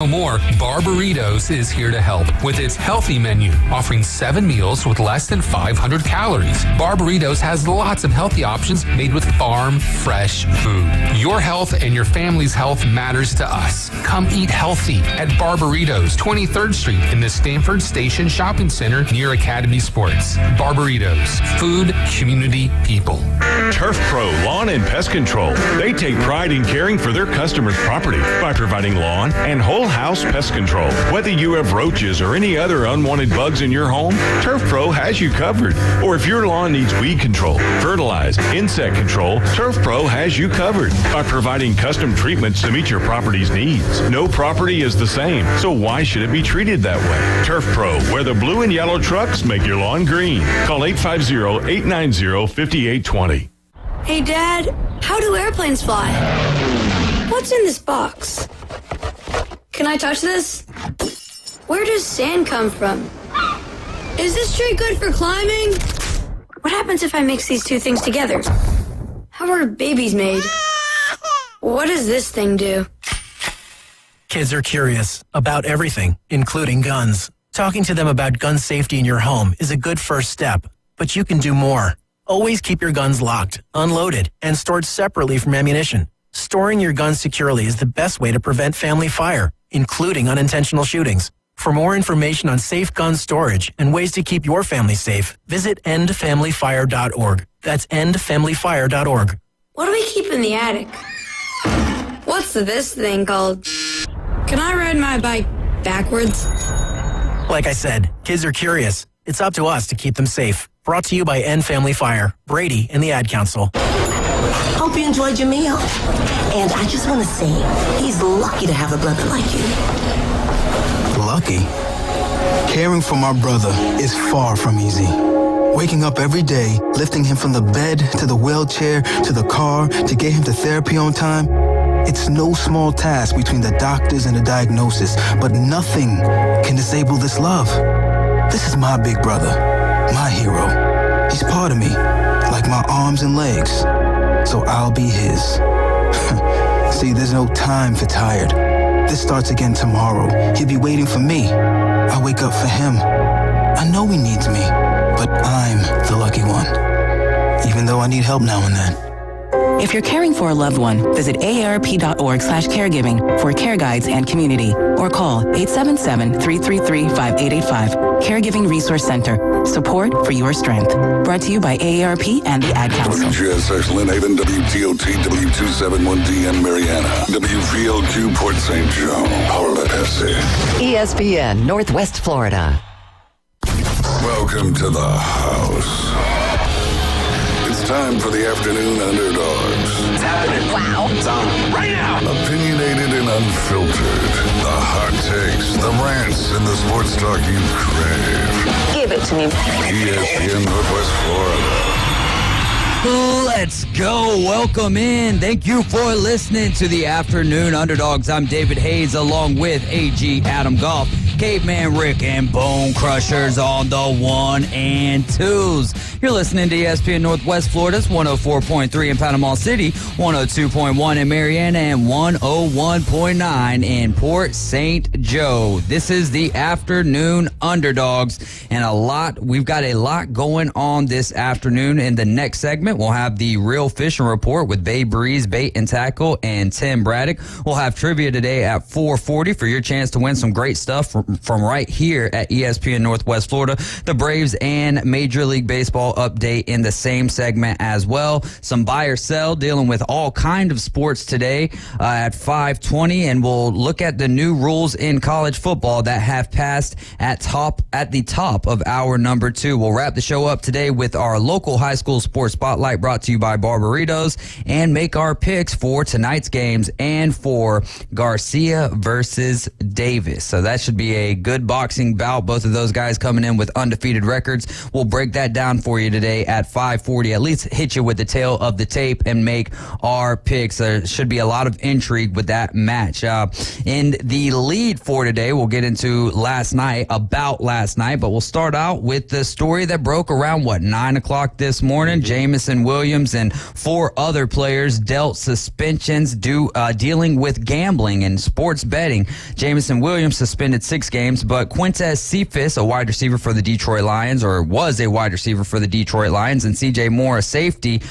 More, Barbaritos is here to help with its healthy menu, offering 7 meals with less than 500 calories. Barbaritos has lots of healthy options made with farm-fresh food. Your health and your family's health matters to us. Come eat healthy at Barbaritos, 23rd Street in the Stanford Station Shopping Center near Academy Sports. Barbaritos, food, community, people. Turf Pro Lawn and Pest Control. They take pride in caring for their customers' property by providing lawn and whole house pest control. Whether you have roaches or any other unwanted bugs in your home, Turf Pro has you covered. Or if your lawn needs weed control, fertilize, insect control, Turf Pro has you covered by providing custom treatments to meet your property's needs. No property is the same, so why should it be treated that way? Turf Pro, where the blue and yellow trucks make your lawn green. Call 850-890-5820. Hey, Dad, how do airplanes fly? What's in this box? Can I touch this? Where does sand come from? Is this tree good for climbing? What happens if I mix these two things together? How are babies made? What does this thing do? Kids are curious about everything, including guns. Talking to them about gun safety in your home is a good first step, but you can do more. Always keep your guns locked, unloaded, and stored separately from ammunition. Storing your guns securely is the best way to prevent family fire, including unintentional shootings. For more information on safe gun storage and ways to keep your family safe, visit endfamilyfire.org. That's endfamilyfire.org. What do we keep in the attic? What's this thing called? Can I ride my bike backwards? Like I said, kids are curious. It's up to us to keep them safe. Brought to you by End Family Fire, Brady, and the Ad Council. Hope you enjoyed your meal. And I just want to say, he's lucky to have a brother like you. Lucky? Caring for my brother is far from easy. Waking up every day, lifting him from the bed to the wheelchair to the car to get him to therapy on time. It's no small task between the doctors and the diagnosis, but nothing can disable this love. This is my big brother, my hero. He's part of me, like my arms and legs. So I'll be his. See, there's no time for tired. This starts again tomorrow. He'll be waiting for me. I wake up for him. I know he needs me, but I'm the lucky one. Even though I need help now and then. If you're caring for a loved one, visit aarp.org/caregiving for care guides and community, or call 877-333-5885. Caregiving Resource Center. Support for your strength. Brought to you by AARP and the Ad Council. WGSX Lynn Haven, WTOT, W271DM Mariana, WVLQ Port St. Joe, powered by Pepsi. ESPN Northwest Florida. Welcome to the house. It's time for the Afternoon Underdogs. It's happening. Wow. It's on right now. Opinionated and unfiltered. The hot takes, the rants, and the sports talk you crave. Give it to me. ESPN Northwest Florida. Let's go. Welcome in. Thank you for listening to the Afternoon Underdogs. I'm David Hayes along with AG Adam Goff, Caveman Rick, and Bone Crushers on the 1 and 2s. You're listening to ESPN Northwest Florida's 104.3 in Panama City, 102.1 in Mariana, and 101.9 in Port St. Joe. This is the Afternoon Underdogs, and we've got a lot going on this afternoon. In the next segment, we'll have the Real Fishing Report with Bay Breeze Bait and Tackle and Tim Braddock. We'll have trivia today at 4:40 for your chance to win some great stuff from right here at ESPN Northwest Florida. The Braves and Major League Baseball update in the same segment as well. Some buy or sell, dealing with all kind of sports today at 5:20, and we'll look at the new rules in college football that have passed at the top of hour number 2. We'll wrap the show up today with our local high school sports spotlight brought to you by Barbaritos, and make our picks for tonight's games and for Garcia versus Davis. So that should be be a good boxing bout. Both of those guys coming in with undefeated records. We'll break that down for you today at 5:40. At least hit you with the tail of the tape and make our picks. There should be a lot of intrigue with that match. In the lead for today, we'll get into last night, but we'll start out with the story that broke around, 9 o'clock this morning. Jamison Williams and 4 other players dealt suspensions dealing with gambling and sports betting. Jamison Williams suspended 6 games, but Quintez Cephas, a wide receiver for the Detroit Lions, or was a wide receiver for the Detroit Lions, and C.J. Moore, a safety,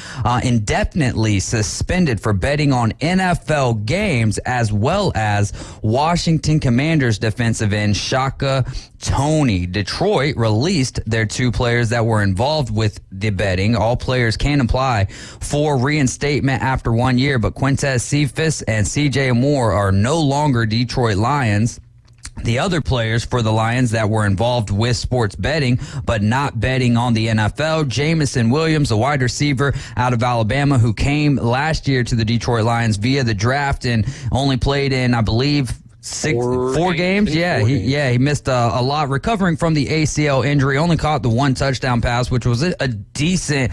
indefinitely suspended for betting on NFL games, as well as Washington Commanders defensive end Shaka Toney. Detroit released their 2 players that were involved with the betting. All players can apply for reinstatement after 1 year, but Quintez Cephas and C.J. Moore are no longer Detroit Lions. The other players for the Lions that were involved with sports betting but not betting on the NFL, Jamison Williams, a wide receiver out of Alabama who came last year to the Detroit Lions via the draft and only played in, I believe, 4 games. He missed a lot, recovering from the ACL injury. Only caught the 1 touchdown pass, which was a decent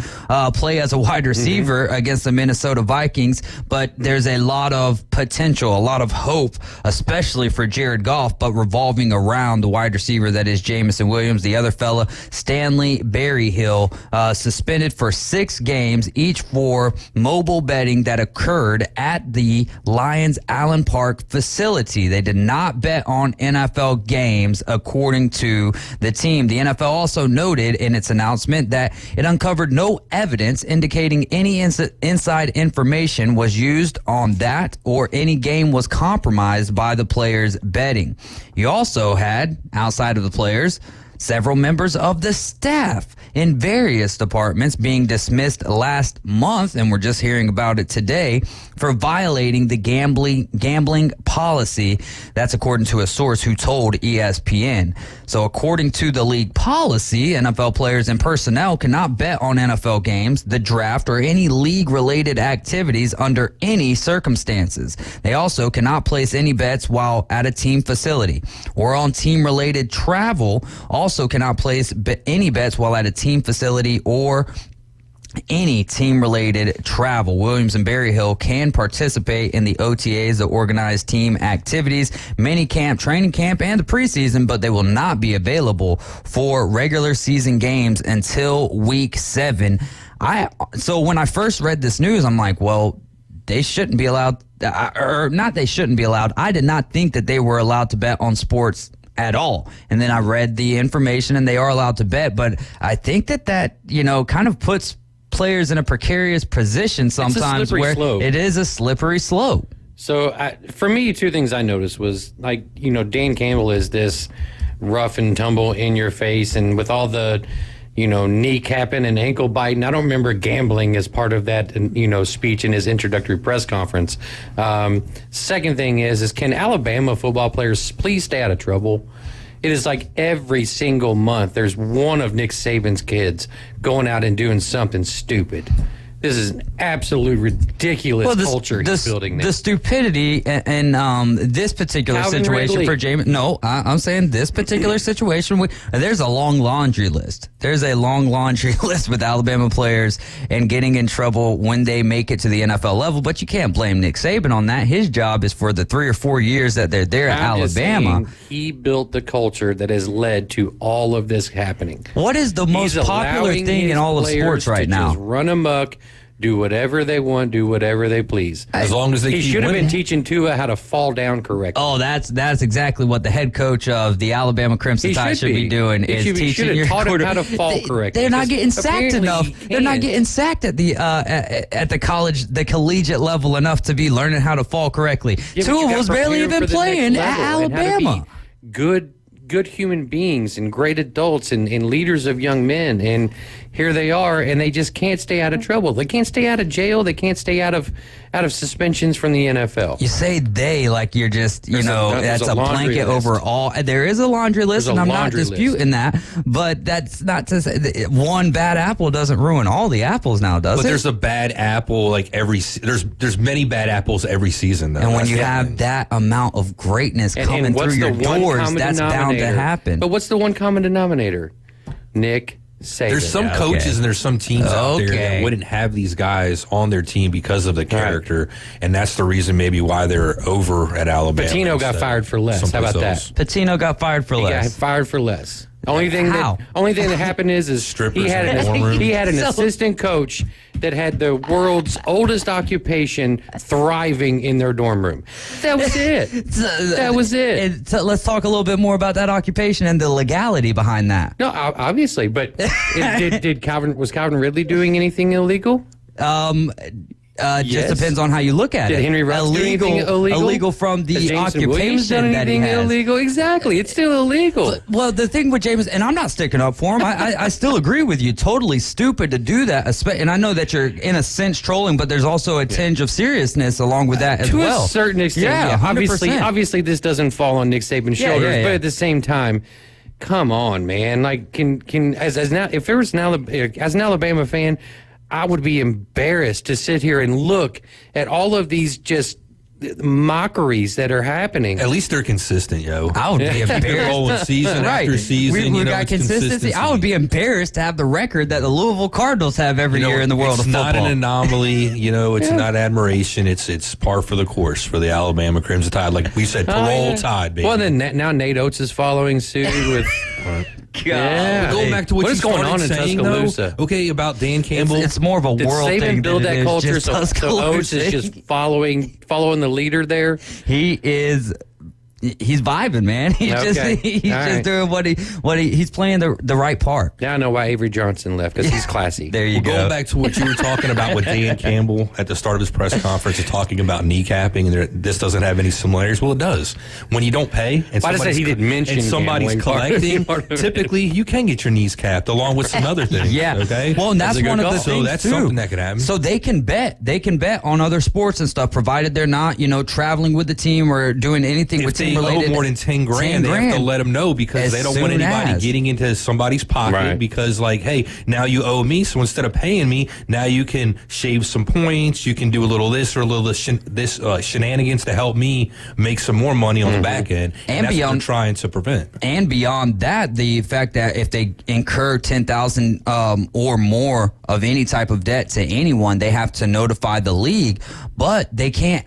play as a wide receiver against the Minnesota Vikings. But there's a lot of potential, a lot of hope, especially for Jared Goff, but revolving around the wide receiver that is Jamison Williams. The other fella, Stanley Berryhill, suspended for 6 games, each for mobile betting that occurred at the Lions Allen Park facility. They did not bet on NFL games, according to the team. The NFL also noted in its announcement that it uncovered no evidence indicating any inside information was used on that or any game was compromised by the players betting. You also had, outside of the players, several members of the staff in various departments being dismissed last month, and we're just hearing about it today, for violating the gambling policy. That's according to a source who told ESPN. So according to the league policy, NFL players and personnel cannot bet on NFL games, the draft, or any league-related activities under any circumstances. They also cannot place any bets while at a team facility or on team-related travel. Also cannot place any bets while at a team facility or any team-related travel. Williams and Berryhill can participate in the OTAs, the organized team activities, mini camp, training camp, and the preseason, but they will not be available for regular season games until week 7. So when I first read this news, I'm like, well, they shouldn't be allowed, they shouldn't be allowed. I did not think that they were allowed to bet on sports at all. And then I read the information and they are allowed to bet, but I think that kind of puts players in a precarious position sometimes where it is a slippery slope. So for me, 2 things I noticed was Dan Campbell is this rough and tumble in your face, and with all the kneecapping and ankle biting. I don't remember gambling as part of that, speech in his introductory press conference. Second thing is can Alabama football players please stay out of trouble? It is like every single month there's one of Nick Saban's kids going out and doing something stupid. This is an absolute ridiculous culture he's building now. The stupidity in this particular Calvin situation Ridley. for James. No, I'm saying this particular situation. There's a long laundry list. There's a long laundry list with Alabama players and getting in trouble when they make it to the NFL level. But you can't blame Nick Saban on that. His job is for the 3 or 4 years that they're there at Alabama. He built the culture that has led to all of this happening. What is the most popular thing in all of sports right now? Just run amok. Do whatever they want, do whatever they please. As long as they He keep should have winning. been teaching Tua how to fall down correctly. Oh, that's exactly what the head coach of the Alabama Crimson Tide should be doing. He Is should teaching your taught him quarter- how to fall correctly. They're not Because getting sacked apparently enough. he They're not can. getting sacked at the collegiate level enough to be learning how to fall correctly. Yeah, but Tua you got was barely prepared even for the playing next at level and how to Alabama. be good human beings and great adults and leaders of young men. And here they are, and they just can't stay out of trouble. They can't stay out of jail. They can't stay out of suspensions from the NFL. You say they like you're just, that's a blanket over all. There is a laundry list, and I'm not disputing that. But that's not to say that one bad apple doesn't ruin all the apples now, does it? But there's a bad apple there's many bad apples every season, though. And when you have that amount of greatness coming through your doors, that's bound to happen. But what's the one common denominator? Nick Saban. There's some coaches and there's some teams out there that wouldn't have these guys on their team because of the character, and that's the reason maybe why they're over at Alabama. Patino got fired for less. How about that? Patino got fired for less. He got fired for less. Only thing that happened is strippers he had an assistant coach that had the world's oldest occupation thriving in their dorm room. That was it. That was it. So let's talk a little bit more about that occupation and the legality behind that. No, obviously, but was Calvin Ridley doing anything illegal? Just depends on how you look at it. Did Henry Ruggs do anything illegal? Illegal from the occupation that he has. Illegal? Exactly. It's still illegal. Well, the thing with James, and I'm not sticking up for him. I still agree with you. Totally stupid to do that. And I know that you're in a sense trolling, but there's also a tinge of seriousness along with that as well. To a certain extent, yeah. 100%. Obviously, this doesn't fall on Nick Saban's shoulders, but at the same time, come on, man. Like, as an Alabama fan, I would be embarrassed to sit here and look at all of these just mockeries that are happening. At least they're consistent, yo. I would be embarrassed. Season after season. We got consistency. I would be embarrassed to have the record that the Louisville Cardinals have every year in the world of football. It's not an anomaly. It's not admiration. It's par for the course for the Alabama Crimson Tide. Like we said, parole tide, baby. Well, then now Nate Oates is following suit with... Yeah. Going back to what is going on in Tuscaloosa? About Dan Campbell. It's more of a world thing. Did Saban build that culture so Oates is just following the leader there? He is. He's vibing, man. He's just doing he's playing the right part. Now I know why Avery Johnson left, because he's classy. There you go. Going back to what you were talking about with Dan Campbell at the start of his press conference and talking about kneecapping, and this doesn't have any similarities. Well, it does. When you don't pay and somebody's collecting, typically you can get your knees capped along with some other things. Yeah. Okay. Well, and that's one of the things So that's something that could happen. So they can bet. They can bet on other sports and stuff, provided they're not, traveling with the team or doing anything with team related. Owe more than 10 grand, they have to let them know, because they don't want anybody getting into somebody's pocket, because hey, now you owe me, so instead of paying me, now you can shave some points, you can do a little this or a little this shenanigans to help me make some more money on the back end, and that's what I'm trying to prevent. And beyond that, the fact that if they incur $10,000 or more of any type of debt to anyone, they have to notify the league, but they can't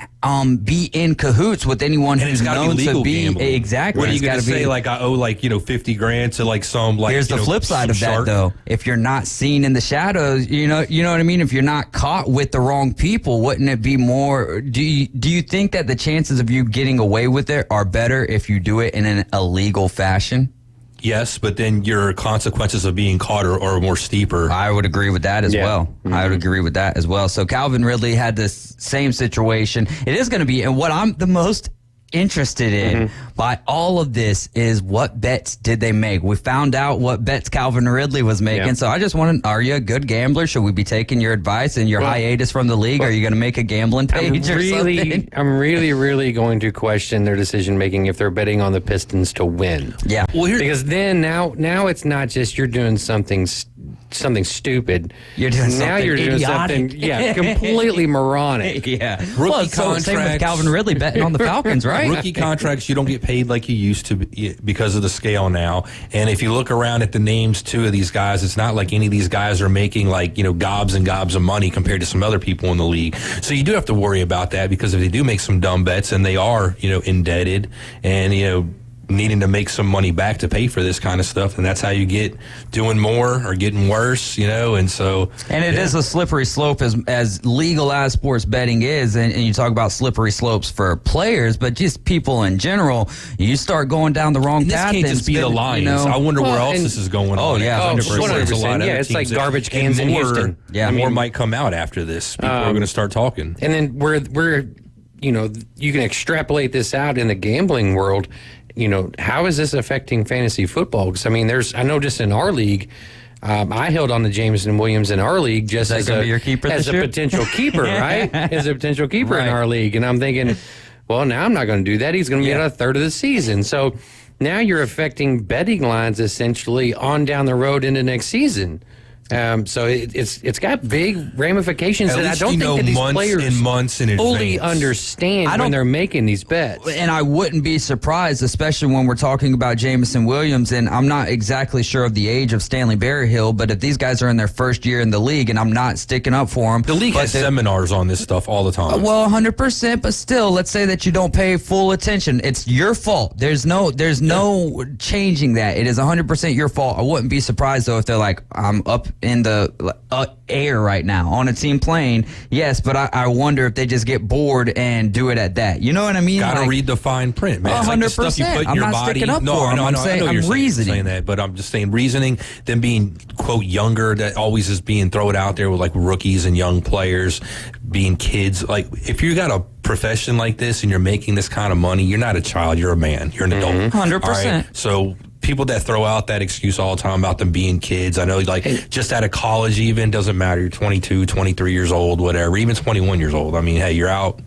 be in cahoots with anyone who's known to be gambling. Exactly. What are you going to say? I owe 50 grand to some Here's the flip side of that though. If you're not seen in the shadows, you know what I mean. If you're not caught with the wrong people, wouldn't it be more? Do you think that the chances of you getting away with it are better if you do it in an illegal fashion? Yes, but then your consequences of being caught are more steeper. I would agree with that as well. Mm-hmm. I would agree with that as well. So Calvin Ridley had this same situation. It is going to be, and what I'm the most interested in by all of this is what bets did they make? We found out what bets Calvin Ridley was making. Yeah. So I just want to, are you a good gambler? Should we be taking your advice and your hiatus from the league? Are you going to make a gambling page or something? I'm really going to question their decision making if they're betting on the Pistons to win. Yeah. Well, because then now it's not just you're doing something stupid. You're doing something completely moronic. Yeah. Rookie contracts. Same with Calvin Ridley betting on the Falcons, right? Rookie contracts, you don't get paid like you used to because of the scale now. And if you look around at the names too of these guys, it's not like any of these guys are making gobs and gobs of money compared to some other people in the league. So you do have to worry about that, because if they do make some dumb bets and they are, indebted and, needing to make some money back to pay for this kind of stuff, and that's how you get doing more or getting worse, and so. And it is a slippery slope as legal as sports betting is, and you talk about slippery slopes for players, but just people in general, you start going down the wrong path. This can't just be the Lions. I wonder where else this is going on. Oh, yeah, 100%. Yeah, it's like garbage cans in Houston. Yeah, more might come out after this. People are going to start talking. And then we're you can extrapolate this out in the gambling world. How is this affecting fantasy football? Because I know just in our league, I held on to Jameson Williams in our league just as be your keeper as this a year? potential keeper, right? As a potential keeper in Right. our league. And I'm thinking, well, now I'm not going to do that. He's going to be out a third of the season. So now you're affecting betting lines essentially on down the road into next season. So it's got big ramifications At that I least don't you think know that these months players and months in fully advance. understand when they're making these bets. And I wouldn't be surprised, especially when we're talking about Jameson Williams, and I'm not exactly sure of the age of Stanley Berryhill, but if these guys are in their first year in the league, and I'm not sticking up for them. The league has seminars on this stuff all the time. Well, 100%, but still, let's say that you don't pay full attention. It's your fault. There's no changing that. It is 100% your fault. I wouldn't be surprised, though, if they're like, I'm up in the air right now on a team plane. Yes, but I wonder if they just get bored and do it at that. You know what I mean? Gotta read the fine print, man. It's like the stuff you put in I'm your not body. sticking up for them. I'm saying I'm reasoning. Saying that, but I'm just saying reasoning. Them being quote younger, that always is being thrown out there with like rookies and young players being kids. Like if you got a profession like this and you're making this kind of money, you're not a child. You're a man. You're an adult. 100%. All right? So people that throw out that excuse all the time about them being kids, I know like just out of college even, doesn't matter. You're 22, 23 years old, whatever, even 21 years old. I mean, hey, you're out.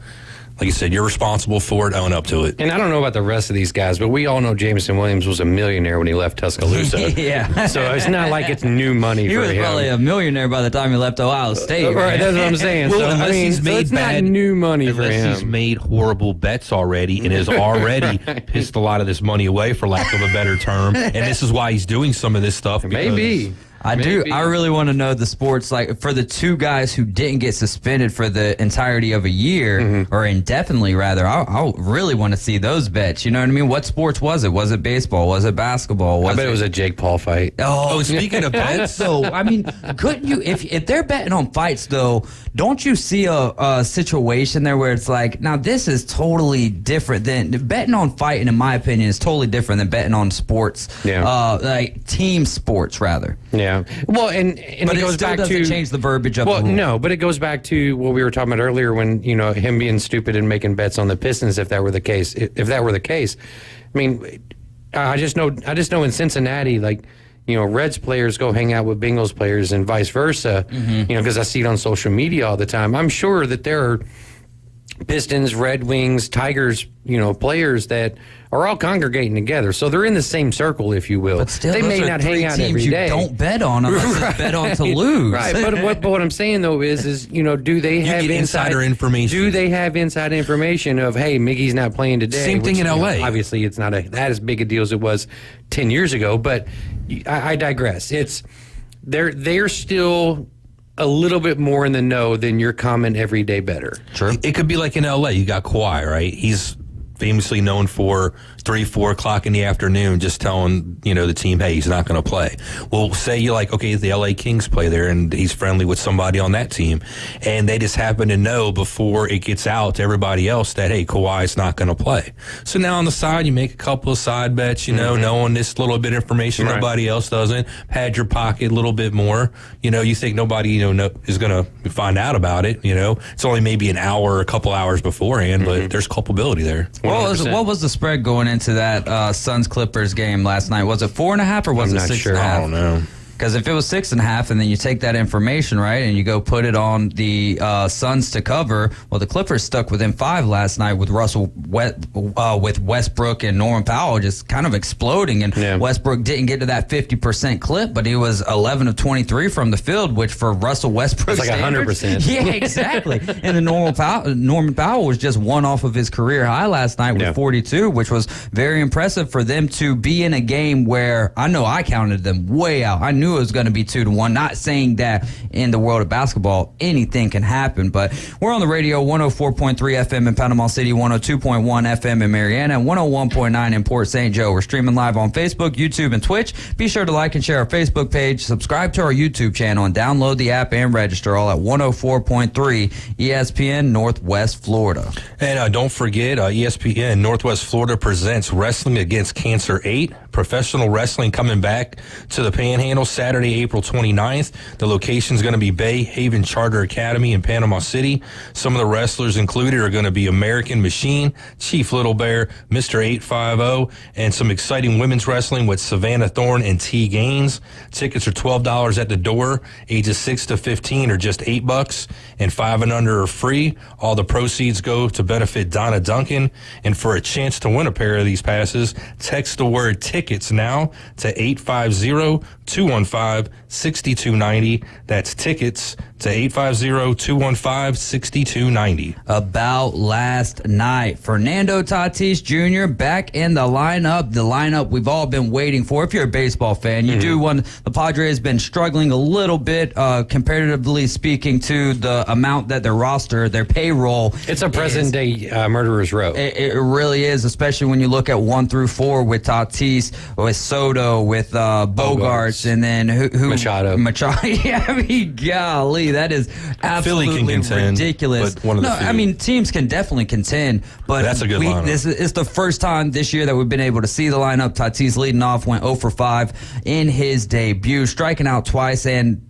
Like you said, you're responsible for it. Own up to it. And I don't know about the rest of these guys, but we all know Jameson Williams was a millionaire when he left Tuscaloosa. Yeah. So it's not like it's new money He for was him. probably a millionaire by the time he left Ohio State. Right, that's what I'm saying. Well, So, unless I mean, he's made it's bad not new money for unless he's him. made horrible bets already and has already pissed a lot of this money away, for lack of a better term. And this is why he's doing some of this stuff. Maybe. I really want to know the sports, like for the two guys who didn't get suspended for the entirety of a year, or indefinitely rather. I really want to see those bets. You know what I mean? What sports was it? Was it baseball? Was it basketball? I bet it was a Jake Paul fight. Oh, speaking of bets, so I mean, couldn't you? If they're betting on fights, though, don't you see a situation there where it's like, now this is totally different than betting on fighting? In my opinion, is totally different than betting on sports. Yeah. Like team sports rather. Yeah. Well, and But it goes still back doesn't to change the verbiage of the rule. no, but it goes back to what we were talking about earlier when, him being stupid and making bets on the Pistons. If that were the case, I mean, I just know in Cincinnati, like, Reds players go hang out with Bengals players and vice versa. Because I see it on social media all the time. I'm sure that there are Pistons, Red Wings, Tigers, players that are all congregating together. So they're in the same circle, if you will. But still, they those may are not three hang out teams every day. you don't bet on unless it's bet on to lose. Right. But what I'm saying, though, is do they have get insider information. Do they have inside information of, hey, Miggy's not playing today? Same thing in L.A. Obviously, it's not that as big a deal as it was 10 years ago, but I digress. They're still a little bit more in the know than your common everyday bettor. True. It could be like in L.A. You got Kawhi, right? He's famously known for 3-4 o'clock in the afternoon just telling the team, hey, he's not going to play. Well, say you like, okay, the LA Kings play there and he's friendly with somebody on that team, and they just happen to know before it gets out to everybody else that, hey, Kawhi's not going to play. So now on the side you make a couple of side bets, knowing this little bit of information nobody else doesn't. Pad your pocket a little bit more. You think nobody is going to find out about it. It's only maybe an hour, a couple hours beforehand, but there's culpability there. What was the spread going into that Suns Clippers game last night? Was it 4.5 or was it 6.5? I don't know. Because if it was 6.5 and then you take that information, right, and you go put it on the Suns to cover, well, the Clippers stuck within 5 last night with with Westbrook and Norman Powell just kind of exploding. And Westbrook didn't get to that 50% clip, but he was 11 of 23 from the field, which for Russell Westbrook it's like 100%. Yeah, exactly. And the Norman Powell was just one off of his career high last night with 42, which was very impressive for them to be in a game where I know I counted them way out. I knew it was going to be 2-1. Not saying that in the world of basketball anything can happen, but we're on the radio, 104.3 FM in Panama City, 102.1 FM in Mariana, and 101.9 in Port St. Joe. We're streaming live on Facebook, YouTube, and Twitch. Be sure to like and share our Facebook page, subscribe to our YouTube channel, and download the app and register, all at 104.3 ESPN Northwest Florida. And don't forget, ESPN Northwest Florida presents Wrestling Against Cancer 8, professional wrestling coming back to the Panhandle Saturday, April 29th. The location is going to be Bay Haven Charter Academy in Panama City. Some of the wrestlers included are going to be American Machine, Chief Little Bear, Mr. 850, and some exciting women's wrestling with Savannah Thorne and T. Gaines. Tickets are $12 at the door. Ages 6 to 15 are just $8, and 5 and under are free. All the proceeds go to benefit Donna Duncan. And for a chance to win a pair of these passes, text the word tickets now to 850-215-6290. That's tickets to 850-215-6290. About last night, Fernando Tatis Jr. back in the lineup we've all been waiting for. If you're a baseball fan, you do want. The Padres been struggling a little bit, comparatively speaking, to the amount that their roster, their payroll. It's a present day murderer's row. It really is, especially when you look at 1 through 4 with Tatis, with Soto, with Bogarts, and then who Machado. Yeah, I mean, golly, that is absolutely Philly can contend, ridiculous. but one of the few. I mean, teams can definitely contend, but That's a good lineup. This is the first time this year that we've been able to see the lineup. Tatis leading off, went 0 for 5 in his debut, striking out twice and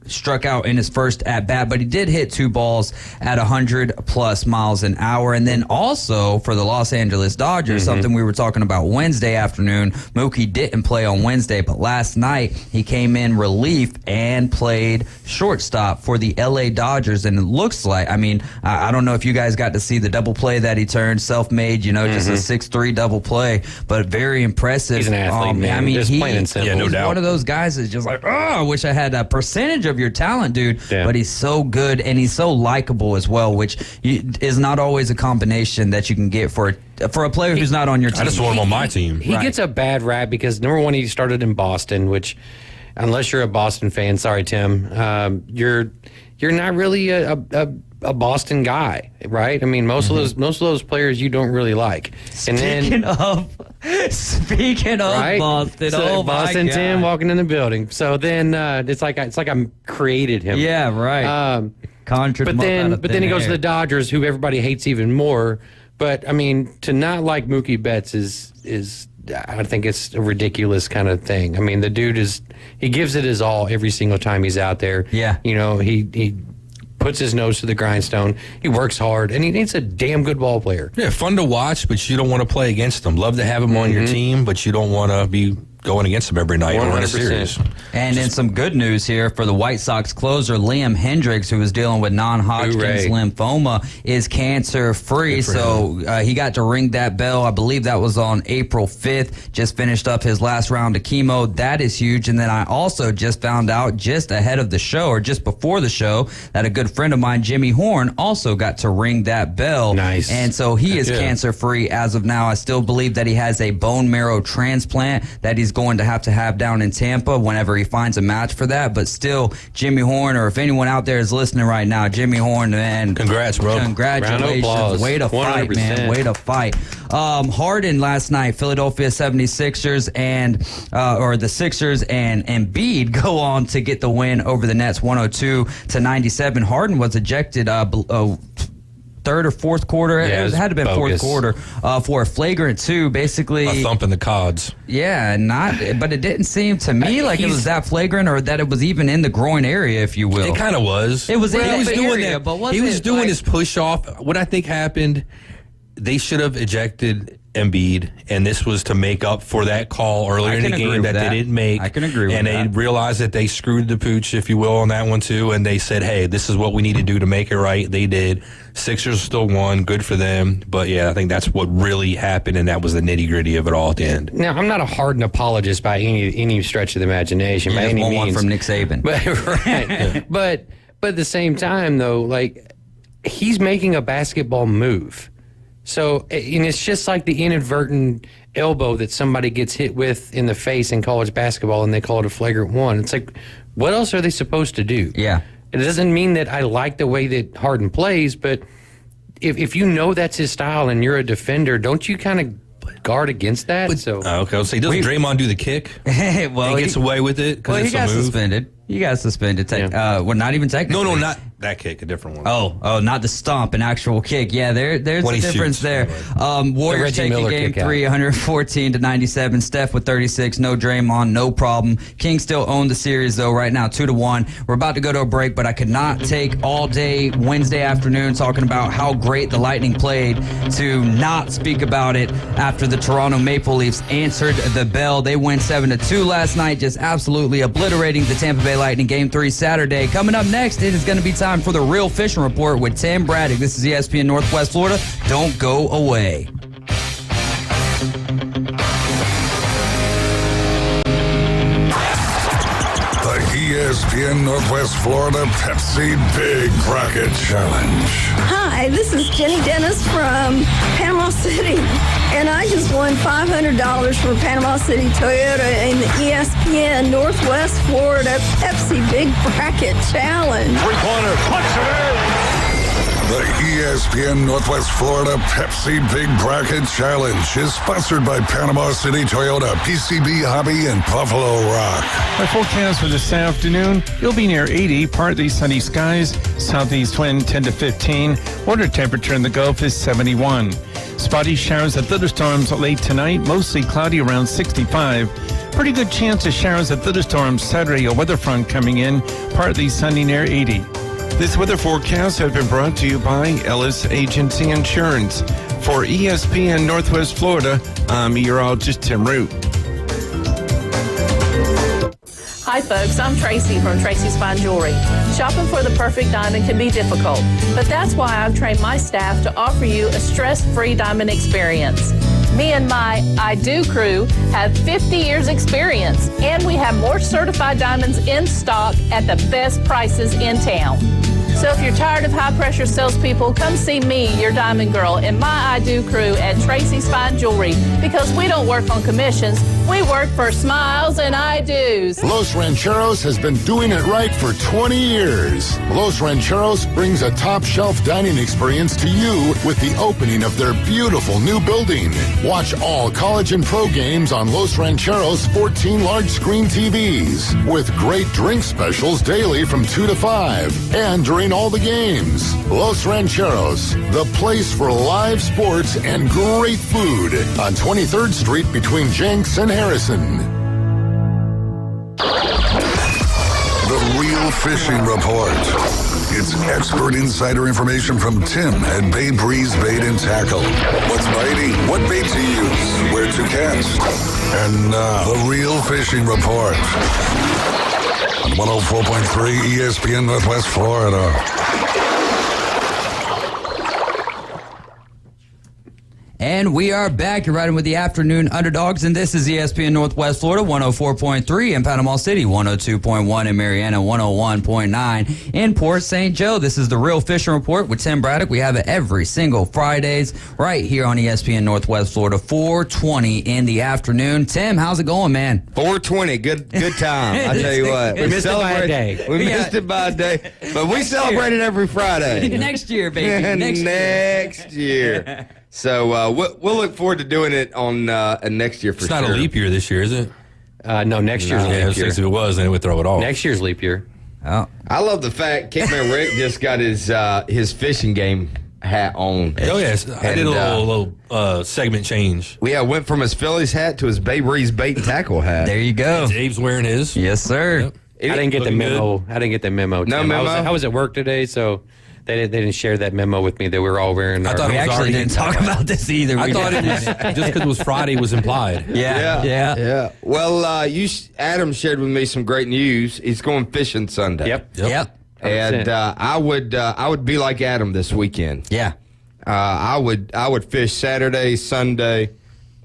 struck out in his first at bat, but he did hit 2 balls at 100+ miles an hour. And then also for the Los Angeles Dodgers, something we were talking about Wednesday afternoon, Mookie didn't play on Wednesday, but last night he came in relief and played shortstop for the LA Dodgers. And it looks like, I mean, I don't know if you guys got to see the double play that he turned, self-made, just a 6'3" double play, but very impressive. He's an athlete, man. I mean, just plain and simple. Yeah, no he's doubt. one of those guys that's just like, I wish I had a percentage of your talent, dude. Yeah. But he's so good and he's so likable as well, which is not always a combination that you can get for a player who's not on your team. I just want him on my team. He gets a bad rap because, number one, he started in Boston, which, unless you're a Boston fan, sorry, Tim, you're not really a Boston guy, right? I mean, most of those players you don't really like. Speaking of right? Boston, so Boston, my God. Tim walking in the building. So then it's like I created him. Yeah, right. But then he goes to the Dodgers, who everybody hates even more. But I mean, to not like Mookie Betts is I think it's a ridiculous kind of thing. I mean, the dude he gives it his all every single time he's out there. Yeah, he puts his nose to the grindstone. He works hard, and he's a damn good ball player. Yeah, fun to watch, but you don't want to play against them. Love to have him on your team, but you don't want to be going against them every night or in a series. And in some good news here for the White Sox closer, Liam Hendricks, who is dealing with non-Hodgkin's lymphoma, is cancer-free. So he got to ring that bell. I believe that was on April 5th. Just finished up his last round of chemo. That is huge. And then I also just found out just ahead of the show, or just before the show, that a good friend of mine, Jimmy Horn, also got to ring that bell. Nice. And so he is cancer-free as of now. I still believe that he has a bone marrow transplant that he's going to have down in Tampa whenever he finds a match for that. But still, Jimmy Horn, or if anyone out there is listening right now, Jimmy Horn, man, congrats, bro. Congratulations. Way to 100%. Fight, man. Way to fight. Harden last night, Philadelphia 76ers and the Sixers and Embiid go on to get the win over the Nets 102-97. Harden was ejected third or fourth quarter. Yeah, it had to have been bogus. fourth quarter for a flagrant 2, basically. A thump in the cods. Yeah, but it didn't seem to me like it was that flagrant, or that it was even in the groin area, if you will. It kind of was. It was in he was the doing area, that, but he was doing his push off. What I think happened, they should have ejected Embiid, and this was to make up for that call earlier in the game that they didn't make. I can agree with that. And they realized that they screwed the pooch, if you will, on that one too, and they said, hey, this is what we need to do to make it right. They did. Sixers still won. Good for them. But, yeah, I think that's what really happened, and that was the nitty-gritty of it all at the end. Now, I'm not a Harden apologist by any stretch of the imagination, by any means. One from Nick Saban. But, right. But at the same time, though, like, he's making a basketball move. So, and it's just like the inadvertent elbow that somebody gets hit with in the face in college basketball, and they call it a flagrant 1. It's like, what else are they supposed to do? Yeah. It doesn't mean that I like the way that Harden plays, but if you know that's his style and you're a defender, don't you kind of guard against that? Okay, I'll say, doesn't Draymond do the kick? Well, he gets away with it because it's he got a move. suspended. You got suspended. Well, not even technically. No, not that kick, a different one. Oh, not the stomp, an actual kick. Yeah, there's a difference there. Warriors taking Miller game kick out. 3, 114-97. Steph with 36, no Draymond, no problem. Kings still own the series, though, right now, 2-1. We're about to go to a break, but I could not take all day Wednesday afternoon talking about how great the Lightning played to not speak about it after the Toronto Maple Leafs answered the bell. They win 7-2 last night, just absolutely obliterating the Tampa Bay Lightning. Game 3 Saturday. Coming up next, it is going to be time for the Real Fishing Report with Tim Braddock. This is ESPN Northwest Florida. Don't go away. The ESPN Northwest Florida Pepsi Big Bracket Challenge. Hi, this is Jenny Dennis from Panama City, and I just won $500 from Panama City Toyota in the ESPN Northwest Florida Pepsi Big Bracket Challenge. Three-pointer, punch it in. The ESPN Northwest Florida Pepsi Big Bracket Challenge is sponsored by Panama City Toyota, PCB Hobby, and Buffalo Rock. Our forecast for this afternoon, you'll be near 80, partly sunny skies, southeast wind 10 to 15. Water temperature in the Gulf is 71. Spotty showers and thunderstorms late tonight, mostly cloudy around 65. Pretty good chance of showers and thunderstorms Saturday, a weather front coming in, partly sunny near 80. This weather forecast has been brought to you by Ellis Agency Insurance. For ESPN Northwest Florida, I'm meteorologist Tim Root. Hi folks, I'm Tracy from Tracy's Fine Jewelry. Shopping for the perfect diamond can be difficult, but that's why I've trained my staff to offer you a stress-free diamond experience. Me and my I Do crew have 50 years experience, and we have more certified diamonds in stock at the best prices in town. So if you're tired of high-pressure salespeople, come see me, your diamond girl, and my I Do crew at Tracy's Fine Jewelry, because we don't work on commissions. We work for smiles and I Do's. Los Rancheros has been doing it right for 20 years. Los Rancheros brings a top-shelf dining experience to you with the opening of their beautiful new building. Watch all college and pro games on Los Rancheros' 14 large-screen TVs with great drink specials daily from 2 to 5 and during all the games. Los Rancheros, the place for live sports and great food on 23rd Street between Jenks and Harrison. The Real Fishing Report. It's expert insider information from Tim at Bay Breeze Bait and Tackle. What's biting? What bait to use? Where to cast? And now, the Real Fishing Report. On 104.3 ESPN Northwest Florida. And we are back. You're riding with the Afternoon Underdogs, and this is ESPN Northwest Florida, 104.3 in Panama City, 102.1 in Marietta, 101.9 in Port St. Joe. This is the Real Fishing Report with Tim Braddock. We have it every single Fridays right here on ESPN Northwest Florida, 4:20 in the afternoon. Tim, how's it going, man? 4:20, good time. I tell you what, we missed it by a day. We missed it by a day, but we celebrate it every Friday. Next year, baby. Next year. So we'll look forward to doing it on next year for sure. It's not a leap year this year, is it? No, next year's leap year. If it was, then it would throw it off. Next year's leap year. Oh, I love the fact Caveman Rick just got his fishing game hat on. Oh yes, I did a little segment change. Yeah, went from his Phillies hat to his Bay Breeze Bait and Tackle hat. there you go. Dave's wearing his. Yes, sir. Yep. I didn't get the memo. Good. I didn't get the memo. No Tim. memo? I was at work today, so they didn't share that memo with me that we were all wearing. I thought We it was actually already didn't talk about this either. I thought it was just because it was Friday was implied. Yeah. Well, Adam shared with me some great news. He's going fishing Sunday. Yep. And I would be like Adam this weekend. Yeah. I would fish Saturday, Sunday,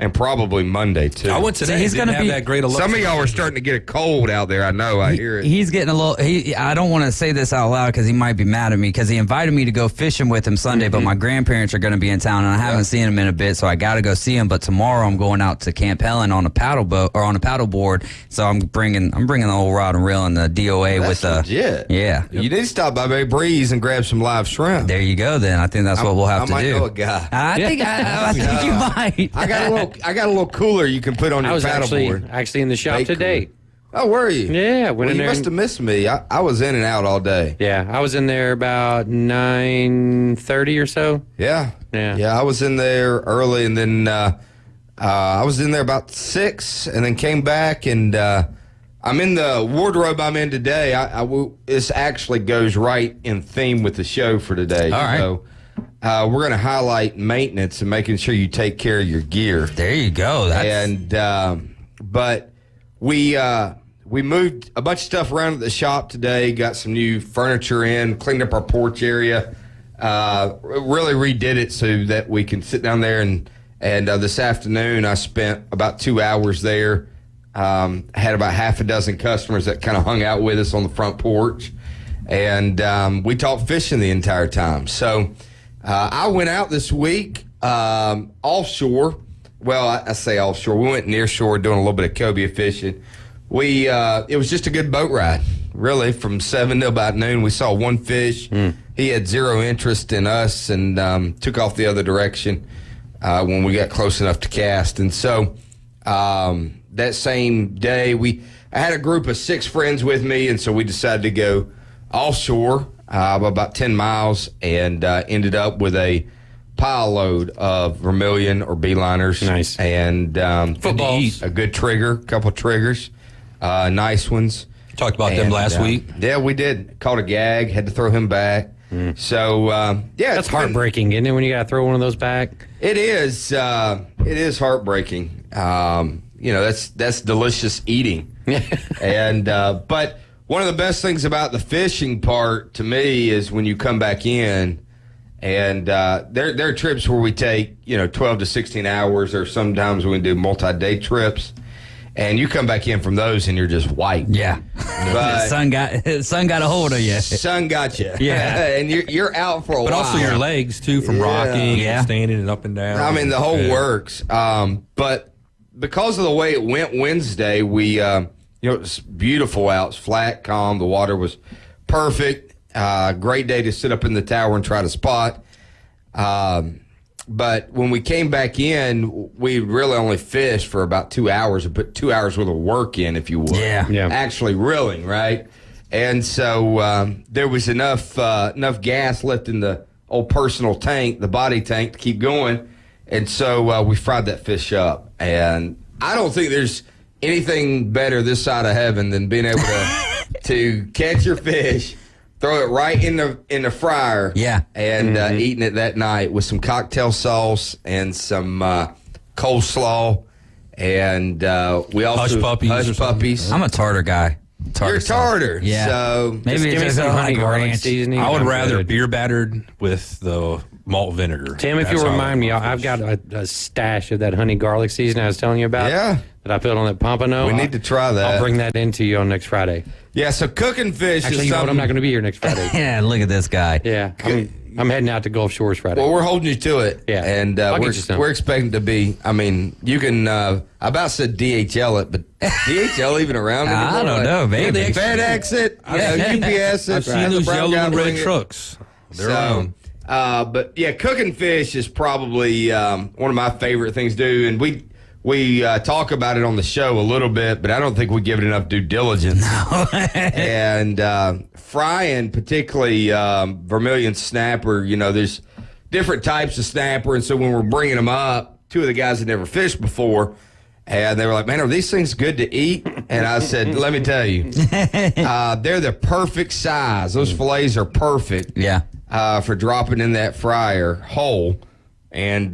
and probably Monday too. I went today. So he's Didn't gonna have be- that great of luck. Some of y'all are starting to get a cold out there. I know. I hear it. He's getting a little. I don't want to say this out loud because he might be mad at me because he invited me to go fishing with him Sunday, but my grandparents are going to be in town and I haven't seen him in a bit, so I got to go see him. But tomorrow I'm going out to Camp Helen on a paddle boat or on a paddle board, so I'm bringing the whole rod and reel and the DOA That's with the legit. Yeah. You need to stop by Bay Breeze and grab some live shrimp. There you go. Then I think that's what we'll have to I might do. know a guy. I think you might. I got a little cooler you can put on I your was paddleboard. actually in the shop Bait today. cooler. Oh, were you? Yeah, went in You there. must have missed me. I was in and out all day. Yeah, I was in there about 9:30 or so. Yeah. I was in there early, and then I was in there about 6, and then came back, and I'm in the wardrobe I'm in today. This actually goes right in theme with the show for today. All right. So we're going to highlight maintenance and making sure you take care of your gear. There you go. But we moved a bunch of stuff around at the shop today, got some new furniture in, cleaned up our porch area, really redid it so that we can sit down there. And this afternoon I spent about 2 hours there. Had about half a dozen customers that kind of hung out with us on the front porch. And we talked fishing the entire time. So I went out this week offshore. Well, I say offshore. We went near shore doing a little bit of cobia fishing. It was just a good boat ride, really, from 7 to about noon. We saw one fish. He had zero interest in us and took off the other direction when we got close enough to cast. And so that same day, I had a group of 6 friends with me, and so we decided to go offshore about 10 miles and ended up with a pile load of vermilion or beeliners. Nice. And footballs. A good trigger, a couple triggers. Nice ones. Talked about them last week. Yeah, we did. Caught a gag, had to throw him back. So, that's heartbreaking, isn't it, when you got to throw one of those back? It is. It is heartbreaking. That's delicious eating. But one of the best things about the fishing part to me is when you come back in, and there are trips where we take 12 to 16 hours, or sometimes we do multi-day trips. And you come back in from those and you're just wiped. Yeah. But sun got a hold of you. Sun got you. Yeah. And you're out for a while. But also your legs, too, from rocking and standing and up and down. I mean, the whole works. But because of the way it went Wednesday, it was beautiful out. It was flat, calm. The water was perfect. Great day to sit up in the tower and try to spot. But when we came back in, we really only fished for about 2 hours and put 2 hours worth of work in, if you would. Yeah. Actually reeling, right? And so there was enough gas left in the old personal tank, the body tank, to keep going. And so we fried that fish up. And I don't think there's anything better this side of heaven than being able to catch your fish, throw it right in the fryer, and eating it that night with some cocktail sauce and some coleslaw, and we also hush puppies. I'm a tartar guy. You're a tartar, yeah. So maybe give me some honey garlic seasoning. I would rather beer battered with the malt vinegar. Tim, if you'll remind me, I've got a stash of that honey garlic seasoning I was telling you about. Yeah. That I put on that pompano. We need to try that. I'll bring that into you on next Friday. Yeah, so cooking fish Actually, is you know what? something. I'm not going to be here next Friday. Yeah, look at this guy. Yeah, I'm heading out to Gulf Shores Friday. Well, we're holding you to it. Yeah. And I'll get you some. we're expecting to be, I mean, you can, I about said DHL it, but DHL even around anymore? I don't know, maybe. FedEx it, UPS it. I've seen those yellow and red trucks. They're around. But yeah, cooking fish is probably one of my favorite things to do. And we talk about it on the show a little bit, but I don't think we give it enough due diligence. No. And frying, particularly vermilion snapper, there's different types of snapper. And so when we're bringing them up, 2 of the guys had never fished before, and they were like, man, are these things good to eat? And I said, let me tell you, they're the perfect size. Those fillets are perfect for dropping in that fryer whole and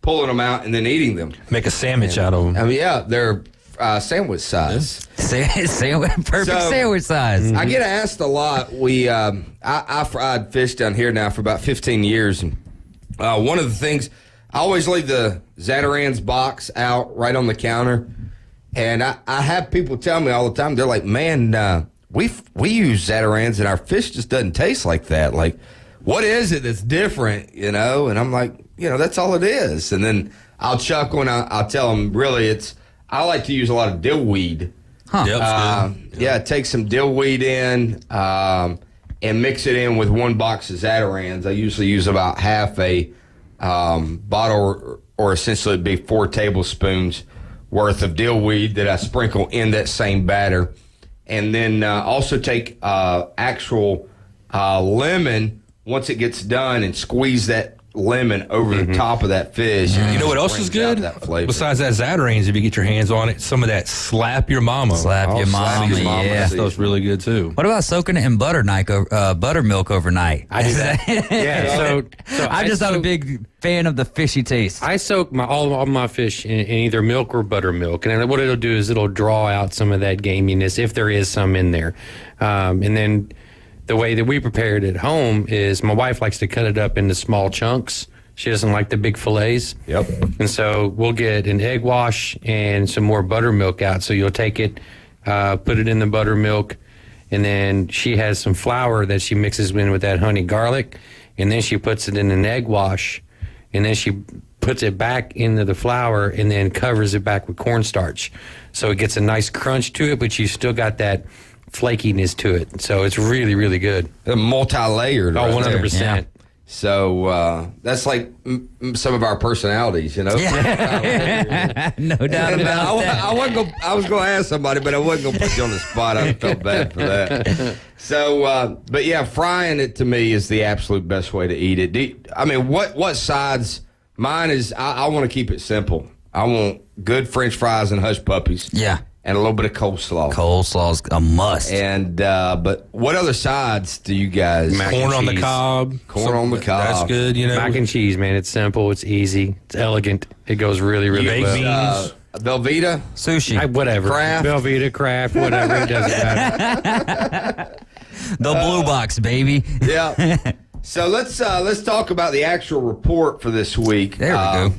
pulling them out and then eating them. Make a sandwich out of them. I mean, yeah, they're sandwich size. Perfect sandwich size. I get asked a lot. I fried fish down here now for about 15 years. And one of the things, I always leave the Zatarain's box out right on the counter. And I have people tell me all the time, they're like, man, we use Zatarain's and our fish just doesn't taste like that. Like, what is it that's different, And I'm like, that's all it is. And then I'll chuckle and I'll tell them, really, I like to use a lot of dill weed. Huh. Yeah, take some dill weed in and mix it in with 1 box of Zatarain's. I usually use about half a bottle, or essentially it'd be 4 tablespoons worth of dillweed that I sprinkle in that same batter. And then also take actual lemon once it gets done and squeeze that lemon over the top of that fish. You know what else is good? Besides that Zatarain's, if you get your hands on it, some of that Slap Your Mama. Slap Your Mama, yeah. That stuff's really good, too. What about soaking it in buttermilk overnight? I do that. Yeah, so I'm just not a big fan of the fishy taste. I soak all my fish in either milk or buttermilk, and what it'll do is it'll draw out some of that gaminess if there is some in there. And then the way that we prepare it at home is my wife likes to cut it up into small chunks. She doesn't like the big fillets. Yep. And so we'll get an egg wash and some more buttermilk out. So you'll take it, put it in the buttermilk, and then she has some flour that she mixes in with that honey garlic, and then she puts it in an egg wash, and then she puts it back into the flour and then covers it back with cornstarch. So it gets a nice crunch to it, but you still got that flakiness to it. So it's really, really good. Multi-layered. Oh, 100%. Yeah. So that's like some of our personalities, you know? Yeah. No doubt about that. I was going to ask somebody, but I wasn't going to put you on the spot. I felt bad for that. So, but yeah, frying it to me is the absolute best way to eat it. What sides? Mine is, I want to keep it simple. I want good French fries and hush puppies. Yeah. And a little bit of coleslaw. Coleslaw's a must. And but what other sides do you guys? Corn on the cob. Corn on the cob. That's good. You know, mac and cheese, man. It's simple. It's easy. It's elegant. It goes really, really well. Velveeta, sushi, whatever. Kraft, Velveeta, Kraft, whatever. It doesn't matter. The blue box, baby. Yeah. So let's talk about the actual report for this week. There we go.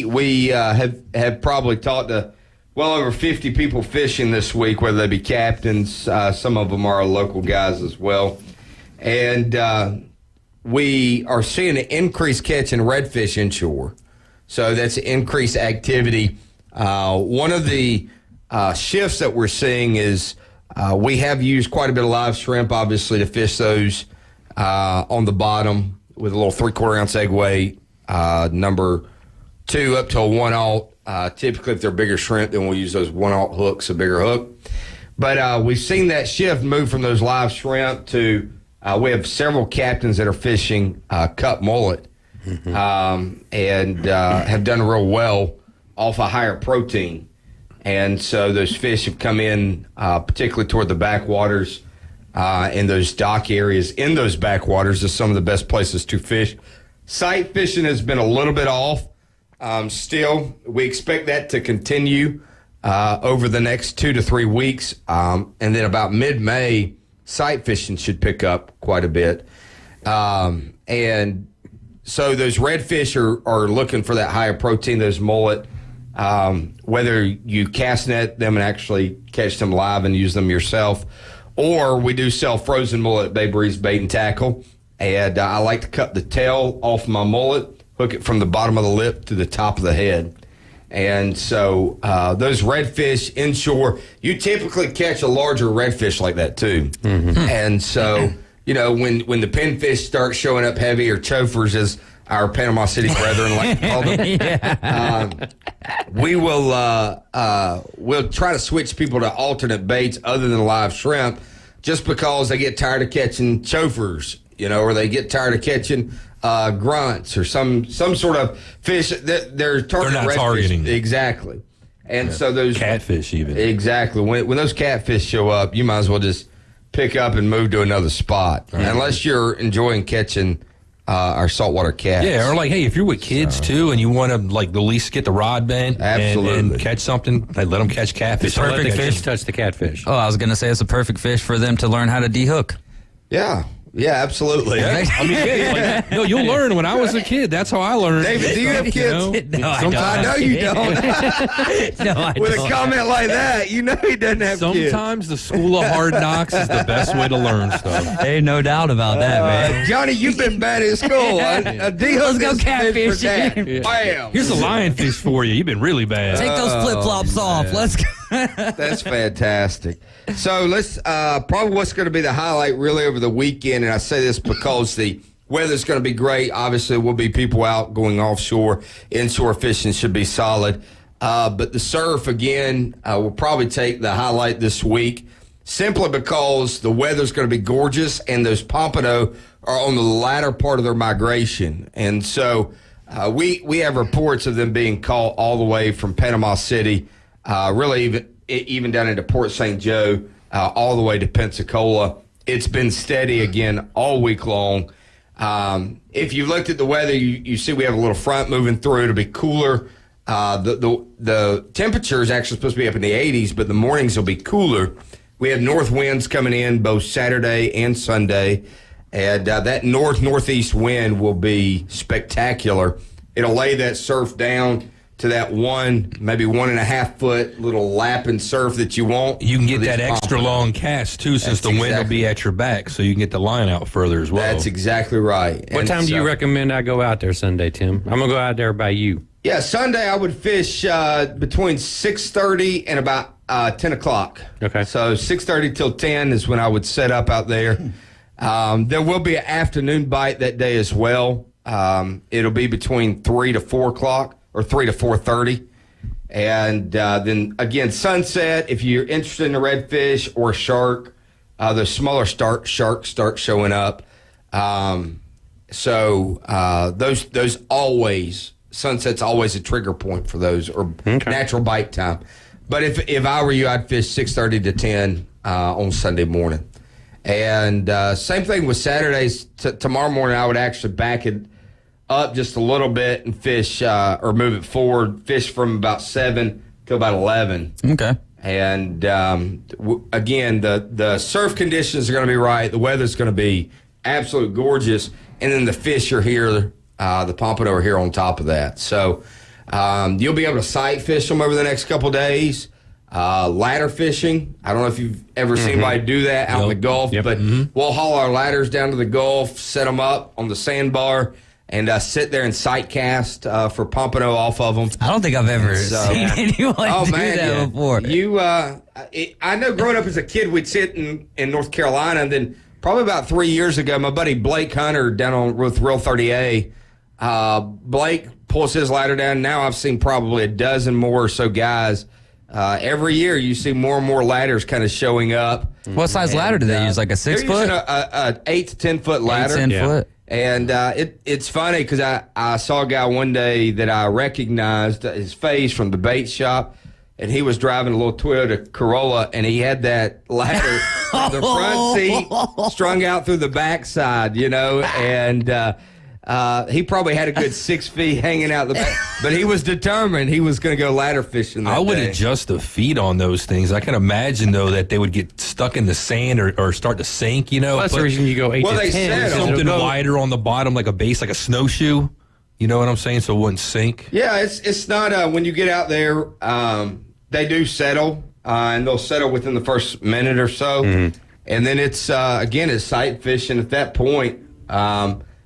We have probably talked to well over 50 people fishing this week, whether they be captains. Some of them are local guys as well. And we are seeing an increased catch in redfish inshore. So that's increased activity. One of the shifts that we're seeing is we have used quite a bit of live shrimp, obviously, to fish those on the bottom with a little 3/4 ounce egg weight, number 2 up to a 1/0. Typically, if they're bigger shrimp, then we'll use those 1/0 hooks, a bigger hook. But we've seen that shift move from those live shrimp to we have several captains that are fishing cut mullet and have done real well off a higher protein. And so those fish have come in, particularly toward the backwaters and those dock areas in those backwaters are some of the best places to fish. Sight fishing has been a little bit off. Still, we expect that to continue over the next 2 to 3 weeks. And then about mid-May, sight fishing should pick up quite a bit. And so those redfish are looking for that higher protein, those mullet. Whether you cast net them and actually catch them live and use them yourself, or we do sell frozen mullet at Bay Breeze Bait and Tackle. And I like to cut the tail off my mullet, hook it from the bottom of the lip to the top of the head. And so those redfish inshore, you typically catch a larger redfish like that too. Mm-hmm. And so, you know, when the pinfish start showing up heavy, or chofers as our Panama City brethren like to call them, we will we'll try to switch people to alternate baits other than live shrimp, just because they get tired of catching chofers, you know, or they get tired of catching grunts or some sort of fish that they're not targeting. Exactly. And so those catfish even. Exactly. When those catfish show up, you might as well just pick up and move to another spot, unless you're enjoying catching our saltwater cats. Yeah, or like, hey, if you're with kids too and you want to like at least get the rod bent and catch something, they let them catch catfish. Don't let the fish touch the catfish. Oh, I was going to say it's a perfect fish for them to learn how to dehook. Yeah. Yeah, absolutely. Yeah. I mean, like, no, you'll learn. When I was a kid, that's how I learned. David, do you have kids? No, I know you don't. No, I With don't. a comment like that, you know he doesn't have kids. Sometimes the school of hard knocks is the best way to learn stuff. Hey, no doubt about that, man. Johnny, you've been bad at school. Let's go catfish. Bam. Here's a lionfish for you. You've been really bad. Take those flip-flops off. Let's go. That's fantastic. So let's probably what's going to be the highlight really over the weekend, and I say this because the weather's going to be great. Obviously, will be people out going offshore. Inshore fishing should be solid. But the surf, again, will probably take the highlight this week simply because the weather's going to be gorgeous and those pompano are on the latter part of their migration. And so we have reports of them being caught all the way from Panama City, really even down into Port St. Joe, all the way to Pensacola. It's been steady again all week long. If you looked at the weather, you see we have a little front moving through. It'll be cooler. The temperature is actually supposed to be up in the 80s, but the mornings will be cooler. We have north winds coming in both Saturday and Sunday, and that northeast wind will be spectacular. It'll lay that surf down to that maybe 1.5 foot little lapping surf that you want. You can get that extra long cast too, since the wind will be at your back, so you can get the line out further as well. That's exactly right. What time do you recommend I go out there Sunday, Tim? I'm gonna go out there by you. Yeah, Sunday I would fish between 6:30 and about 10 o'clock. Okay. So 6:30 till 10 is when I would set up out there. There will be an afternoon bite that day as well. It'll be between 3 to 4 o'clock or 3 to 4:30. And then, again, sunset, if you're interested in a redfish or shark, the smaller sharks start showing up. So those always... Sunset's always a trigger point for those, or natural bite time. But if I were you, I'd fish 6:30 to 10 on Sunday morning. And same thing with Saturdays. Tomorrow morning, I would actually back it up just a little bit and fish, or move it forward, fish from about 7 to about 11. Okay. And again, the surf conditions are going to be right. The weather's going to be absolutely gorgeous. And then the fish are here. The pompano are here on top of that. So you'll be able to sight fish them over the next couple of days. Ladder fishing. I don't know if you've ever seen anybody do that out in the Gulf, but we'll haul our ladders down to the Gulf, set them up on the sandbar, and sit there and sight cast for pompano off of them. I don't think I've ever seen anyone do that before. I know growing up as a kid, we'd sit in North Carolina, and then probably about 3 years ago, my buddy Blake Hunter down with Real 30A, Blake pulls his ladder down. Now I've seen probably a dozen more or so guys. Every year you see more and more ladders kind of showing up. What size ladder do they use? Like a 6 foot? They're using a 8 to 10 foot ladder. 10 foot. And it's funny because I saw a guy one day that I recognized his face from the bait shop, and he was driving a little Toyota Corolla, and he had that ladder from the front seat strung out through the backside, and he probably had a good 6 feet hanging out the back, but he was determined he was going to go ladder fishing that I would day. adjust the feet on those things. I can imagine, though, that they would get stuck in the sand or start to sink, Well, that's the reason you go 8 to 10. Something wider on the bottom, like a base, like a snowshoe. You know what I'm saying? So it wouldn't sink. Yeah, it's not, when you get out there, they do settle, and they'll settle within the first minute or so. And then it's, again, it's sight fishing at that point.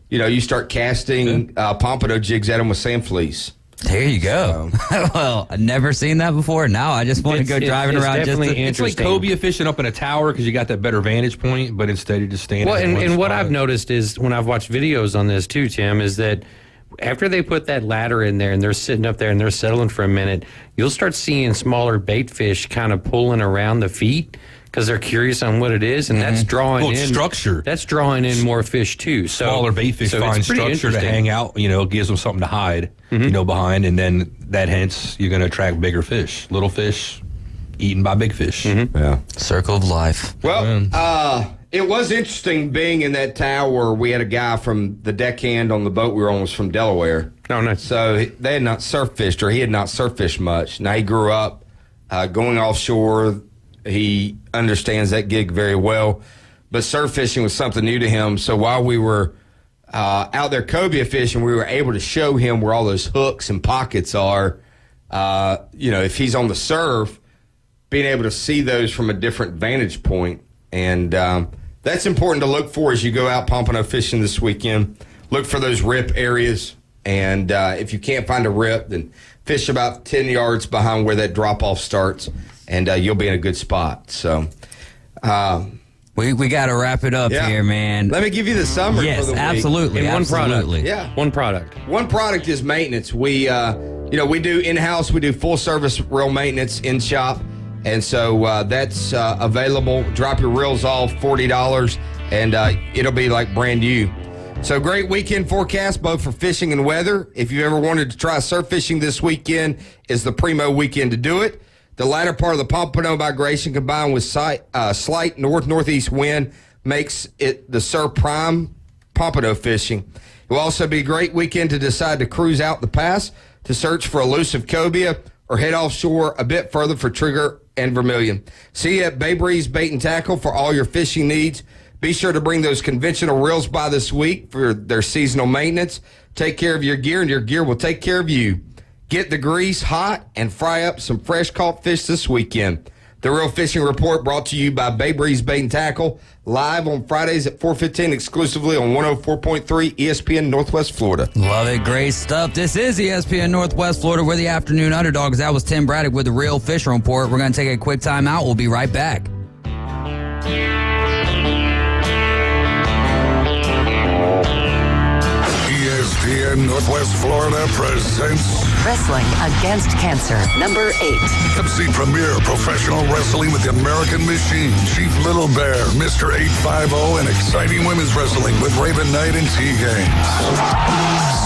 You start casting pompano jigs at them with sand fleas. There you go. Well, I've never seen that before. Now I just want to go driving around. It's like cobia fishing up in a tower because you got that better vantage point, but instead you just stand. Well, and what I've noticed is when I've watched videos on this too, Tim, is that after they put that ladder in there and they're sitting up there and they're settling for a minute, you'll start seeing smaller bait fish kind of pulling around the feet because they're curious on what it is, and that's drawing in structure. That's drawing in more fish too. So smaller bait fish find structure to hang out. Gives them something to hide. Behind, and then hence you're going to attract bigger fish. Little fish eaten by big fish. Yeah, circle of life. Well, it was interesting being in that tower. We had a guy from the deckhand on the boat we were on was from Delaware. Oh, nice. So they had not surf fished, or he had not surf fished much. Now he grew up going offshore. He understands that gig very well, but surf fishing was something new to him. So while we were out there cobia fishing, we were able to show him where all those hooks and pockets are. If he's on the surf, being able to see those from a different vantage point. And that's important to look for as you go out pompano fishing this weekend. Look for those rip areas. And if you can't find a rip, then fish about 10 yards behind where that drop-off starts, and you'll be in a good spot. So we got to wrap it up here, man. Let me give you the summary for the week. Absolutely. In one absolutely. product. Yeah. One product. One product is maintenance. We we do in-house, we do full-service reel maintenance in shop, and so that's available. Drop your reels off, $40, and it'll be like brand new. So great weekend forecast, both for fishing and weather. If you ever wanted to try surf fishing this weekend, is the primo weekend to do it. The latter part of the Pompano migration combined with slight north-northeast wind makes it the surf prime Pompano fishing. It will also be a great weekend to decide to cruise out the pass to search for elusive cobia or head offshore a bit further for trigger and vermilion. See you at Bay Breeze Bait and Tackle for all your fishing needs. Be sure to bring those conventional reels by this week for their seasonal maintenance. Take care of your gear, and your gear will take care of you. Get the grease hot and fry up some fresh caught fish this weekend. The Real Fishing Report brought to you by Bay Breeze Bait and Tackle, live on Fridays at 4:15 exclusively on 104.3 ESPN Northwest Florida. Love it. Great stuff. This is ESPN Northwest Florida. We're the Afternoon Underdogs. That was Tim Braddock with the Real Fishing Report. We're going to take a quick time out. We'll be right back. ESPN Northwest Florida presents Wrestling Against Cancer, number 8. MC Premier Professional Wrestling with the American Machine, Chief Little Bear, Mr. 850, and exciting women's wrestling with Raven Knight and T-Games.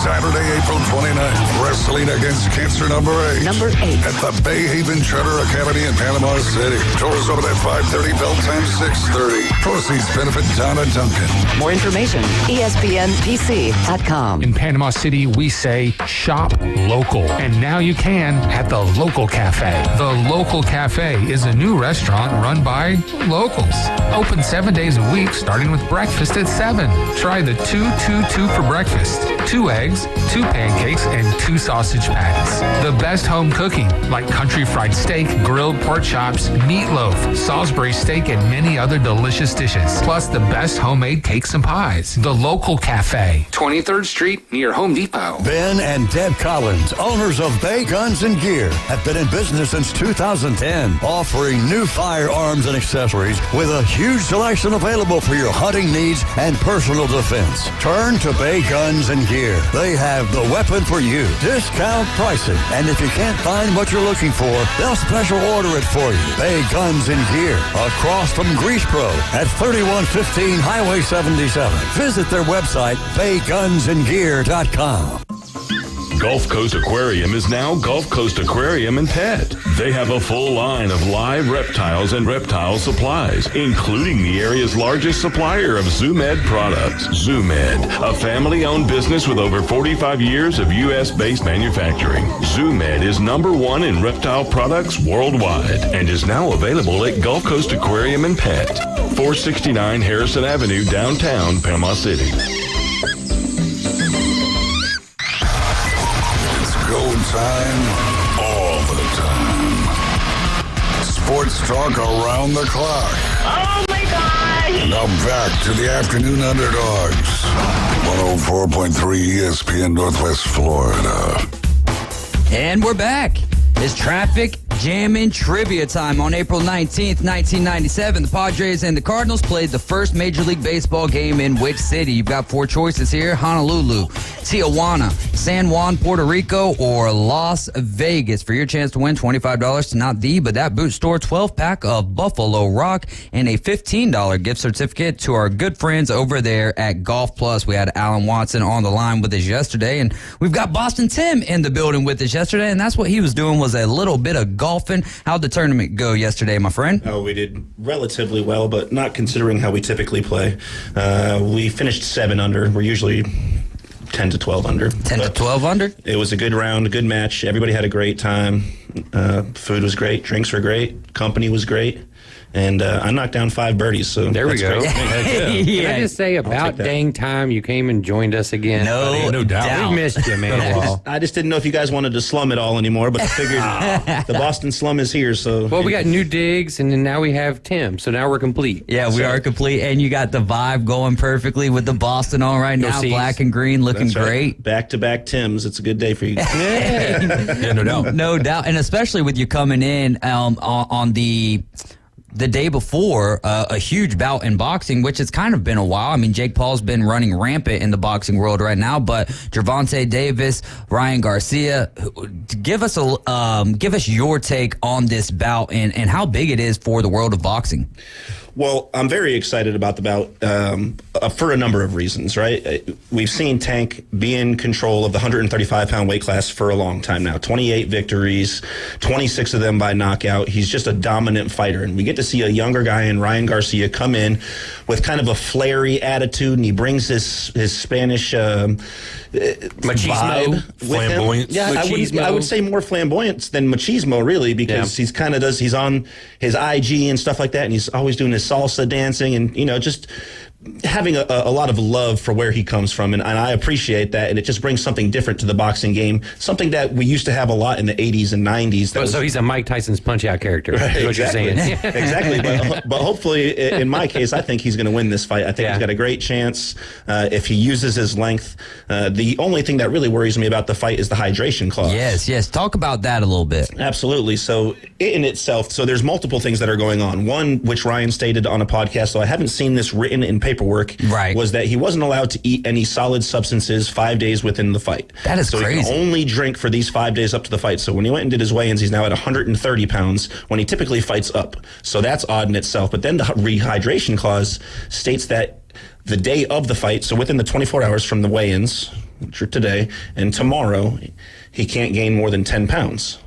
Saturday, April 29th, Wrestling Against Cancer, number 8. Number 8. At the Bay Haven Charter Academy in Panama City. Doors open at 5:30, bell time 6:30. Proceeds benefit Donna Duncan. More information, ESPNPC.com. In Panama City, we say shop local. And now you can at the Local Cafe. The Local Cafe is a new restaurant run by locals. Open 7 days a week, starting with breakfast at 7. Try the 2-2-2 for breakfast. 2 eggs, 2 pancakes, and 2 sausage patties. The best home cooking, like country fried steak, grilled pork chops, meatloaf, Salisbury steak, and many other delicious dishes. Plus the best homemade cakes and pies. The Local Cafe, 23rd Street near Home Depot. Ben and Deb Collins, owners of Bay Guns and Gear, have been in business since 2010, offering new firearms and accessories with a huge selection available for your hunting needs and personal defense. Turn to Bay Guns and Gear. They have the weapon for you. Discount pricing. And if you can't find what you're looking for, they'll special order it for you. Bay Guns and Gear, across from Grease Pro at 3115 Highway 77. Visit their website, baygunsandgear.com. Gulf Coast Aquarium is now Gulf Coast Aquarium and Pet. They have a full line of live reptiles and reptile supplies, including the area's largest supplier of ZooMed products. ZooMed, a family-owned business with over 45 years of U.S.-based manufacturing. ZooMed is #1 in reptile products worldwide and is now available at Gulf Coast Aquarium and Pet, 469 Harrison Avenue, downtown Panama City. Go time, all the time. Sports talk around the clock. Oh my gosh! Now back to the Afternoon Underdogs. 104.3 ESPN Northwest Florida. And we're back. It's traffic jamming trivia time. On April 19th, 1997, the Padres and the Cardinals played the first Major League Baseball game in which city? You've got 4 choices here: Honolulu, Tijuana, San Juan, Puerto Rico, or Las Vegas. For your chance to win $25 to not the, but that boot store 12-pack of Buffalo Rock and a $15 gift certificate to our good friends over there at Golf Plus. We had Alan Watson on the line with us yesterday, and we've got Boston Tim in the building with us yesterday, and that's what he was doing, was a little bit of golfing. How'd the tournament go yesterday, my friend? Oh, we did relatively well, but not considering how we typically play. We finished 7 under. We're usually 10 to 12 under. 10 to 12 under? It was a good round, a good match. Everybody had a great time. Food was great. Drinks were great. Company was great. And I knocked down 5 birdies, so there we go. Great. Can I just say, about dang time you came and joined us again? No doubt. We missed you, man. I just didn't know if you guys wanted to slum it all anymore, but I figured the Boston slum is here. So well, we got new digs, and then now we have Tim, so now we're complete. Yeah, we are complete, and you got the vibe going perfectly with the Boston on right now, black and green, looking That's right. great. Back-to-back Tims. It's a good day for you. Yeah, no doubt. No doubt, and especially with you coming in on the the day before a huge bout in boxing, which has kind of been a while. I mean, Jake Paul's been running rampant in the boxing world right now, but Gervonta Davis, Ryan Garcia, give us your take on this bout and how big it is for the world of boxing. Well, I'm very excited about the bout for a number of reasons, right? We've seen Tank be in control of the 135-pound weight class for a long time now. 28 victories, 26 of them by knockout. He's just a dominant fighter. And we get to see a younger guy in Ryan Garcia come in with kind of a flary attitude, and he brings his Spanish machismo, flamboyance. Yeah, I would say more flamboyance than machismo, really, because he's on his IG and stuff like that, and he's always doing his salsa dancing and, just having a lot of love for where he comes from, and I appreciate that, and it just brings something different to the boxing game, something that we used to have a lot in the 80s and 90s. So he's a Mike Tyson's Punch-Out character, right, is what exactly. you're saying. Exactly, but hopefully, in my case, I think he's going to win this fight. I think he's got a great chance if he uses his length. The only thing that really worries me about the fight is the hydration clause. Yes. Talk about that a little bit. Absolutely. So in itself, there's multiple things that are going on. One, which Ryan stated on a podcast, so I haven't seen this written in paperwork, was that he wasn't allowed to eat any solid substances 5 days within the fight. That is crazy. So he can only drink for these 5 days up to the fight. So when he went and did his weigh-ins, he's now at 130 pounds when he typically fights up. So that's odd in itself. But then the rehydration clause states that the day of the fight, so within the 24 hours from the weigh-ins, which are today, and tomorrow, he can't gain more than 10 pounds.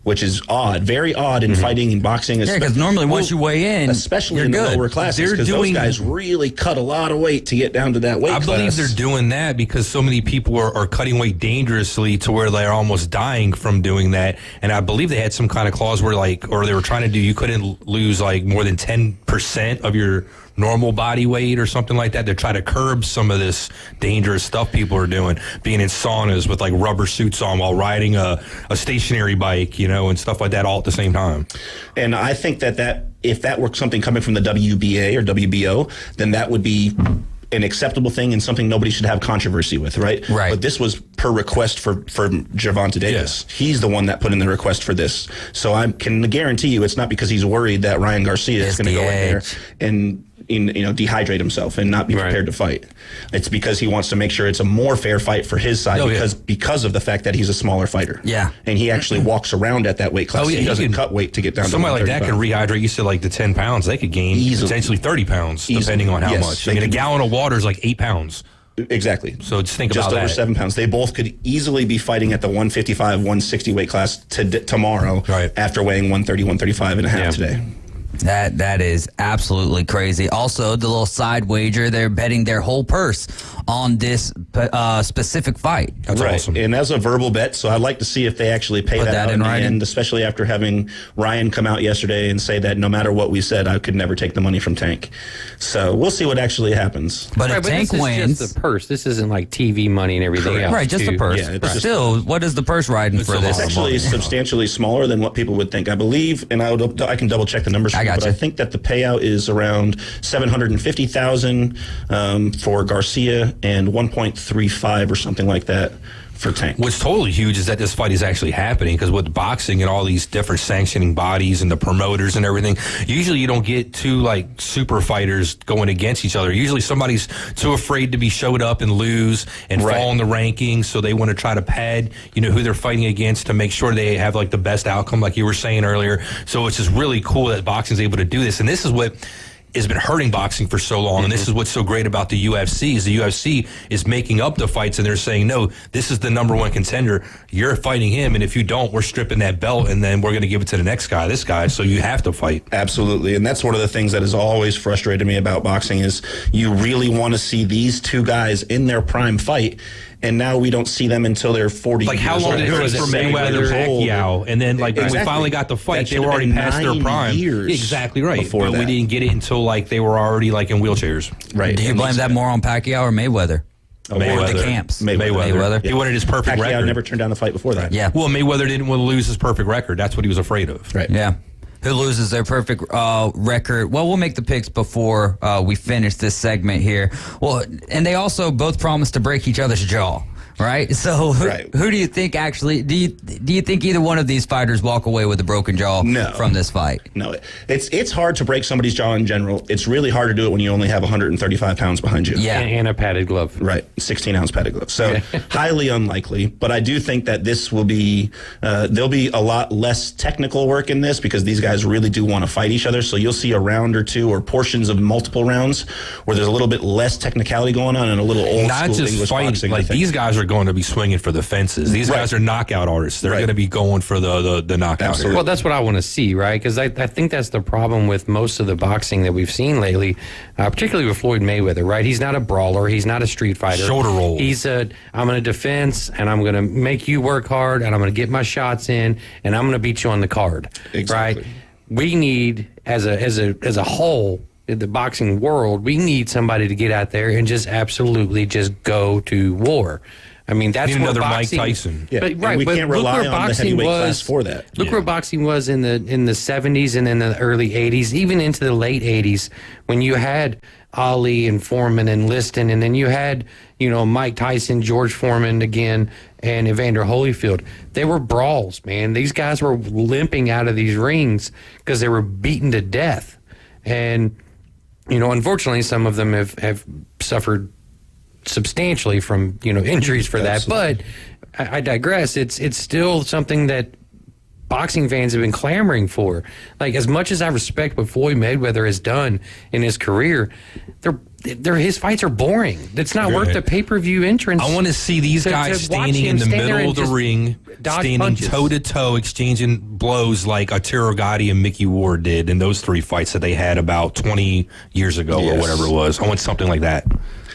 Which is odd, very odd in fighting and boxing. Yeah, because normally once you weigh in, especially in the lower classes, because those guys really cut a lot of weight to get down to that weight class. I believe they're doing that because so many people are cutting weight dangerously to where they're almost dying from doing that. And I believe they had some kind of clause where or they were trying to do, you couldn't lose more than 10% of your normal body weight or something like that. They're trying to curb some of this dangerous stuff people are doing, being in saunas with rubber suits on while riding a stationary bike, and stuff like that all at the same time. And I think that if that were something coming from the WBA or WBO, then that would be an acceptable thing and something nobody should have controversy with, right? But this was per request for Gervonta Davis. Yeah. He's the one that put in the request for this. So I can guarantee you it's not because he's worried that Ryan Garcia is going to go in there and dehydrate himself and not be prepared to fight. It's because he wants to make sure it's a more fair fight for his side because of the fact that he's a smaller fighter. Yeah. And he actually walks around at that weight class. He doesn't cut weight to get down to somebody like that can rehydrate. You said the 10 pounds. They could gain potentially 30 pounds depending on how much. A gallon of water is 8 pounds. Exactly. So just think about that. Just over 7 pounds. They both could easily be fighting at the 155, 160 weight class tomorrow after weighing 130, 135 and a half today. That is absolutely crazy. Also, the little side wager, they're betting their whole purse on this specific fight. That's awesome. And as a verbal bet, so I'd like to see if they actually pay that out in the end, especially after having Ryan come out yesterday and say that no matter what we said, I could never take the money from Tank. So we'll see what actually happens. But if Tank wins... Just the purse. This isn't TV money and everything else. Right, just the purse. Yeah, but still, what is the purse riding for this? It's actually substantially smaller than what people would think. I believe, and I can double check the numbers for you, but I think that the payout is around $750,000 for Garcia and 1.35 or something like that for Tank. What's totally huge is that this fight is actually happening, because with boxing and all these different sanctioning bodies and the promoters and everything, usually you don't get two super fighters going against each other. Usually somebody's too afraid to be showed up and lose and fall in the rankings, so they want to try to pad who they're fighting against to make sure they have the best outcome, like you were saying earlier. So it's just really cool that boxing is able to do this, and this is what has been hurting boxing for so long, and this is what's so great about the UFC is the UFC is making up the fights, and they're saying, no, this is the number one contender. You're fighting him, and if you don't, we're stripping that belt, and then we're going to give it to the next guy, this guy, so you have to fight. Absolutely, and that's one of the things that has always frustrated me about boxing is you really want to see these two guys in their prime fight, and now we don't see them until they're 40 years old. How long did it take for Mayweather, Pacquiao, and then when we finally got the fight, they were already past their prime. Exactly right. But we didn't get it until they were already in wheelchairs. Right. Do you blame that more on Pacquiao or Mayweather? Mayweather. The camps. Mayweather. He wanted his perfect record. Pacquiao never turned down the fight before that. Yeah. Well, Mayweather didn't want to lose his perfect record. That's what he was afraid of. Right. Yeah. Who loses their perfect record? Well, we'll make the picks before we finish this segment here. Well, and they also both promised to break each other's jaw. Right? So who do you think actually, do you think either one of these fighters walk away with a broken jaw from this fight? No. It's hard to break somebody's jaw in general. It's really hard to do it when you only have 135 pounds behind you. Yeah. And a padded glove. Right. 16-ounce padded glove. So highly unlikely. But I do think that this will be, there'll be a lot less technical work in this because these guys really do want to fight each other. So you'll see a round or two or portions of multiple rounds where there's a little bit less technicality going on and a little old Not school just English fighting, boxing. like these guys are going to be swinging for the fences. These guys are knockout artists. They're going to be going for the knockout. Well, that's what I want to see, right? Because I think that's the problem with most of the boxing that we've seen lately, particularly with Floyd Mayweather, right? He's not a brawler. He's not a street fighter. Shoulder roll. He's I'm going to defense, and I'm going to make you work hard, and I'm going to get my shots in, and I'm going to beat you on the card, right? We need, as a whole, in the boxing world, we need somebody to get out there and just absolutely just go to war. I mean, that's need where another boxing, Mike Tyson. And we can't rely on the heavyweight class for that. Look where boxing was in the 70s and in the early 80s, even into the late 80s, when you had Ali and Foreman and Liston, and then you had, Mike Tyson, George Foreman again, and Evander Holyfield. They were brawls, man. These guys were limping out of these rings because they were beaten to death. And, unfortunately, some of them have suffered substantially from injuries for that. But I digress. It's still something that boxing fans have been clamoring for. Like, as much as I respect what Floyd Mayweather has done in his career, his fights are boring. It's not worth the pay-per-view entrance. I want to see these guys standing in the middle of the ring, standing toe-to-toe, exchanging blows like Arturo Gatti and Mickey Ward did in those 3 fights that they had about 20 years ago or whatever it was. I want something like that.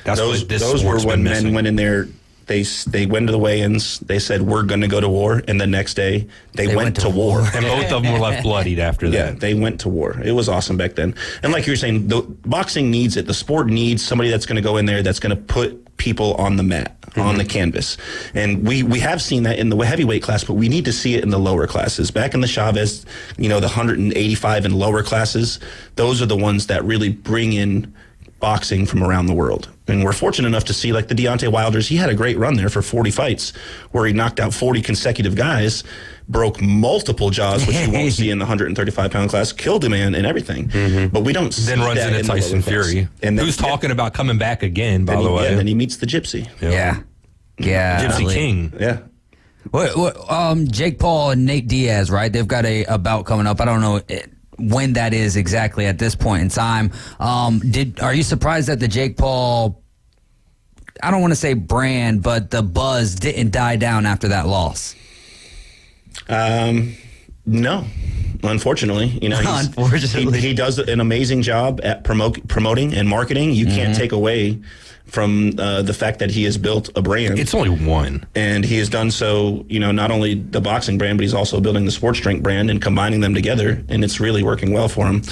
That's what this those were when missing. men went in there. They went to the weigh-ins. They said, we're going to go to war. And the next day, they went to war. And both of them were left bloodied after that. Yeah, they went to war. It was awesome back then. And like you were saying, the boxing needs it. The sport needs somebody that's going to go in there that's going to put people on the mat, on the canvas. And we have seen that in the heavyweight class, but we need to see it in the lower classes. Back in the Chavez, the 185 and lower classes, those are the ones that really bring in boxing from around the world. And we're fortunate enough to see, like the Deontay Wilders, he had a great run there for 40 fights where he knocked out 40 consecutive guys, broke multiple jaws, which you won't see in the 135-pound class, killed a man and everything. But we don't see then runs that into Tyson Fury, and who's talking about coming back again, by the way. And then he meets the Gypsy. Yeah. Gypsy King. Yeah. Jake Paul and Nate Diaz, right? They've got a bout coming up. I don't know when that is exactly at this point in time. Are you surprised that the Jake Paul, I don't want to say brand, but the buzz didn't die down after that loss? No, unfortunately. He does an amazing job at promoting and marketing. You can't take away from the fact that he has built a brand. It's only one. And he has done so, not only the boxing brand, but he's also building the sports drink brand and combining them together, and it's really working well for him.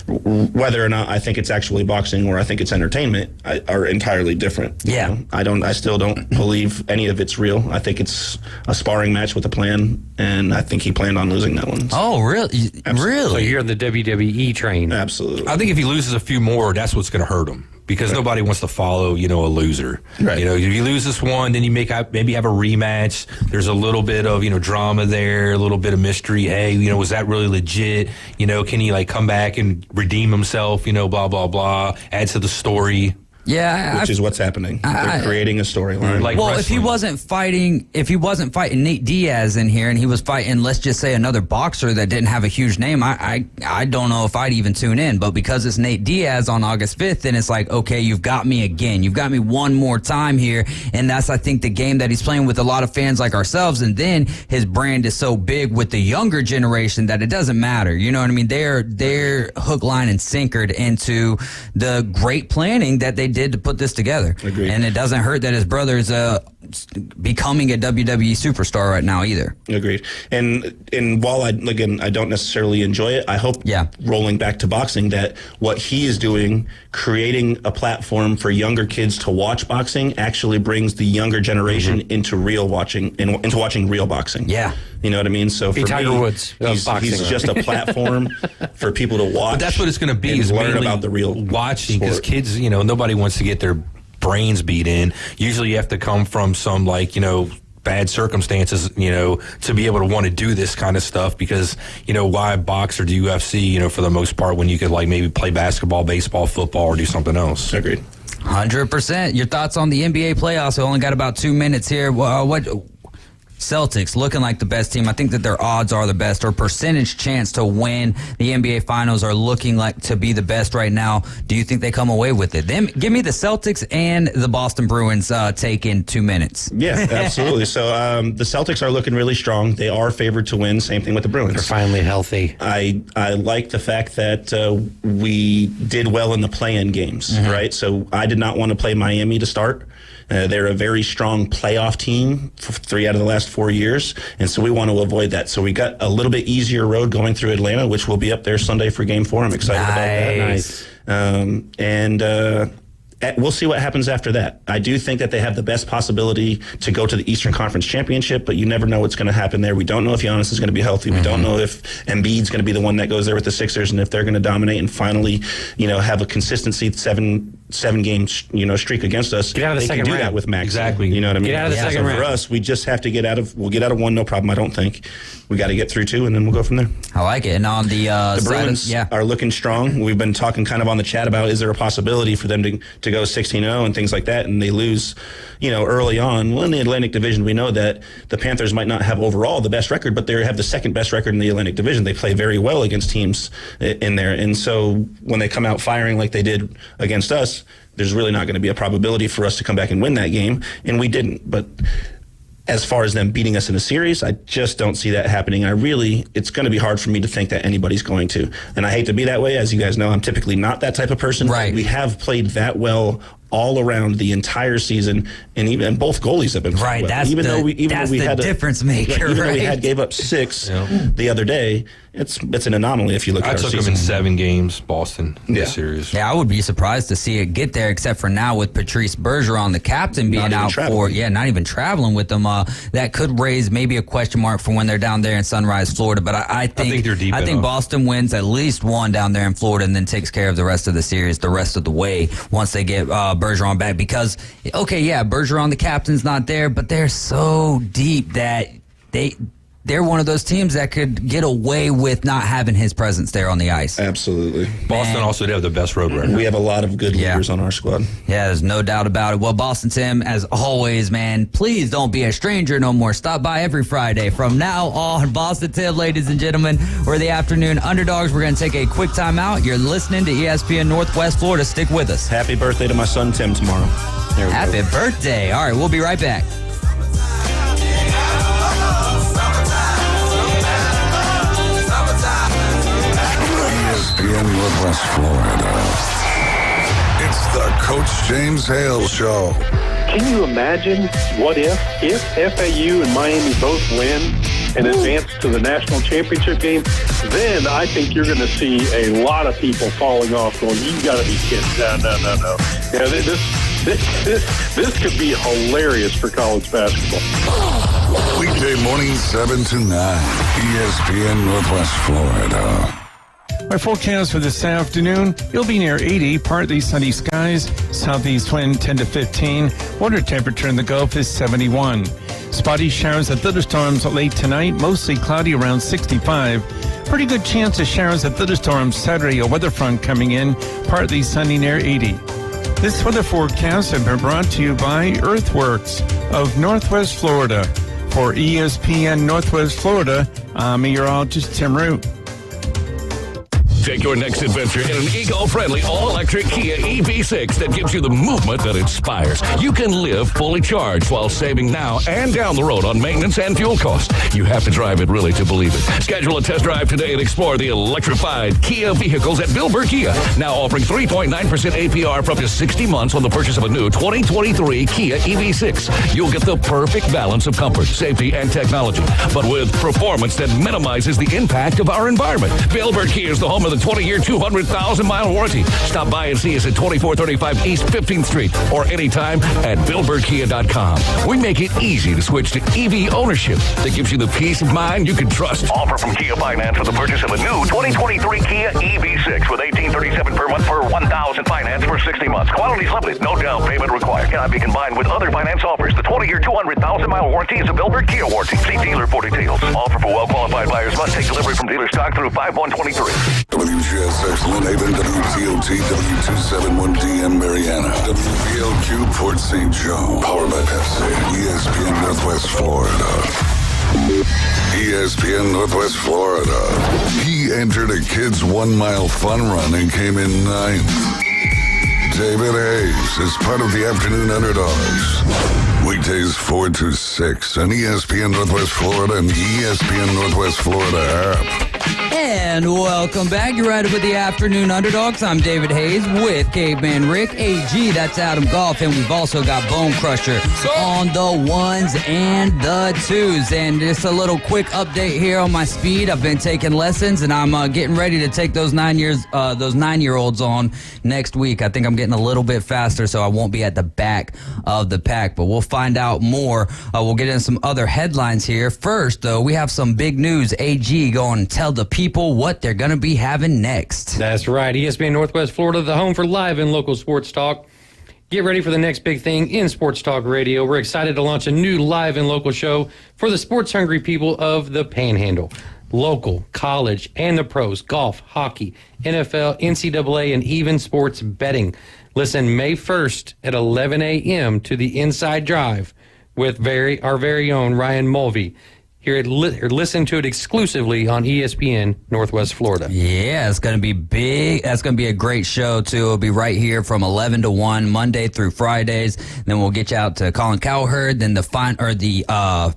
Whether or not I think it's actually boxing or I think it's entertainment are entirely different. Yeah. I still don't believe any of it's real. I think it's a sparring match with a plan, and I think he planned on losing that one. Oh, really? Really? So you're on the WWE train. Absolutely. I think if he loses a few more, that's what's going to hurt him. Because nobody wants to follow, a loser. Right. If you lose this one, then you maybe have a rematch. There's a little bit of, drama there, a little bit of mystery. Hey, was that really legit? Can he come back and redeem himself? Blah, blah, blah. Add to the story. Yeah, which is what's happening. They're creating a storyline. If he wasn't fighting Nate Diaz in here, and he was fighting, let's just say, another boxer that didn't have a huge name, I don't know if I'd even tune in. But because it's Nate Diaz on August 5th, then it's like, okay, you've got me again. You've got me one more time here, and that's, I think, the game that he's playing with a lot of fans like ourselves. And then his brand is so big with the younger generation that it doesn't matter. You know what I mean? They're hook, line, and sinkered into the great planning that they did to put this together. Agreed. And it doesn't hurt that his brother is becoming a WWE superstar right now either. Agreed. And while I don't necessarily enjoy it, I hope, rolling back to boxing, that what he is doing, creating a platform for younger kids to watch boxing, actually brings the younger generation into watching real boxing. Yeah. You know what I mean? So for Tiger me, Woods he's just a platform for people to watch. But that's what it's going to be, is learn mainly about the real watching, because kids, nobody wants to get their brains beat in. Usually you have to come from some bad circumstances, to be able to want to do this kind of stuff because, why box or do UFC, for the most part when you could maybe play basketball, baseball, football, or do something else. Agreed. 100%. Your thoughts on the NBA playoffs? We only got about 2 minutes here. What Celtics looking like the best team. I think that their odds are the best, or percentage chance to win the NBA Finals are looking like to be the best right now. Do you think they come away with it? Then give me the Celtics and the Boston Bruins take in 2 minutes. Yeah, absolutely. So the Celtics are looking really strong. They are favored to win. Same thing with the Bruins. They're finally healthy. I like the fact that we did well in the play-in games, right? So I did not want to play Miami to start. They're a very strong playoff team for 3 out of the last 4 years, and so we want to avoid that. So we got a little bit easier road going through Atlanta, which will be up there Sunday for Game 4. I'm excited about that. Nice. We'll see what happens after that. I do think that they have the best possibility to go to the Eastern Conference Championship, but you never know what's going to happen there. We don't know if Giannis is going to be healthy. We don't know if Embiid's going to be the one that goes there with the Sixers and if they're going to dominate and finally, have a consistency seven game streak against us. Get out of the second can do round. that with Max. Exactly. You know what I mean? Get out of the second round. For us, we just have to we'll get out of one, no problem, I don't think. We got to get through 2, and then we'll go from there. I like it. And on the Bruins are looking strong. We've been talking kind of on the chat about is there a possibility for them to go 16-0 and things like that, and they lose, early on. Well, in the Atlantic Division, we know that the Panthers might not have overall the best record, but they have the second best record in the Atlantic Division. They play very well against teams in there, and so when they come out firing like they did against us, there's really not going to be a probability for us to come back and win that game, and we didn't. But as far as them beating us in a series, I just don't see that happening. It's going to be hard for me to think that anybody's going to. And I hate to be that way. As you guys know, I'm typically not that type of person. Right. We have played that well all around the entire season, and both goalies have been right. well. That's the difference maker. Even though we gave up 6 the other day, it's an anomaly if you look at our season. I took them in 7 games, Boston, this series. Yeah, I would be surprised to see it get there, except for now with Patrice Bergeron, the captain, being out not even traveling with them. That could raise maybe a question mark for when they're down there in Sunrise, Florida. But I think they're deep enough. I think Boston wins at least 1 down there in Florida and then takes care of the rest of the series the rest of the way once they get Bergeron back. Because, Bergeron, the captain's not there, but they're so deep that they're one of those teams that could get away with not having his presence there on the ice. Absolutely. Boston also did have the best road record. We have a lot of good leaders on our squad. Yeah, there's no doubt about it. Well, Boston Tim, as always, man, please don't be a stranger no more. Stop by every Friday. From now on, Boston Tim, ladies and gentlemen, we're the Afternoon Underdogs. We're going to take a quick time out. You're listening to ESPN Northwest Florida. Stick with us. Happy birthday to my son Tim tomorrow. Happy birthday. All right, we'll be right back. ESPN Northwest Florida. It's the Coach James Hale Show. Can you imagine what if FAU and Miami both win and advance to the national championship game? Then I think you're going to see a lot of people falling off going, you got to be kidding. No. Yeah, this could be hilarious for college basketball. Weekday morning 7 to 9. ESPN Northwest Florida. Our forecast for this afternoon, you'll be near 80, partly sunny skies, southeast wind 10 to 15. Water temperature in the Gulf is 71. Spotty showers and thunderstorms late tonight, mostly cloudy around 65. Pretty good chance of showers and thunderstorms Saturday, a weather front coming in, partly sunny near 80. This weather forecast has been brought to you by Earthworks of Northwest Florida. For ESPN Northwest Florida, I'm meteorologist Tim Root. Take your next adventure in an eco-friendly all-electric Kia EV6 that gives you the movement that inspires. You can live fully charged while saving now and down the road on maintenance and fuel costs. You have to drive it really to believe it. Schedule a test drive today and explore the electrified Kia vehicles at Bill Burr Kia. Now offering 3.9% APR for up to 60 months on the purchase of a new 2023 Kia EV6. You'll get the perfect balance of comfort, safety, and technology, but with performance that minimizes the impact of our environment. Bill Burr Kia is the home of the 20-year, 200,000-mile warranty. Stop by and see us at 2435 East 15th Street or anytime at BillBurrKia.com. We make it easy to switch to EV ownership that gives you the peace of mind you can trust. Offer from Kia Finance for the purchase of a new 2023 Kia EV6 with $1,837 per month for $1,000 finance finance for 60 months. Quality's limited. No down payment required. Cannot be combined with other finance offers. The 20-year, 200,000-mile warranty is a Billbird Kia warranty. See dealer for details. Offer for well-qualified buyers must take delivery from dealer stock through 5/1/23. WGSX Lynn Haven, WTOT, W271DM Mariana, WBLQ Port St. Joe, powered by Pepsi, ESPN Northwest Florida. ESPN Northwest Florida. He entered a kids' 1 mile fun run and came in 9th. David Hayes is part of the Afternoon Underdogs. Weekdays 4 to 6 on ESPN Northwest Florida and the ESPN Northwest Florida app. And welcome back. You're right with the Afternoon Underdogs. I'm David Hayes with Caveman Rick. AG, that's Adam Goff. And we've also got Bone Crusher on the ones and the twos. And just a little quick update here on my speed. I've been taking lessons, and I'm getting ready to take those 9-year-olds on next week. I think I'm getting a little bit faster, so I won't be at the back of the pack. But we'll find out more. We'll get into some other headlines here. First, though, we have some big news. AG going to tell the people what they're going to be having next. That's right. ESPN Northwest Florida, the home for live and local sports talk. Get ready for the next big thing in sports talk radio. We're excited to launch a new live and local show for the sports-hungry people of the Panhandle. Local, college, and the pros, golf, hockey, NFL, NCAA, and even sports betting. Listen May 1st at 11 a.m. to the Inside Drive with our very own Ryan Mulvey. Listen to it exclusively on ESPN Northwest Florida. Yeah, it's going to be big. That's going to be a great show, too. It'll be right here from 11 to 1, Monday through Fridays. Then we'll get you out to Colin Cowherd, then the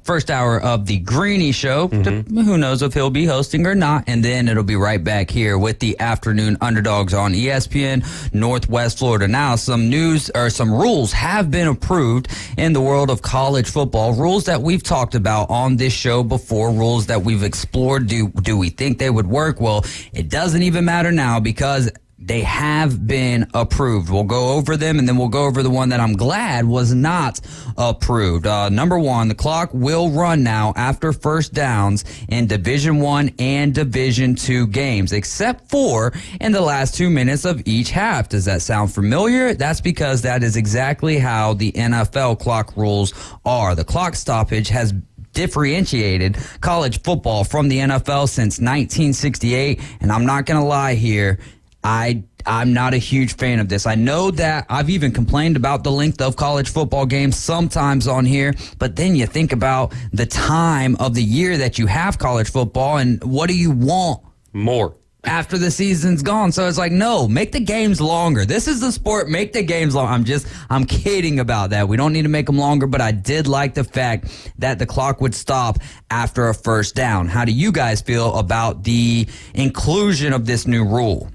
first hour of the Greeny Show. Who knows if he'll be hosting or not. And then it'll be right back here with the Afternoon Underdogs on ESPN Northwest Florida. Now, some news or some rules have been approved in the world of college football. Rules that we've talked about on this show before, rules that we've explored. Do we think they would work? Well, it doesn't even matter now because they have been approved. We'll go over them, and then we'll go over the one that I'm glad was not approved. Number one, the clock will run now after first downs in Division I and Division II games, except for in the last 2 minutes of each half. Does that sound familiar? That's because that is exactly how the NFL clock rules are. The clock stoppage has differentiated college football from the NFL since 1968, and I'm not going to lie here, I'm not a huge fan of this. I know that I've even complained about the length of college football games sometimes on here, but then you think about the time of the year that you have college football, and what do you want? More. After the season's gone. So it's like, no, make the games longer. This is the sport. Make the games long. I'm kidding about that. We don't need to make them longer, but I did like the fact that the clock would stop after a first down. How do you guys feel about the inclusion of this new rule?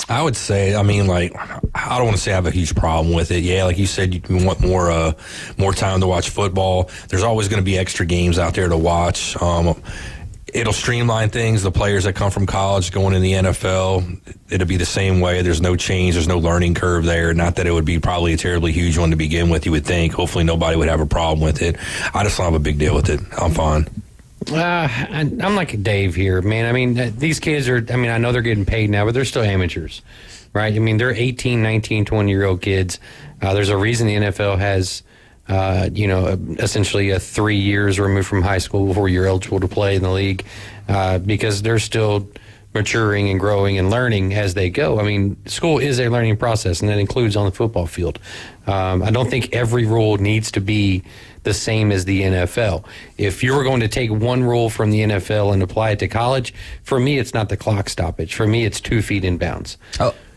I would say, I don't want to say I have a huge problem with it. Yeah, like you said, you want more time to watch football. There's always going to be extra games out there to watch. It'll streamline things. The players that come from college going in the NFL, it'll be the same way. There's no change. There's no learning curve there. Not that it would be probably a terribly huge one to begin with, you would think. Hopefully nobody would have a problem with it. I just don't have a big deal with it. I'm fine. I'm like Dave here, man. These kids are, I know they're getting paid now, but they're still amateurs, right? They're 18, 19, 20-year-old kids. There's a reason the NFL has essentially 3 years removed from high school before you're eligible to play in the league, because they're still maturing and growing and learning as they go. School is a learning process, and that includes on the football field. I don't think every rule needs to be the same as the NFL. If you were going to take one rule from the NFL and apply it to college, for me, it's not the clock stoppage. For me, it's 2 feet in bounds.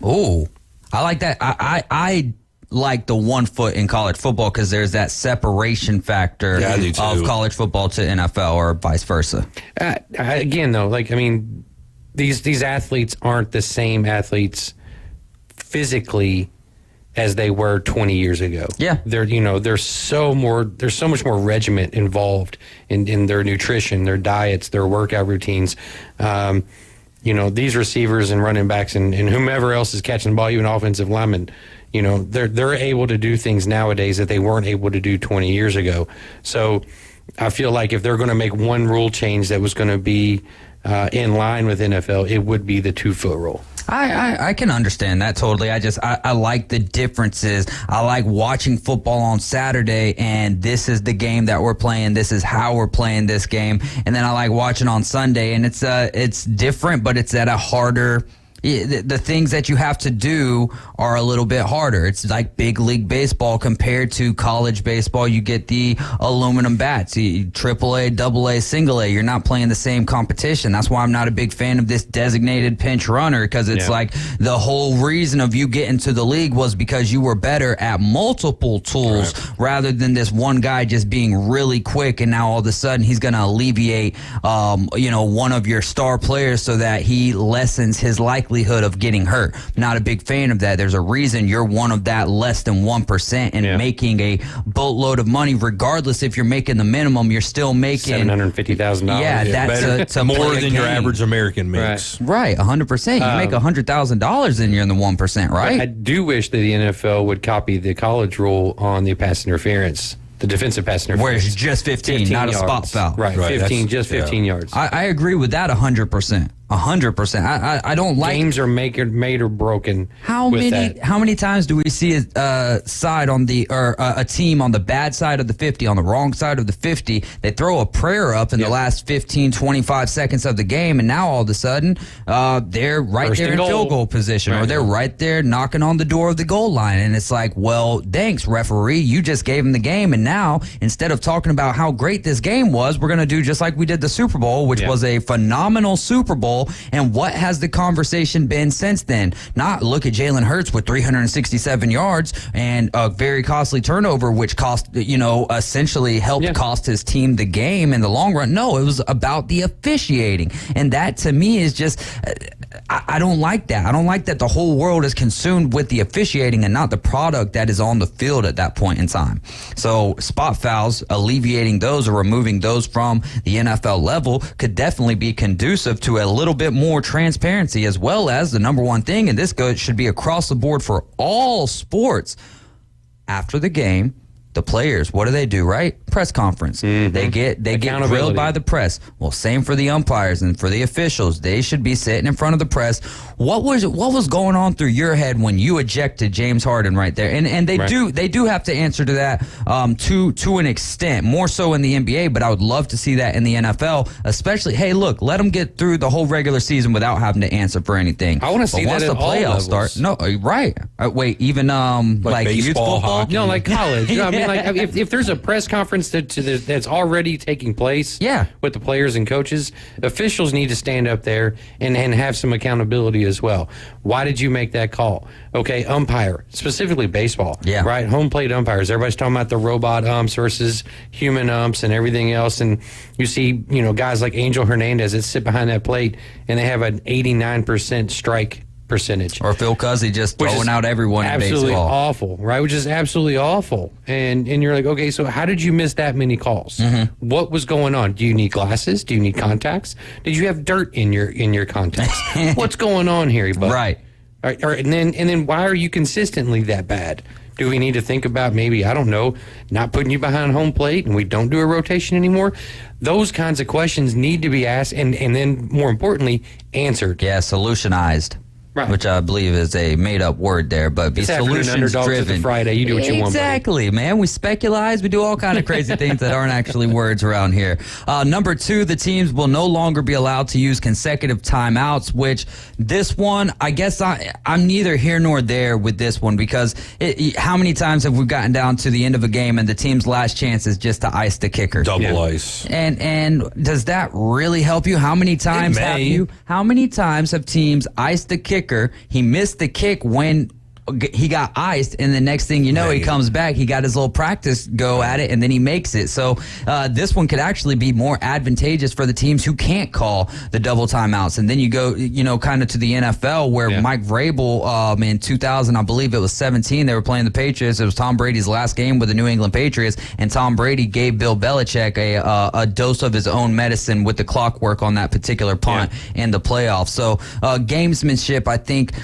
Oh, I like that. I like the 1 foot in college football because there's that separation factor of college football to NFL or vice versa. Again, though, these athletes aren't the same athletes physically as they were 20 years ago. Yeah. There's so much more regiment involved in their nutrition, their diets, their workout routines. These receivers and running backs and whomever else is catching the ball, even offensive linemen, they're able to do things nowadays that they weren't able to do 20 years ago. So I feel like if they're going to make one rule change that was going to be in line with NFL, it would be the 2 foot rule. I can understand that totally. I like the differences. I like watching football on Saturday, and this is the game that we're playing. This is how we're playing this game. And then I like watching on Sunday, and it's different, but it's at a harder. The things that you have to do are a little bit harder. It's like big league baseball compared to college baseball. You get the aluminum bats, AAA, AA, single A. You're not playing the same competition. That's why I'm not a big fan of this designated pinch runner, because it's like the whole reason of you getting to the league was because you were better at multiple tools rather than this one guy just being really quick, and now all of a sudden he's going to alleviate one of your star players so that he lessens his likelihood of getting hurt. Not a big fan of that. There's a reason you're one of that less than 1% and making a boatload of money. Regardless if you're making the minimum, you're still making $750,000. Yeah, that's more than your average American makes. Right, 100%. You make $100,000 and you're in the 1%, right? I do wish that the NFL would copy the college rule on the pass interference. The defensive pass interference. Where it's just 15 not yards. A spot foul. Right, 15 yards. I agree with that 100%. 100%. I don't like games are made or broken. How many times do we see a side on the a team on the bad side of the 50, on the wrong side of the 50? They throw a prayer up in the last 15, 25 seconds of the game, and now all of a sudden they're right there in field goal position, or they're right there knocking on the door of the goal line, and it's like, well, thanks, referee, you just gave them the game, and now instead of talking about how great this game was, we're going to do just like we did the Super Bowl, which was a phenomenal Super Bowl. And what has the conversation been since then? Not look at Jalen Hurts with 367 yards and a very costly turnover, which cost, essentially helped cost his team the game in the long run. No, it was about the officiating. And that to me is just, I don't like that. I don't like that the whole world is consumed with the officiating and not the product that is on the field at that point in time. So spot fouls, alleviating those or removing those from the NFL level could definitely be conducive to a little bit more transparency, as well as the number one thing, and this should be across the board for all sports. After the game, the players, what do, right? Press conference. They get grilled by the press. Well, same for the umpires and for the officials. They should be sitting in front of the press. What was going on through your head when you ejected James Harden right there? And they do have to answer to that to an extent, more so in the NBA, but I would love to see that in the NFL, especially, hey, look, let them get through the whole regular season without having to answer for anything. I want to see that at all levels. Start. No, right. Wait, even like youth football? Hockey. No, like college. I mean, like if there's a press conference that's already taking place with the players and coaches, officials need to stand up there and have some accountability as well. Why did you make that call? Okay, umpire, specifically baseball, right? Home plate umpires. Everybody's talking about the robot umps versus human umps and everything else. And you see, guys like Angel Hernandez that sit behind that plate and they have an 89% strike percentage. Or Phil Cuzzy just throwing out everyone in baseball. Absolutely awful, right? Which is absolutely awful. And you're like, okay, so how did you miss that many calls? What was going on? Do you need glasses? Do you need contacts? Did you have dirt in your contacts? What's going on here, bud? Right. And then why are you consistently that bad? Do we need to think about maybe, I don't know, not putting you behind home plate and we don't do a rotation anymore? Those kinds of questions need to be asked and then, more importantly, answered. Yeah, solutionized. Right. Which I believe is a made-up word there, but be solutions-driven. Friday, you do what you want. Exactly, man. We speculate. We do all kind of crazy things that aren't actually words around here. Number 2, the teams will no longer be allowed to use consecutive timeouts, which this one, I guess I'm neither here nor there with this one, because how many times have we gotten down to the end of a game and the team's last chance is just to ice the kicker? Double ice. And does that really help you? How many times have teams iced the kicker? He missed the kick when he got iced, and the next thing you know, he comes back, he got his little practice go at it, and then he makes it. So this one could actually be more advantageous for the teams who can't call the double timeouts. And then you go, kind of to the NFL where Mike Vrabel in 2000, I believe it was 17, they were playing the Patriots. It was Tom Brady's last game with the New England Patriots, and Tom Brady gave Bill Belichick a dose of his own medicine with the clockwork on that particular punt in the playoffs. So gamesmanship, I think,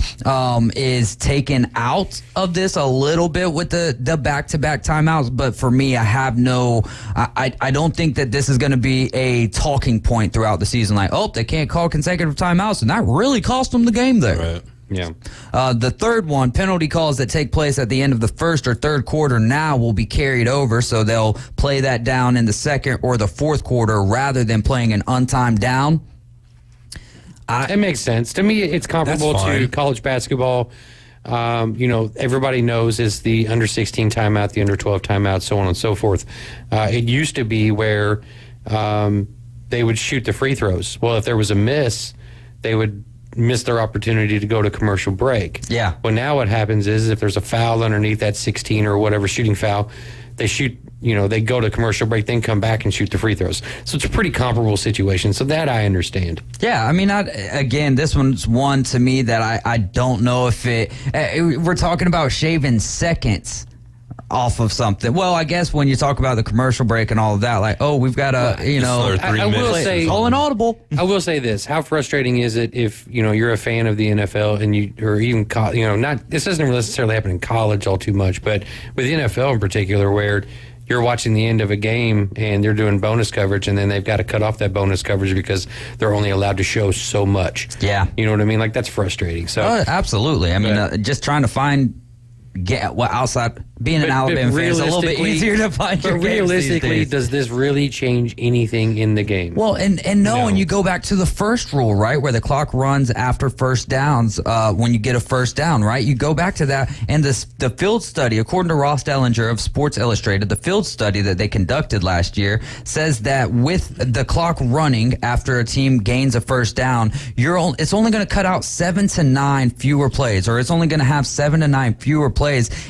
is taken out of this a little bit with the back-to-back timeouts, but for me, I don't think that this is going to be a talking point throughout the season, like, oh, they can't call consecutive timeouts, and that really cost them the game there. Right. Yeah. The third one, penalty calls that take place at the end of the first or third quarter now will be carried over, so they'll play that down in the second or the fourth quarter rather than playing an untimed down. It makes sense. To me, it's comparable to college basketball. Everybody knows is the under 16 timeout, the under 12 timeout, so on and so forth. It used to be where they would shoot the free throws. Well, if there was a miss, they would miss their opportunity to go to commercial break. Yeah. Well, now what happens is if there's a foul underneath that 16 or whatever shooting foul, they shoot, they go to commercial break, then come back and shoot the free throws. So it's a pretty comparable situation. So that I understand. Yeah, I mean, again, this one's one to me that I don't know if we're talking about shaving seconds off of something. Well, I guess when you talk about the commercial break and all of that, like, oh, we've got I will say, call an audible. I will say this: how frustrating is it if you're a fan of the NFL and or even not? This doesn't necessarily happen in college all too much, but with the NFL in particular, where you're watching the end of a game and they're doing bonus coverage, and then they've got to cut off that bonus coverage because they're only allowed to show so much. Yeah, you know what I mean? Like that's frustrating. So absolutely. I mean, just trying to find. Outside being an Alabama fan is a little bit easier to find. But realistically, does this really change anything in the game? Well, and you go back to the first rule, right, where the clock runs after first downs. When you get a first down, right, you go back to that, and the field study, according to Ross Dellinger of Sports Illustrated, the field study that they conducted last year says that with the clock running after a team gains a first down, it's only going to cut out 7 to 9 fewer plays, or it's only going to have 7 to 9 fewer plays.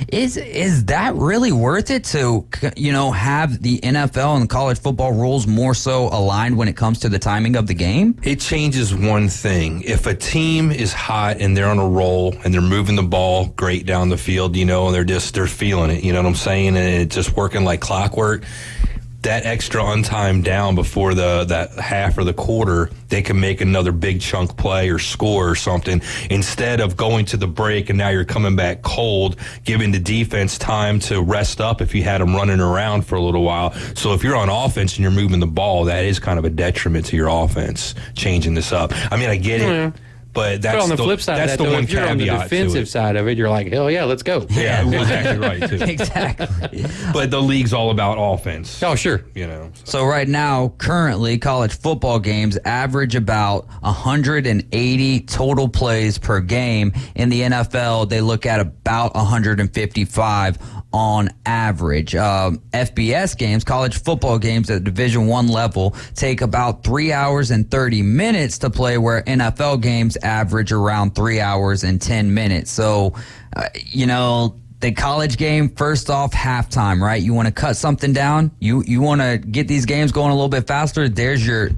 Is that really worth it to have the NFL and college football rules more so aligned when it comes to the timing of the game? It changes one thing. If a team is hot and they're on a roll and they're moving the ball great down the field, and they're feeling it, you know what I'm saying? And it's just working like clockwork. That extra untimed down before that half or the quarter, they can make another big chunk play or score or something instead of going to the break and now you're coming back cold, giving the defense time to rest up if you had them running around for a little while. So if you're on offense and you're moving the ball, that is kind of a detriment to your offense, changing this up. I mean, I get it. Yeah. But that's on the flip side of that, though, if you're on the defensive side of it, you're like, hell yeah, let's go. Yeah, exactly right, too. Exactly. But the league's all about offense. Oh, sure. So right now, currently, college football games average about 180 total plays per game. In the NFL, they look at about 155 on average. FBS games, college football games at Division I level, take about 3 hours and 30 minutes to play, where NFL games average around 3 hours and 10 minutes. So, the college game, first off, halftime, right? You want to cut something down. You want to get these games going a little bit faster. There's your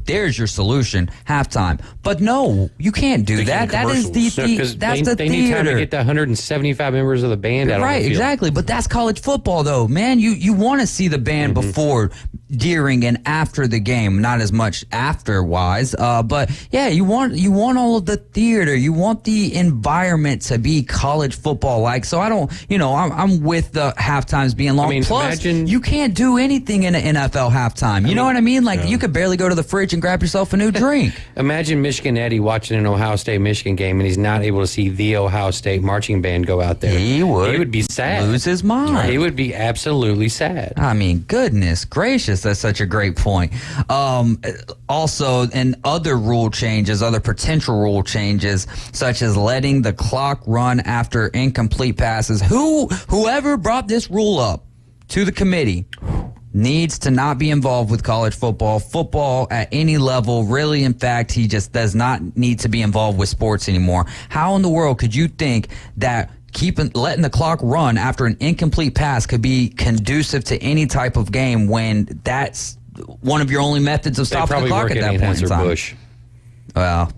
solution, halftime. But no, you can't do that. That is they need time to get the 175 members of the band out on the field. Right, exactly. But that's college football, though, man. You want to see the band before, during, and after the game. Not as much after-wise, but yeah, you want all of the theater. You want the environment to be college football-like. So I don't, I'm with the halftimes being long. Plus, you can't do anything in an NFL halftime. You know what I mean? Like, you could barely go to the fridge and grab yourself a new drink. Imagine Michigan Eddie watching an Ohio State-Michigan game, and he's not able to see the Ohio State marching band go out there. He would be sad. Lose his mind. He would be absolutely sad. I mean, goodness gracious, that's such a great point. Also, and other potential rule changes, such as letting the clock run after incomplete passes. Whoever brought this rule up to the committee needs to not be involved with college football at any level. Really, in fact, he just does not need to be involved with sports anymore. How in the world could you think that letting the clock run after an incomplete pass could be conducive to any type of game when that's one of your only methods of stopping the clock at that point in time? Well,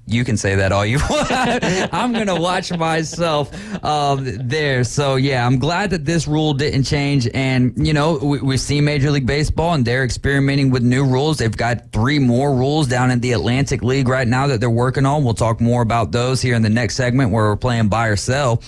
you can say that all you want. I'm going to watch myself there. So, yeah, I'm glad that this rule didn't change. And, we've seen Major League Baseball, and they're experimenting with new rules. They've got 3 more rules down in the Atlantic League right now that they're working on. We'll talk more about those here in the next segment where we're playing Buy or Sell.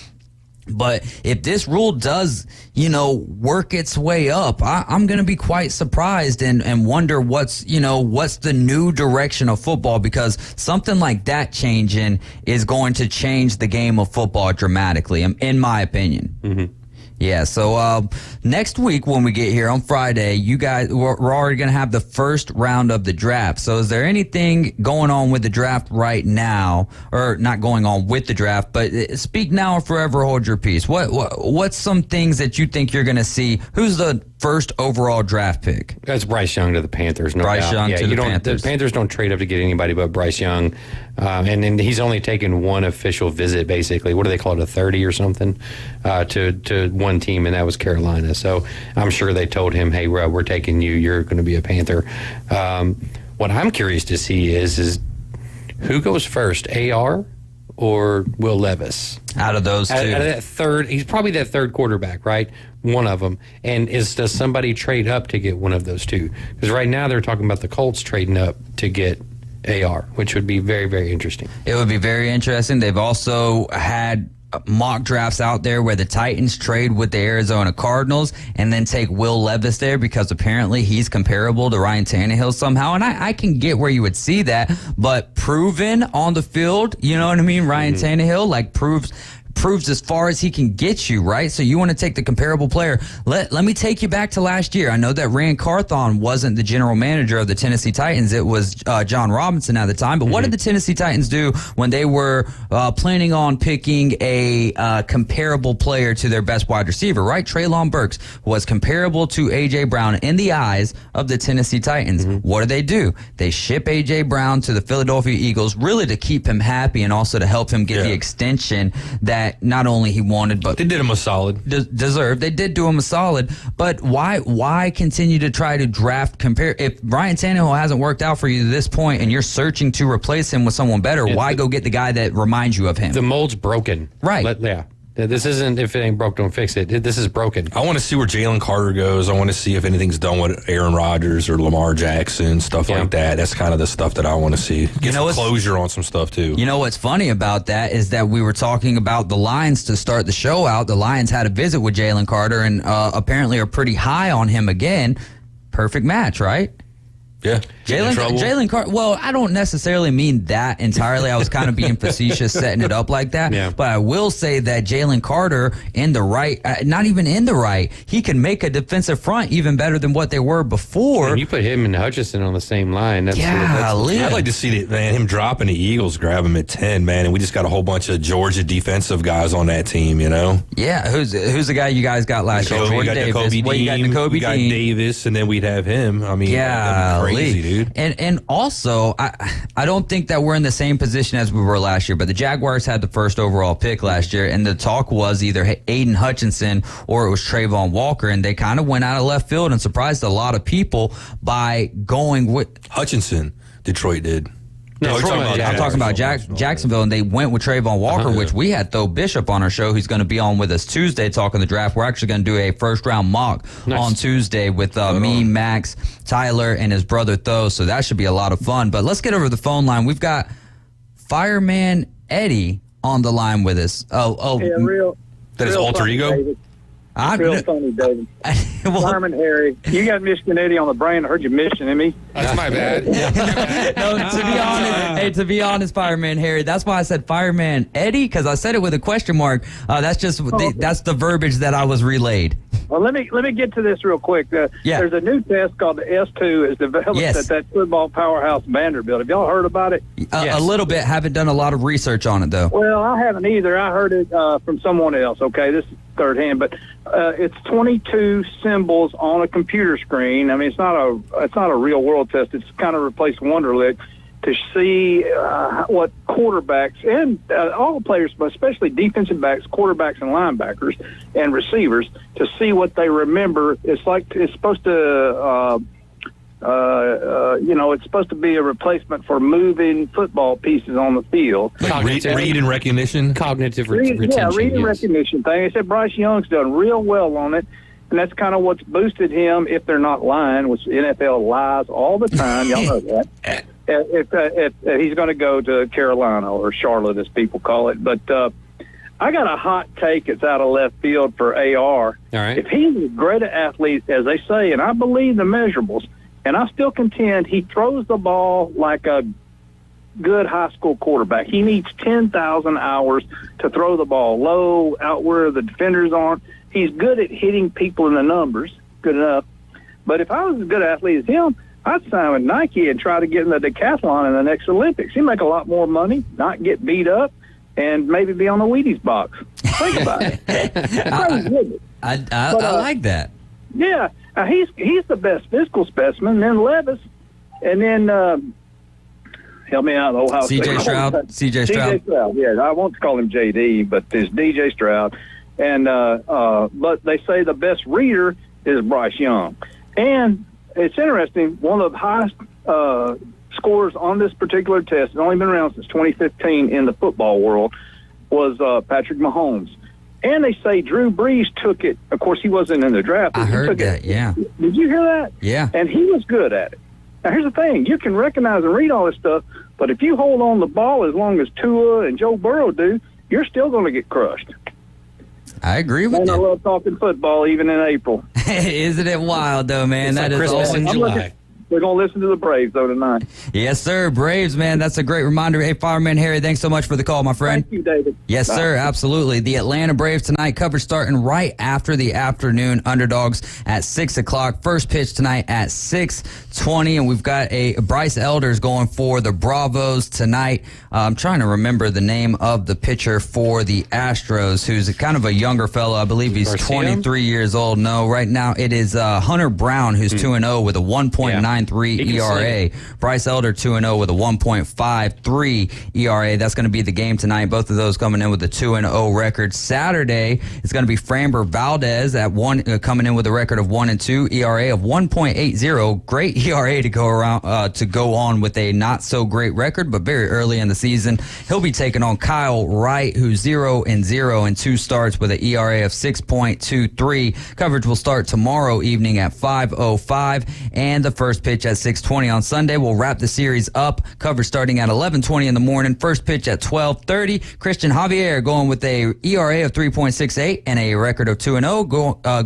But if this rule does, work its way up, I'm going to be quite surprised and wonder what's the new direction of football, because something like that changing is going to change the game of football dramatically, in my opinion. Mm-hmm. Yeah, so next week when we get here on Friday, you guys, we're already going to have the first round of the draft. So is there anything going on with the draft right now, or not going on with the draft, but speak now or forever hold your peace? What's some things that you think you're going to see? Who's the first overall draft pick? That's Bryce Young to the Panthers. No Bryce doubt. Young to the Panthers. The Panthers don't trade up to get anybody but Bryce Young. And then he's only taken one official visit, basically. What do they call it, a 30 or something, to one team, and that was Carolina. So I'm sure they told him, hey, we're taking you. You're going to be a Panther. What I'm curious to see is who goes first, AR or Will Levis? Out of those two. Out of that third, he's probably that third quarterback, right? One of them. And does somebody trade up to get one of those two? Because right now they're talking about the Colts trading up to get AR, which would be very, very interesting. It would be very interesting. They've also had mock drafts out there where the Titans trade with the Arizona Cardinals and then take Will Levis there because apparently he's comparable to Ryan Tannehill somehow. And I can get where you would see that, but proven on the field, you know what I mean? Ryan Tannehill, proves as far as he can get you, right? So you want to take the comparable player. Let me take you back to last year. I know that Rand Carthon wasn't the general manager of the Tennessee Titans. It was John Robinson at the time. But what did the Tennessee Titans do when they were planning on picking a comparable player to their best wide receiver, right? Treylon Burks was comparable to A.J. Brown in the eyes of the Tennessee Titans. What do? They ship A.J. Brown to the Philadelphia Eagles, really to keep him happy and also to help him get the extension that not only he wanted, but they did him a solid. Deserved. They did do him a solid, but why continue to try to compare? If Ryan Tannehill hasn't worked out for you to this point and you're searching to replace him with someone better, why go get the guy that reminds you of him? The mold's broken. Right. Yeah. This isn't, if it ain't broke, don't fix it. This is broken. I want to see where Jalen Carter goes. I want to see if anything's done with Aaron Rodgers or Lamar Jackson, stuff like that. That's kind of the stuff that I want to see. Get some closure on some stuff, too. You know what's funny about that is that we were talking about the Lions to start the show out. The Lions had a visit with Jalen Carter and apparently are pretty high on him again. Perfect match, right? Yeah. Jalen Carter. Well, I don't necessarily mean that entirely. I was kind of being facetious setting it up like that. Yeah. But I will say that Jalen Carter in the right, not even in the right, he can make a defensive front even better than what they were before. And you put him and Hutchinson on the same line. I'd like to see him dropping the Eagles, grab him at 10, man. And we just got a whole bunch of Georgia defensive guys on that team, Yeah. Who's the guy you guys got last year? We got Jacoby Davis, and then we'd have him. I mean, that'd be crazy, dude. And also, I don't think that we're in the same position as we were last year, but the Jaguars had the first overall pick last year, and the talk was either Aiden Hutchinson or it was Trayvon Walker, and they kind of went out of left field and surprised a lot of people by going with Hutchinson. Detroit did. No, I'm talking about Jacksonville, and they went with Trayvon Walker, which we had Tho Bishop on our show. He's going to be on with us Tuesday talking the draft. We're actually going to do a first-round mock on Tuesday with me, Max, Tyler, and his brother Tho, so that should be a lot of fun. But let's get over to the phone line. We've got Fireman Eddie on the line with us. Yeah, that is alter ego? David. Real funny, David. Fireman Harry. You got Michigan Eddie on the brain. I heard you mentioning me. That's my bad. To be honest, Fireman Harry, that's why I said Fireman Eddie, because I said it with a question mark. That's just that's the verbiage that I was relayed. Well, let me get to this real quick. There's a new test called the S2. It's developed at that football powerhouse Vanderbilt. Have y'all heard about it? A little bit. Haven't done a lot of research on it, though. Well, I haven't either. I heard it from someone else. Okay, this is third hand, but it's 22 symbols on a computer screen. I mean, it's not a real world test. It's kind of replaced Wonderlic to see what quarterbacks and all players, but especially defensive backs, quarterbacks, and linebackers and receivers, to see what they remember. It's supposed to. It's supposed to be a replacement for moving football pieces on the field. Like read and recognition? Cognitive retention. Yeah, read and recognition thing. They said Bryce Young's done real well on it, and that's kind of what's boosted him, if they're not lying, which NFL lies all the time. Y'all know that. If he's going to go to Carolina or Charlotte, as people call it. But I got a hot take that's out of left field for AR. All right. If he's as great an athlete as they say, and I believe the measurables, and I still contend he throws the ball like a good high school quarterback. He needs 10,000 hours to throw the ball low, out where the defenders aren't. He's good at hitting people in the numbers, good enough. But if I was as good an athlete as him, I'd sign with Nike and try to get in the decathlon in the next Olympics. He'd make a lot more money, not get beat up, and maybe be on the Wheaties box. Think about it. I like that. Yeah, he's the best physical specimen. Then Levis, and then help me out, Ohio State. C.J. Stroud. Yeah, I won't call him J.D., but there's D.J. Stroud. And but they say the best reader is Bryce Young. And it's interesting, one of the highest scores on this particular test, it's only been around since 2015 in the football world, was Patrick Mahomes. And they say Drew Brees took it. Of course, he wasn't in the draft. I heard that, yeah. Did you hear that? Yeah. And he was good at it. Now, here's the thing. You can recognize and read all this stuff, but if you hold on the ball as long as Tua and Joe Burrow do, you're still going to get crushed. I agree with you. I love talking football even in April. Isn't it wild, though, man? That is Christmas in July. We're going to listen to the Braves, though, tonight. Yes, sir. Braves, man. That's a great reminder. Hey, Fireman Harry, thanks so much for the call, my friend. Thank you, David. Yes, Bye. sir. Absolutely. The Atlanta Braves tonight, coverage starting right after the afternoon underdogs at 6 o'clock. First pitch tonight at 6:20, and we've got a Bryce Elders going for the Bravos tonight. I'm trying to remember the name of the pitcher for the Astros, who's kind of a younger fellow. I believe he's 23 years old. No, right now it is Hunter Brown, who's 2-0 with a 1.93 ERA. Bryce Elder 2-0 with a 1.53 ERA. That's going to be the game tonight. Both of those coming in with a 2-0 record. Saturday, it's going to be Framber Valdez at coming in with a record of 1-2, ERA of 1.80. Great ERA to go on with a not so great record, but very early in the season. He'll be taking on Kyle Wright, who's 0-0 in 2 starts with an ERA of 6.23. Coverage will start tomorrow evening at 5:05, and the first pitch at 6:20 on Sunday. We'll wrap the series up. Coverage starting at 11:20 in the morning. First pitch at 12:30. Christian Javier going with a ERA of 3.68 and a record of 2-0,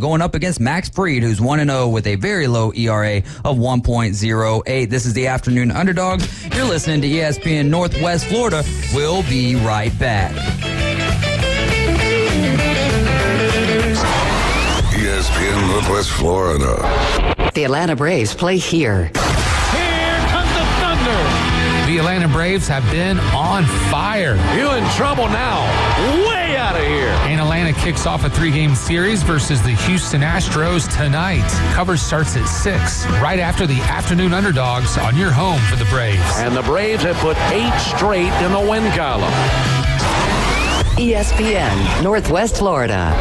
going up against Max Fried, who's 1-0 with a very low ERA of 1.08. This is the Afternoon Underdogs. You're listening to ESPN Northwest Florida. We'll be right back. ESPN Northwest Florida. The Atlanta Braves play here. Here comes the thunder. The Atlanta Braves have been on fire. You in trouble now. Way out of here. And Atlanta kicks off a 3-game series versus the Houston Astros tonight. Coverage starts at 6, right after the Afternoon Underdogs on your home for the Braves. And the Braves have put 8 straight in the win column. ESPN Northwest Florida.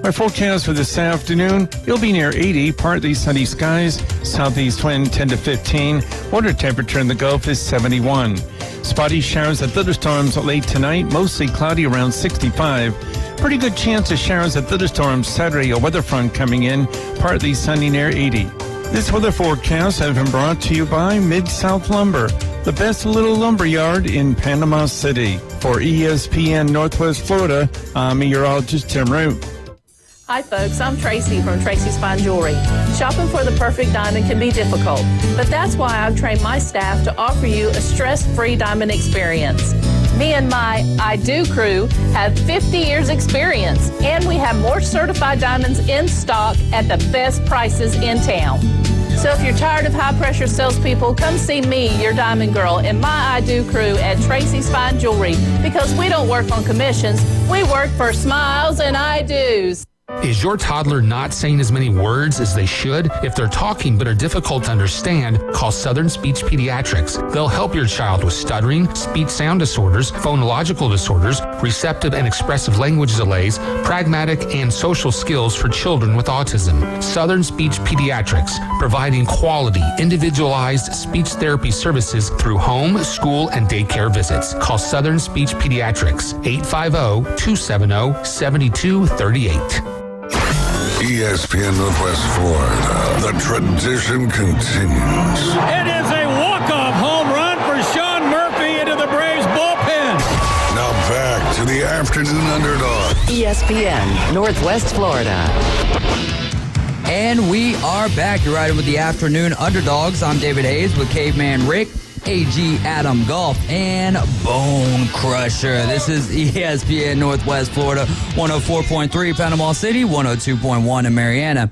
Our forecast for this afternoon, you'll be near 80, partly sunny skies, southeast wind 10 to 15. Water temperature in the Gulf is 71. Spotty showers and thunderstorms late tonight, mostly cloudy around 65. Pretty good chance of showers and thunderstorms Saturday, a weather front coming in, partly sunny near 80. This weather forecast has been brought to you by Mid-South Lumber, the best little lumber yard in Panama City. For ESPN Northwest Florida, I'm meteorologist Tim Root. Hi folks, I'm Tracy from Tracy's Fine Jewelry. Shopping for the perfect diamond can be difficult, but that's why I've trained my staff to offer you a stress-free diamond experience. Me and my I Do crew have 50 years experience, and we have more certified diamonds in stock at the best prices in town. So if you're tired of high-pressure salespeople, come see me, your diamond girl, and my I Do crew at Tracy's Fine Jewelry, because we don't work on commissions, we work for smiles and I Do's. Is your toddler not saying as many words as they should? If they're talking but are difficult to understand, call Southern Speech Pediatrics. They'll help your child with stuttering, speech sound disorders, phonological disorders, receptive and expressive language delays, pragmatic and social skills for children with autism. Southern Speech Pediatrics, providing quality, individualized speech therapy services through home, school, and daycare visits. Call Southern Speech Pediatrics, 850-270-7238. ESPN Northwest Florida. The tradition continues. It is a walk-off home run for Sean Murphy into the Braves bullpen. Now back to the Afternoon Underdog. ESPN, Northwest Florida. And we are back. You're riding with the Afternoon Underdogs. I'm David Hayes with Caveman Rick, AG Adam Golf, and Bone Crusher. This is ESPN Northwest Florida, 104.3 Panama City, 102.1 in Mariana,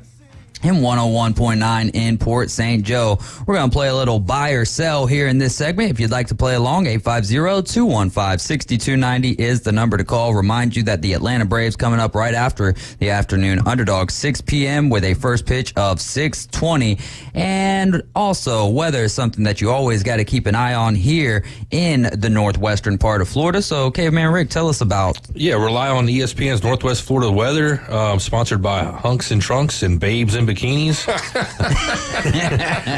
and 101.9 in Port St. Joe. We're going to play a little buy or sell here in this segment. If you'd like to play along, 850-215-6290 is the number to call. Remind you that the Atlanta Braves coming up right after the Afternoon Underdog, 6 p.m. with a first pitch of 6:20. And also, weather is something that you always got to keep an eye on here in the northwestern part of Florida. So, Caveman Rick, tell us about. Yeah, rely on ESPN's Northwest Florida weather, sponsored by Hunks and Trunks and Babes and Bikinis.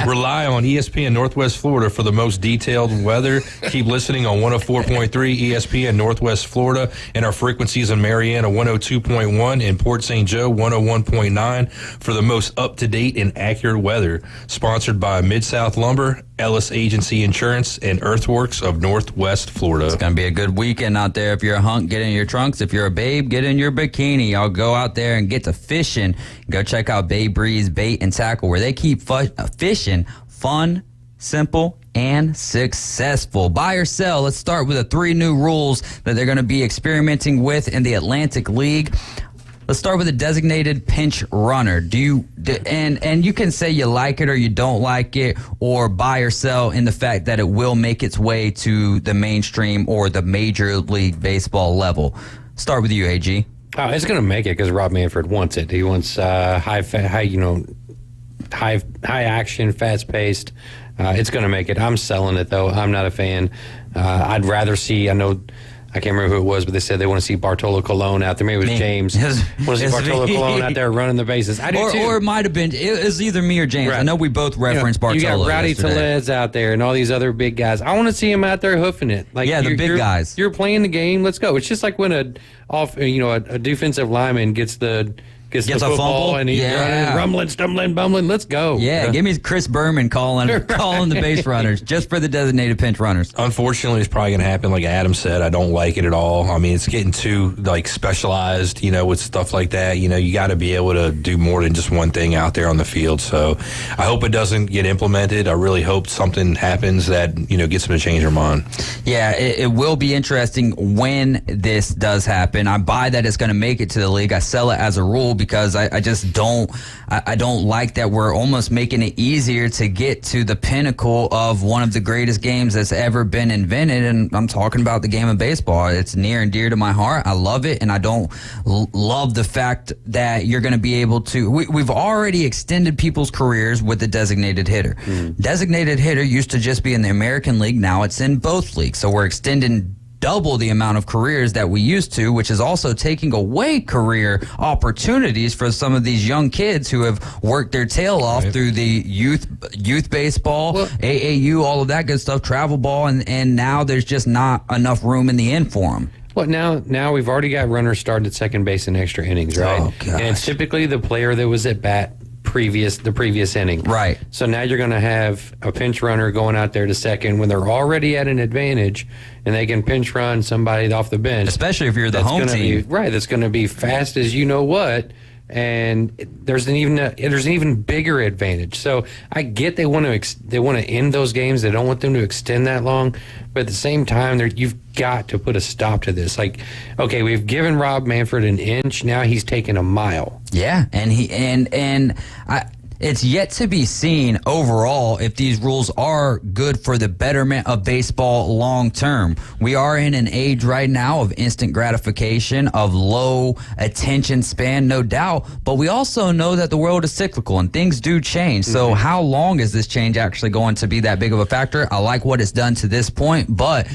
Rely on ESPN Northwest Florida for the most detailed weather. Keep listening on 104.3 ESPN Northwest Florida and our frequencies in Mariana 102.1 and Port St. Joe 101.9 for the most up-to-date and accurate weather. Sponsored by Mid-South Lumber, Ellis Agency Insurance, and Earthworks of Northwest Florida. It's going to be a good weekend out there. If you're a hunk, get in your trunks. If you're a babe, get in your bikini. Y'all go out there and get to fishing. Go check out Bay Breeze Bait and Tackle, where they keep fishing fun, simple, and successful. Buy or sell. Let's start with the 3 new rules that they're going to be experimenting with in the Atlantic League. Let's start with a designated pinch runner. And you can say you like it or you don't like it, or buy or sell in the fact that it will make its way to the mainstream or the Major League Baseball level. Start with you, AG. Oh, it's going to make it because Rob Manfred wants it. He wants high action, fast paced. It's going to make it. I'm selling it though. I'm not a fan. I'd rather see. I can't remember who it was, but they said they want to see Bartolo Colon out there. Maybe it was James. Want to see Bartolo Colon out there running the bases. I do too. Or it might have been. It was either me or James. Right. I know we both referenced Bartolo. You got Rowdy yesterday. Tellez out there and all these other big guys. I want to see him out there hoofing it. Like the big guys. You're playing the game. Let's go. It's just like when a defensive lineman gets the football and he's running, rumbling, stumbling, bumbling. Let's go. Yeah, give me Chris Berman calling the base runners just for the designated pinch runners. Unfortunately, it's probably going to happen like Adam said. I don't like it at all. I mean, it's getting too specialized, with stuff like that. You got to be able to do more than just one thing out there on the field. So I hope it doesn't get implemented. I really hope something happens that, gets them to change their mind. Yeah, it will be interesting when this does happen. I buy that it's going to make it to the league. I sell it as a rule because I just don't like that we're almost making it easier to get to the pinnacle of one of the greatest games that's ever been invented, and I'm talking about the game of baseball. It's near and dear to my heart. I love it, and I don't love the fact that you're going to be able to. We've already extended people's careers with the designated hitter. Designated hitter used to just be in the American League. Now it's in both leagues, so we're extending double the amount of careers that we used to, which is also taking away career opportunities for some of these young kids who have worked their tail off through the youth baseball, AAU, all of that good stuff, travel ball, and now there's just not enough room in the end for them. Well, now we've already got runners starting at second base in extra innings, right? Oh, gosh. And it's typically the player that was at bat the previous inning. Right. So now you're going to have a pinch runner going out there to second when they're already at an advantage and they can pinch run somebody off the bench. Especially if you're the home team. That's going to be fast as you know what. And there's an even bigger advantage. So I get they want to end those games. They don't want them to extend that long, but at the same time, you've got to put a stop to this. Like, okay, we've given Rob Manfred an inch. Now he's taking a mile. Yeah, it's yet to be seen overall if these rules are good for the betterment of baseball long term. We are in an age right now of instant gratification, of low attention span, no doubt, but we also know that the world is cyclical and things do change. So how long is this change actually going to be that big of a factor? I like what it's done to this point, but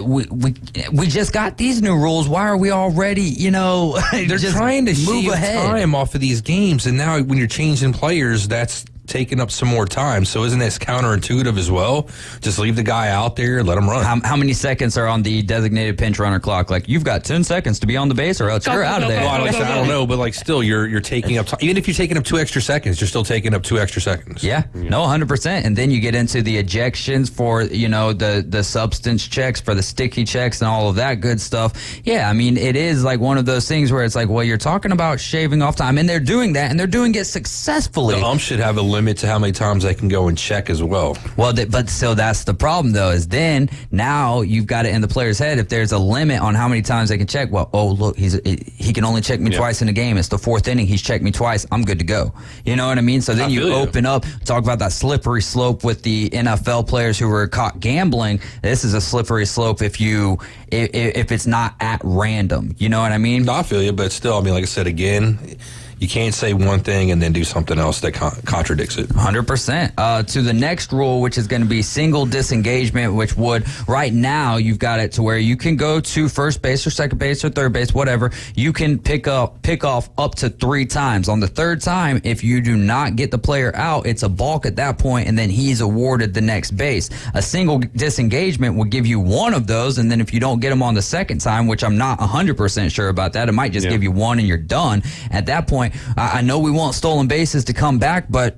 we just got these new rules. Why are we already, they're trying to move shave ahead. time off of these games, and now when you're changing players, that's taking up some more time. So isn't this counterintuitive as well? Just leave the guy out there and let him run. How many seconds are on the designated pinch runner clock? Like, you've got 10 seconds to be on the base or else you're out of there. Well, I don't know, but like still, you're taking up time. Even if you're taking up 2 extra seconds, you're still taking up 2 extra seconds. Yeah, no, 100%. And then you get into the ejections for, the substance checks, for the sticky checks and all of that good stuff. Yeah, I mean, it is like one of those things where it's like, well, you're talking about shaving off time, and they're doing that, and they're doing it successfully. The ump should have a limit to how many times they can go and check as well. Well, but so that's the problem, though, is then now you've got it in the player's head. If there's a limit on how many times they can check, well, oh, look, he can only check me twice in a game. It's the 4th inning. He's checked me twice. I'm good to go. You know what I mean? So then you open up, talk about that slippery slope with the NFL players who were caught gambling. This is a slippery slope if it's not at random. You know what I mean? No, I feel you, but still, I mean, like I said, again, you can't say one thing and then do something else that contradicts it. 100%. To the next rule, which is going to be single disengagement, which would, right now, you've got it to where you can go to first base or second base or third base, whatever. You can pick off up to 3 times. On the 3rd time, if you do not get the player out, it's a balk at that point, and then he's awarded the next base. A single disengagement will give you 1 of those, and then if you don't get him on the 2nd time, which I'm not 100% sure about that, it might just give you 1 and you're done. At that point, I know we want stolen bases to come back, but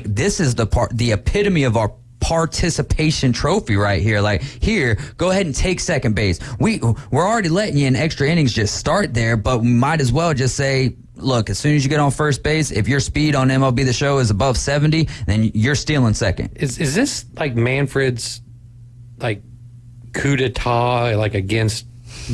this is the epitome of our participation trophy right here. Like, here, go ahead and take second base. We're already letting you in extra innings just start there, but we might as well just say, look, as soon as you get on first base, if your speed on MLB The Show is above 70, then you're stealing second. Is this like Manfred's like coup d'etat like against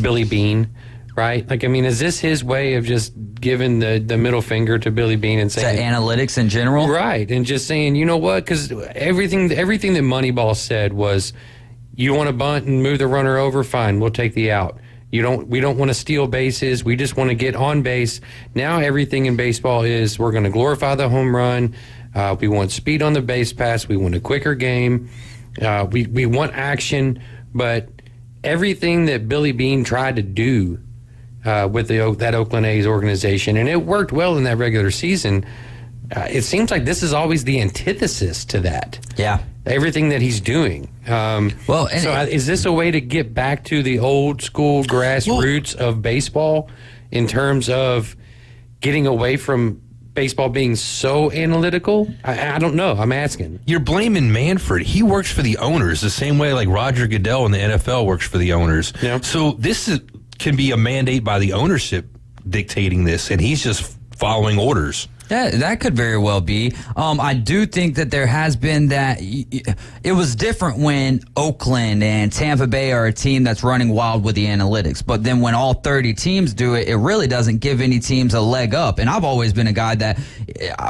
Billy Beane? Right? Like, I mean, is this his way of just giving the middle finger to Billy Beane and saying... analytics in general? Right. And just saying, you know what? Because everything that Moneyball said was, you want to bunt and move the runner over? Fine, we'll take the out. We don't want to steal bases. We just want to get on base. Now everything in baseball is, we're going to glorify the home run. We want speed on the base pass. We want a quicker game. We want action. But everything that Billy Beane tried to do with that Oakland A's organization, and it worked well in that regular season. It seems like this is always the antithesis to that. Yeah. Everything that he's doing. Is this a way to get back to the old school grassroots of baseball in terms of getting away from baseball being so analytical? I don't know. I'm asking. You're blaming Manfred. He works for the owners the same way like Roger Goodell in the NFL works for the owners. Yeah. So this can be a mandate by the ownership dictating this, and he's just following orders. Yeah, that could very well be. I do think that there has been that. It was different when Oakland and Tampa Bay are a team that's running wild with the analytics. But then when all 30 teams do it, it really doesn't give any teams a leg up. And I've always been a guy that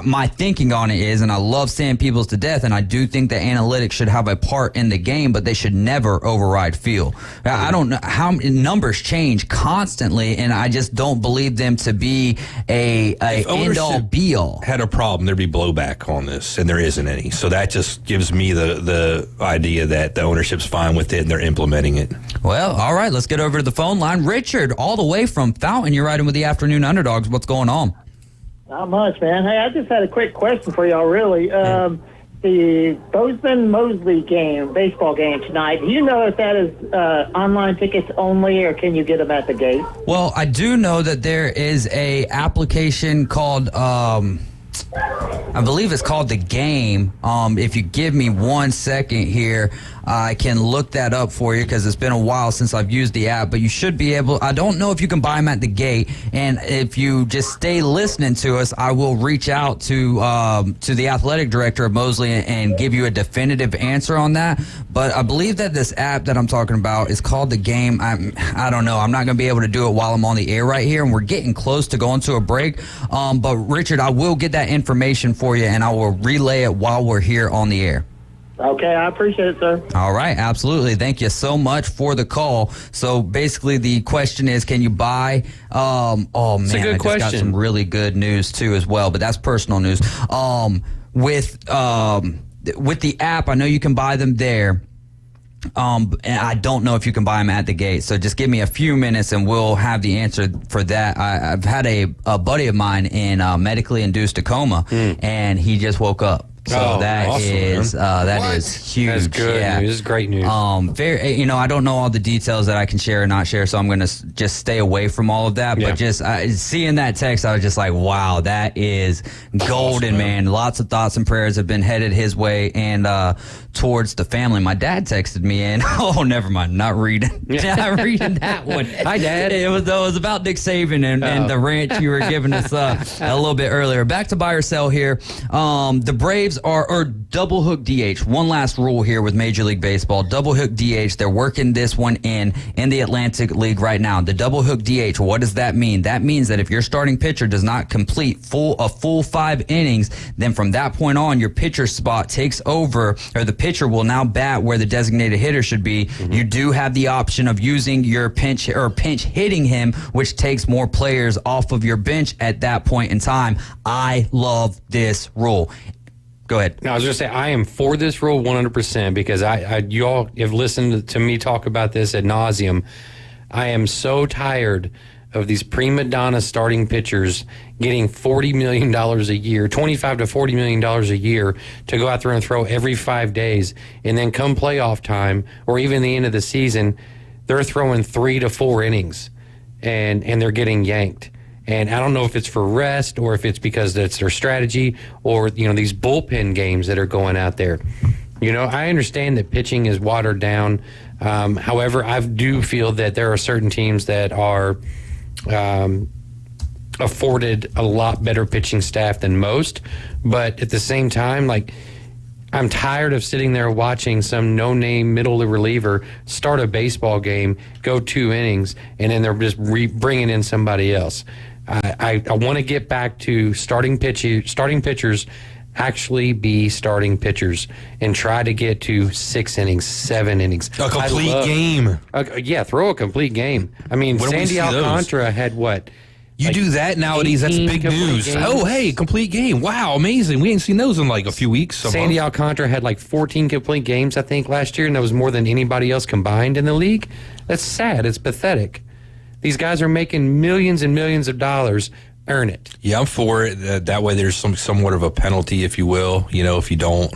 my thinking on it is, and I love Sam Peebles to death, and I do think that analytics should have a part in the game, but they should never override feel. I don't know how numbers change constantly, and I just don't believe them to be a end-all be. Had a problem, there'd be blowback on this, and there isn't any. So that just gives me the idea that the ownership's fine with it and they're implementing it. Well, all right, let's get over to the phone line. Richard, all the way from Fountain, you're riding with the Afternoon Underdogs. What's going on? Not much, man. Hey, I just had a quick question for y'all, really. The Bozeman-Mosley game, baseball game tonight, do you know if that is online tickets only, or can you get them at the gate? Well, I do know that there is a application called, I believe it's called The Game. If you give me 1 second here, I can look that up for you because it's been a while since I've used the app, but you should be able. I don't know if you can buy them at the gate, and if you just stay listening to us, I will reach out to the athletic director of Mosley and give you a definitive answer on that. But I believe that this app that I'm talking about is called The Game. I don't know. I'm not going to be able to do it while I'm on the air right here, and we're getting close to going to a break. But Richard, I will get that information for you, and I will relay it while we're here on the air. Okay, I appreciate it, sir. All right, absolutely. Thank you so much for the call. So basically the question is, can you buy oh man, it's a good question. Got some really good news too as well, but that's personal news. With the app, I know you can buy them there. And I don't know if you can buy them at the gate. So just give me a few minutes and we'll have the answer for that. I've had a buddy of mine in medically induced a coma, and he just woke up. So that awesome, is huge. That's good yeah. news. This is great news. Very, I don't know all the details that I can share or not share, so I'm going to just stay away from all of that. Yeah. But just seeing that text, I was just like, wow, that is golden, awesome, man. Lots of thoughts and prayers have been headed his way and towards the family. My dad texted me in. Oh, never mind. Not reading. Not reading that one. Hi, Dad. It was about Nick Saban and the rant you were giving us a little bit earlier. Back to buy or sell here. The Braves are double hook DH. One last rule here with Major League Baseball. Double hook DH. They're working this one in the Atlantic League right now. The double hook DH, what does that mean? That means that if your starting pitcher does not complete a full 5 innings, then from that point on, your pitcher spot takes over, or the pitcher will now bat where the designated hitter should be. Mm-hmm. You do have the option of using your pinch hitting him, which takes more players off of your bench at that point in time. I love this rule. Go ahead. No, I was going to say, I am for this rule 100% because you all have listened to me talk about this ad nauseum. I am so tired of these prima donna starting pitchers getting $40 million a year, $25 to $40 million a year to go out there and throw every 5 days. And then come playoff time or even the end of the season, they're throwing 3 to 4 innings and they're getting yanked. And I don't know if it's for rest or if it's because that's their strategy or, these bullpen games that are going out there. I understand that pitching is watered down. However, I do feel that there are certain teams that are afforded a lot better pitching staff than most. But at the same time, I'm tired of sitting there watching some no-name middle reliever start a baseball game, go 2 innings, and then they're just bringing in somebody else. I want to get back to starting pitchers actually be starting pitchers and try to get to 6 innings, 7 innings. A complete game. Throw a complete game. I mean, Sandy Alcantara had what? You do that nowadays, that's big news. Games. Oh, hey, complete game. Wow, amazing. We ain't seen those in a few weeks. Sandy Alcantara had 14 complete games, I think, last year, and that was more than anybody else combined in the league. That's sad. It's pathetic. These guys are making millions and millions of dollars. Earn it. Yeah, I'm for it. That way there's somewhat of a penalty, if you will, if you don't,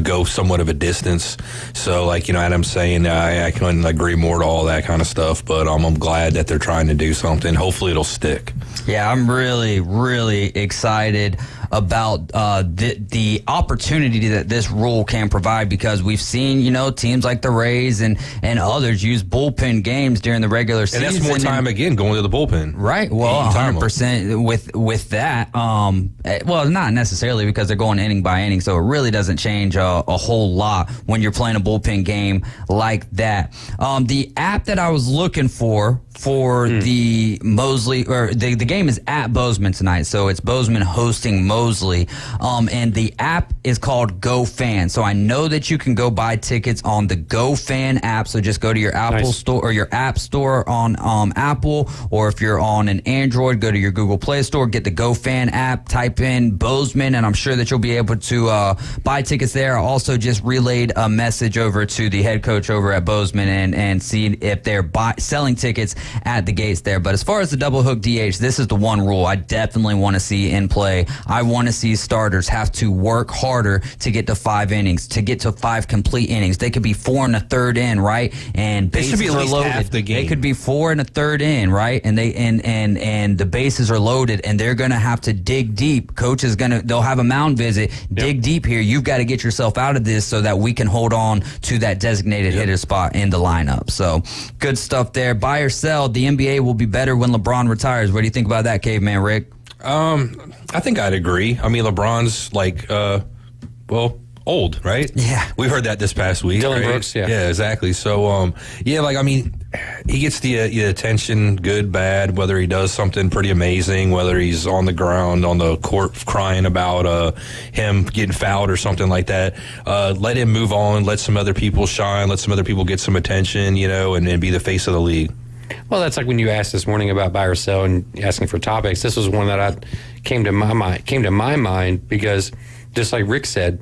go somewhat of a distance. So, Adam's saying, I couldn't agree more to all that kind of stuff, but I'm glad that they're trying to do something. Hopefully it'll stick. Yeah, I'm really, really excited about the opportunity that this rule can provide because we've seen, teams like the Rays and others use bullpen games during the regular season. And that's more time, again, going to the bullpen. Right. Well, 100% with that. Well, not necessarily because they're going inning by inning, so it really doesn't change a whole lot when you're playing a bullpen game like that. The app that I was looking for the Mosley, or the game is at Bozeman tonight, so it's Bozeman hosting Mosley, and the app is called GoFan. So I know that you can go buy tickets on the GoFan app, so just go to your Apple store or your App Store on Apple, or if you're on an Android, go to your Google Play Store, get the GoFan app, type in Bozeman, and I'm sure that you'll be able to buy tickets there. I also just relayed a message over to the head coach over at Bozeman and see if they're selling tickets at the gates there. But as far as the double hook DH, this is the one rule I definitely want to see in play. I want to see starters have to work harder to get to 5 innings, to get to 5 complete innings. They could be 4 1/3 in, right? And bases are loaded. Half the game. They could be 4 1/3 in, right? And they and the bases are loaded, and they're gonna have to dig deep. Coach is they'll have a mound visit. Dig deep here. You've got to get yourself out of this so that we can hold on to that designated hitter spot in the lineup. So good stuff there. Buy or sell. The NBA will be better when LeBron retires. What do you think about that, Caveman Rick? I think I'd agree. I mean, LeBron's old, right? Yeah. We heard that this past week. Dylan right? Brooks, yeah. Yeah, exactly. So, he gets the attention, good, bad, whether he does something pretty amazing, whether he's on the ground, on the court crying about him getting fouled or something like that. Let him move on, let some other people shine, let some other people get some attention, and be the face of the league. Well, that's like when you asked this morning about buy or sell and asking for topics. This was one that came to my mind because, just like Rick said,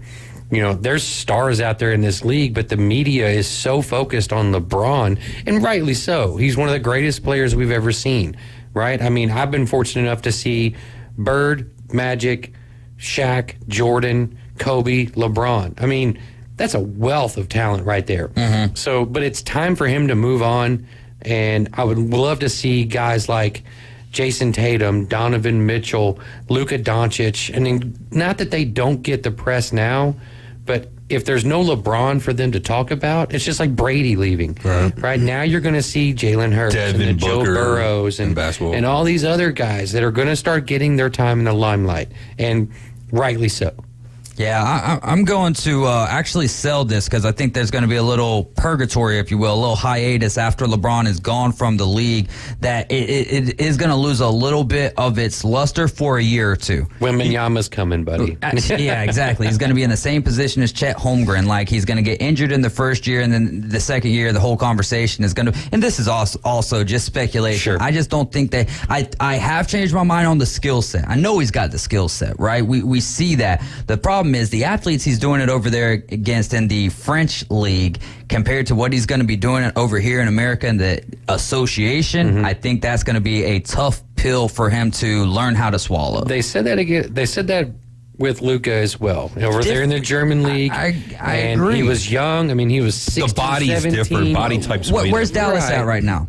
there's stars out there in this league, but the media is so focused on LeBron, and rightly so. He's one of the greatest players we've ever seen, right? I mean, I've been fortunate enough to see Bird, Magic, Shaq, Jordan, Kobe, LeBron. I mean, that's a wealth of talent right there. Mm-hmm. So, but it's time for him to move on, and I would love to see guys like Jason Tatum, Donovan Mitchell, Luka Doncic. I mean, not that they don't get the press now, but if there's no LeBron for them to talk about, it's just like Brady leaving. Right now, you're going to see Jalen Hurts Devin and Joe Booker Burrows and all these other guys that are going to start getting their time in the limelight, and rightly so. Yeah, I'm going to actually sell this because I think there's going to be a little purgatory, if you will, a little hiatus after LeBron is gone from the league, that it is going to lose a little bit of its luster for a year or two. Wembanyama's coming, buddy. Yeah, exactly. He's going to be in the same position as Chet Holmgren. Like, he's going to get injured in the first year, and then the second year, the whole conversation is going to... And this is also just speculation. Sure. I just don't think that... I have changed my mind on the skill set. I know he's got the skill set, right? We see that. The problem is the athletes he's doing it over there against in the French league compared to what he's going to be doing it over here in America in the association. I think that's going to be a tough pill for him to learn how to swallow. They said that again. They said that with Luka as well over there in the German league. I agree. He was young. I mean, he was 16, the body's 17. different. Body types. Where's Dallas at right now?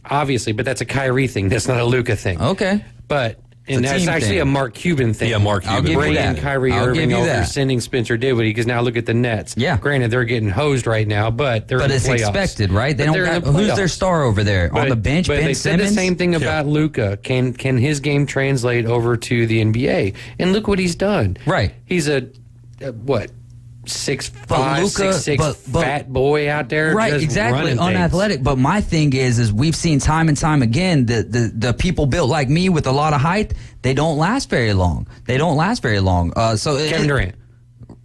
Obviously, but that's a Kyrie thing. That's not a Luka thing. Okay, but. And that's actually a Mark Cuban thing. Yeah, Mark Cuban. Bringing Kyrie Irving over, sending Spencer Dinwiddie, because now look at the Nets. Yeah. Granted, they're getting hosed right now, but they're in the playoffs. But it's expected, right? They don't got, who's their star over there? On the bench, but Ben they said Simmons? the same thing about Luka. Can his game translate over to the NBA? And look what he's done. Right. He's a what? 6'5", 6'6", fat boy out there, right? Just exactly, running unathletic. things. But my thing is we've seen time and time again the people built like me with a lot of height, they don't last very long. So Kevin Durant.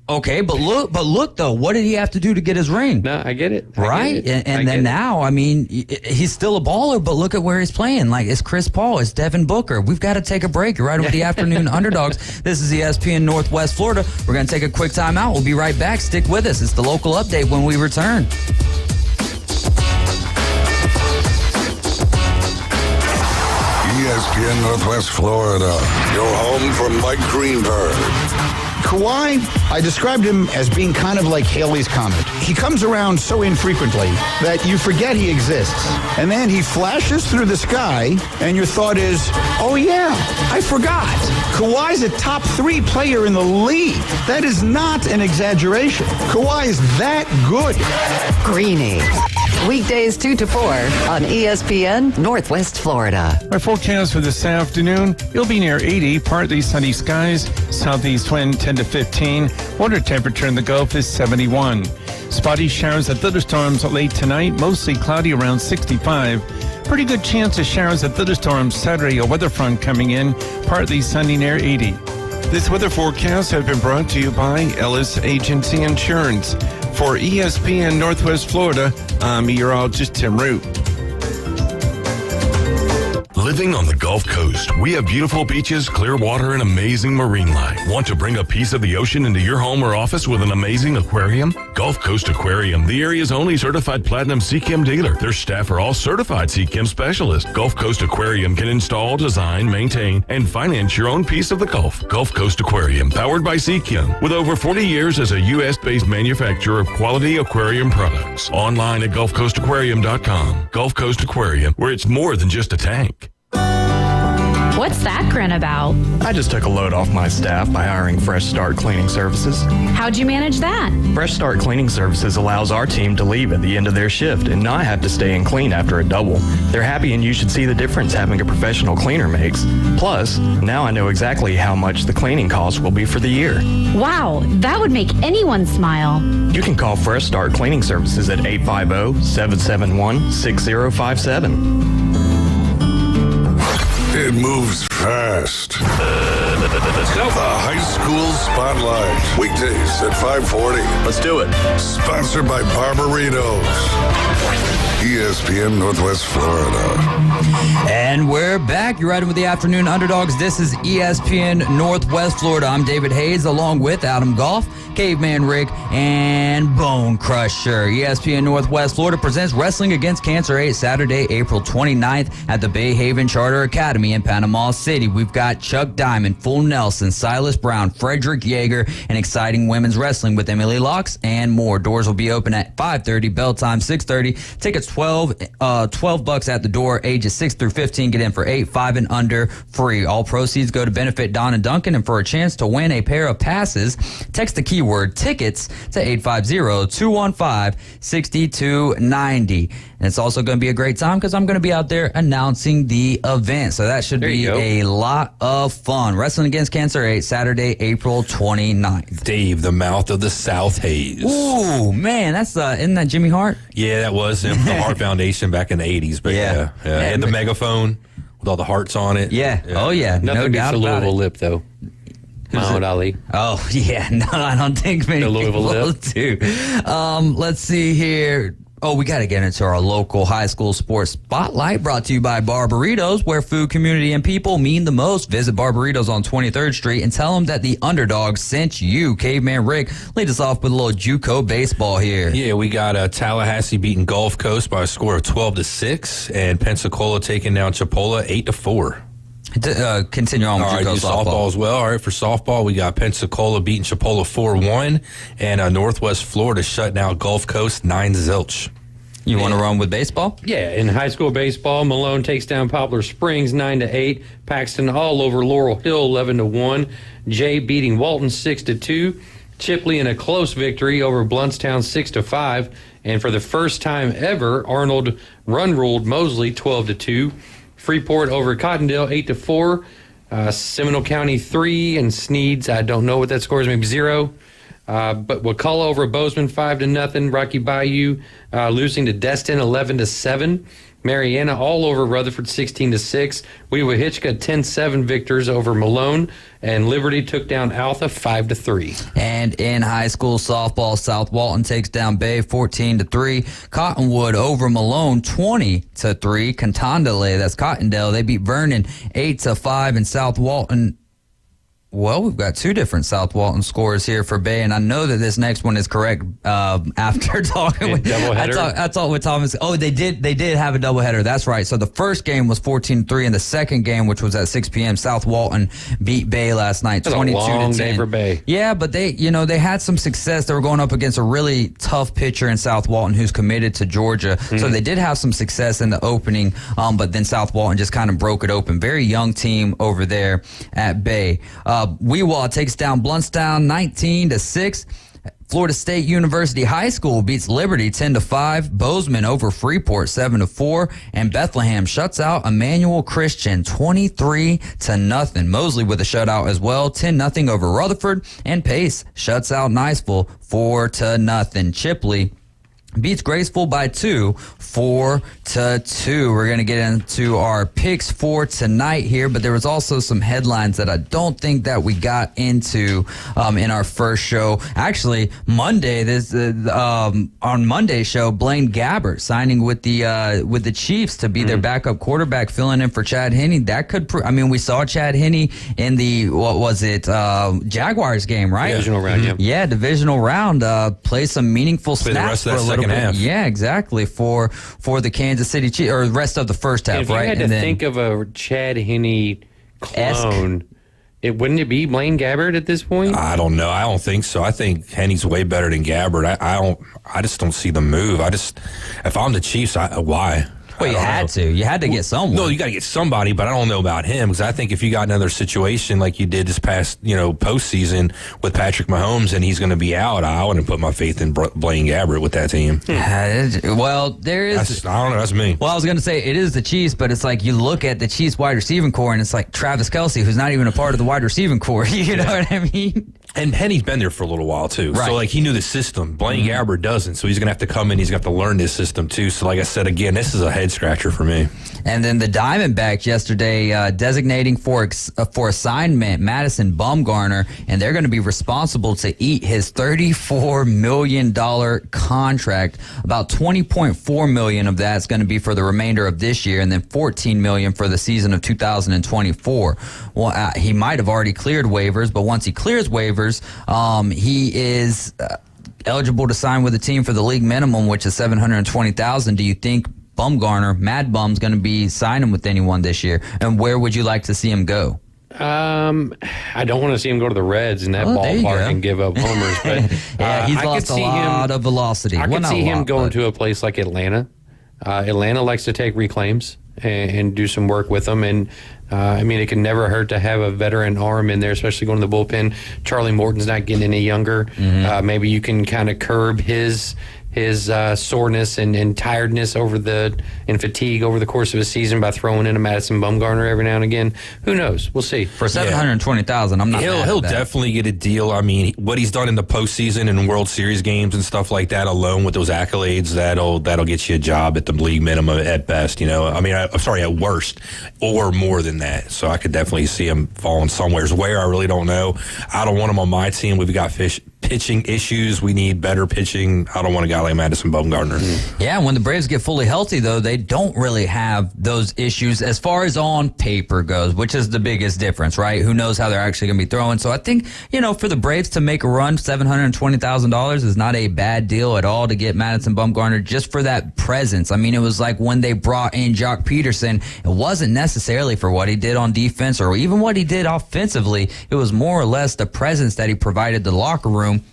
Okay, but look though, what did he have to do to get his ring? No, I get it. Right? And then now, I mean, he's still a baller, but look at where he's playing. Like, it's Chris Paul, it's Devin Booker. We've got to take a break. You're right with the Afternoon Underdogs. This is ESPN Northwest Florida. We're going to take a quick time out. We'll be right back. Stick with us. It's the local update when we return. ESPN Northwest Florida, your home for Mike Greenberg. Kawhi, I described him as being kind of like Halley's Comet. He comes around so infrequently that you forget he exists. And then he flashes through the sky, and your thought is, oh yeah, I forgot. Kawhi's a top 3 player in the league. That is not an exaggeration. Kawhi is that good. Greeny. Weekdays 2 to 4 on ESPN Northwest Florida. Our forecast for this afternoon, it'll be near 80, partly sunny skies, southeast wind 10 to 15. Water temperature in the Gulf is 71. Spotty showers and thunderstorms late tonight, mostly cloudy around 65. Pretty good chance of showers and thunderstorms Saturday, a weather front coming in, partly sunny near 80. This weather forecast has been brought to you by Ellis Agency Insurance. For ESPN Northwest Florida, I'm meteorologist Tim Root. Living on the Gulf Coast, we have beautiful beaches, clear water, and amazing marine life. Want to bring a piece of the ocean into your home or office with an amazing aquarium? Gulf Coast Aquarium, the area's only certified platinum CCHEM dealer. Their staff are all certified CCHEM specialists. Gulf Coast Aquarium can install, design, maintain, and finance your own piece of the Gulf. Gulf Coast Aquarium, powered by CCHEM, with over 40 years as a U.S.-based manufacturer of quality aquarium products. Online at GulfCoastAquarium.com. Gulf Coast Aquarium, where it's more than just a tank. What's that grin about? I just took a load off my staff by hiring Fresh Start Cleaning Services. How'd you manage that? Fresh Start Cleaning Services allows our team to leave at the end of their shift and not have to stay and clean after a double. They're happy, and you should see the difference having a professional cleaner makes. Plus, now I know exactly how much the cleaning cost will be for the year. Wow, that would make anyone smile. You can call Fresh Start Cleaning Services at 850-771-6057. It moves fast. The High School Spotlight. Weekdays at 5:40. Let's do it. Sponsored by Barbaritos. ESPN Northwest Florida. And we're back. back. You're riding with the Afternoon Underdogs. This is ESPN Northwest Florida. I'm David Hayes, along with Adam Goff, Caveman Rick, and Bone Crusher. ESPN Northwest Florida presents Wrestling Against Cancer 8, Saturday, April 29th at the Bay Haven Charter Academy in Panama City. We've got Chuck Diamond, Full Nelson, Silas Brown, Frederick Yeager, and exciting women's wrestling with Emily Locks and more. Doors will be open at 5:30, bell time 6:30. Tickets $12 at the door. Ages 6 through 15 get in for 8, 5 and under free. All proceeds go to benefit Don and Duncan, and for a chance to win a pair of passes, text the keyword tickets to 850-215-6290. And it's also going to be a great time because I'm going to be out there announcing the event. So that should be a lot of fun. Wrestling Against Cancer 8, Saturday, April 29th. Dave, the mouth of the South Haze. Ooh, man, that's isn't that Jimmy Hart? Yeah, that was him, the Hart Foundation back in the 80s. But yeah. And the megaphone with all the hearts on it. Yeah. Oh, yeah. Nothing beats the Louisville lip, though. Muhammad Ali. Oh, yeah. No, I don't think many people do. Let's see here. Oh, we got to get into our local high school sports spotlight, brought to you by Barbaritos, where food, community, and people mean the most. Visit Barbaritos on 23rd Street and tell them that the Underdogs sent you. Caveman Rick, lead us off with a little JUCO baseball here. Yeah, we got Tallahassee beating Gulf Coast by a score of 12-6, and Pensacola taking down Chipola 8-4. Continue on with JUCO softball as well. All right, for softball, we got Pensacola beating Chipola 4-1, and Northwest Florida shutting out Gulf Coast 9-0. You want to run with baseball? Yeah, in high school baseball, Malone takes down Poplar Springs 9-8. Paxton all over Laurel Hill 11-1. Jay beating Walton 6-2. Chipley in a close victory over Bluntstown 6-5. And for the first time ever, Arnold run-ruled Mosley 12-2. Freeport over Cottondale 8-4. Seminole County 3 and Sneeds, I don't know what that score is, maybe 0. But Wakulla over Bozeman 5-0. Rocky Bayou losing to Destin 11-7. Mariana all over Rutherford 16-6. Weewahitchka 10-7 victors over Malone, and Liberty took down Alpha 5-3. And in high school softball, South Walton takes down Bay 14-3. Cottonwood over Malone 20-3. Contondale, that's Cottondale, they beat Vernon 8-5, and South Walton. Well, we've got two different South Walton scores here for Bay, and I know that this next one is correct. After talking with I talked with Thomas. Oh, they did have a doubleheader. That's right. So the first game was 14-3, and the second game, which was at 6 p.m., South Walton beat Bay last night, 22-10. A long day for Bay. Yeah, but they had some success. They were going up against a really tough pitcher in South Walton who's committed to Georgia. Mm-hmm. So they did have some success in the opening, but then South Walton just kind of broke it open. Very young team over there at Bay. Weewa takes down Bluntstown 19-6. Florida State University High School beats Liberty 10-5. Bozeman over Freeport 7-4, and Bethlehem shuts out Emmanuel Christian 23-0. Mosley with a shutout as well, 10-0 over Rutherford, and Pace shuts out Niceville 4-0. Chipley beats Graceful by 2, 4-2. We're going to get into our picks for tonight here, but there was also some headlines that I don't think that we got into in our first show. Actually, Monday, on Monday's show, Blaine Gabbert signing with the Chiefs to be their backup quarterback, filling in for Chad Henne. That could we saw Chad Henne in the Jaguars game, right? Divisional round, yeah, divisional round. Play some meaningful snaps for a little bit. Half. Yeah, exactly. For the Kansas City Chiefs, or the rest of the first half, right? If you had to think of a Chad Henne clone, wouldn't it be Blaine Gabbert at this point? I don't know. I don't think so. I think Henne's way better than Gabbert. I just don't see the move. If I'm the Chiefs, why? Well, you had to get someone. No, you got to get somebody, but I don't know about him, because I think if you got another situation like you did this past, postseason with Patrick Mahomes and he's going to be out, I wouldn't put my faith in Blaine Gabbert with that team. Well, there is. I don't know. That's me. Well, I was going to say it is the Chiefs, but it's like you look at the Chiefs wide receiving core and it's like Travis Kelce, who's not even a part of the wide receiving core. You know what I mean? And Penny's been there for a little while, too. Right. So, like, he knew the system. Blaine Gabbert doesn't, so he's going to have to come in. He's got to learn this system, too. So, like I said, again, this is a head-scratcher for me. And then the Diamondbacks yesterday designating for assignment Madison Bumgarner, and they're going to be responsible to eat his $34 million contract. About $20.4 million of that is going to be for the remainder of this year, and then $14 million for the season of 2024. Well, he might have already cleared waivers, but once he clears waivers, he is eligible to sign with a team for the league minimum, which is $720,000. Do you think Bumgarner, Mad Bum's, going to be signing with anyone this year? And where would you like to see him go? I don't want to see him go to the Reds in that ballpark and give up homers. But yeah, he's lost a lot of velocity. I could see him going to a place like Atlanta. Atlanta likes to take reclaims and do some work with them. And I mean, it can never hurt to have a veteran arm in there, especially going to the bullpen. Charlie Morton's not getting any younger. Maybe you can kind of curb his soreness and tiredness and fatigue over the course of a season by throwing in a Madison Bumgarner every now and again. Who knows? We'll see. For $720,000, I'm not. He'll definitely get a deal. I mean, what he's done in the postseason and World Series games and stuff like that alone with those accolades, that'll get you a job at the league minimum at best. You know, I mean, I'm sorry, at worst, or more than that. So I could definitely see him falling somewhere. Where I really don't know. I don't want him on my team. We've got pitching issues. We need better pitching. I don't want a guy like Madison Bumgarner. Yeah, when the Braves get fully healthy, though, they don't really have those issues as far as on paper goes, which is the biggest difference, right? Who knows how they're actually going to be throwing? So I think, for the Braves to make a run, $720,000 is not a bad deal at all to get Madison Bumgarner just for that presence. I mean, it was like when they brought in Jock Peterson, it wasn't necessarily for what he did on defense or even what he did offensively. It was more or less the presence that he provided the locker room.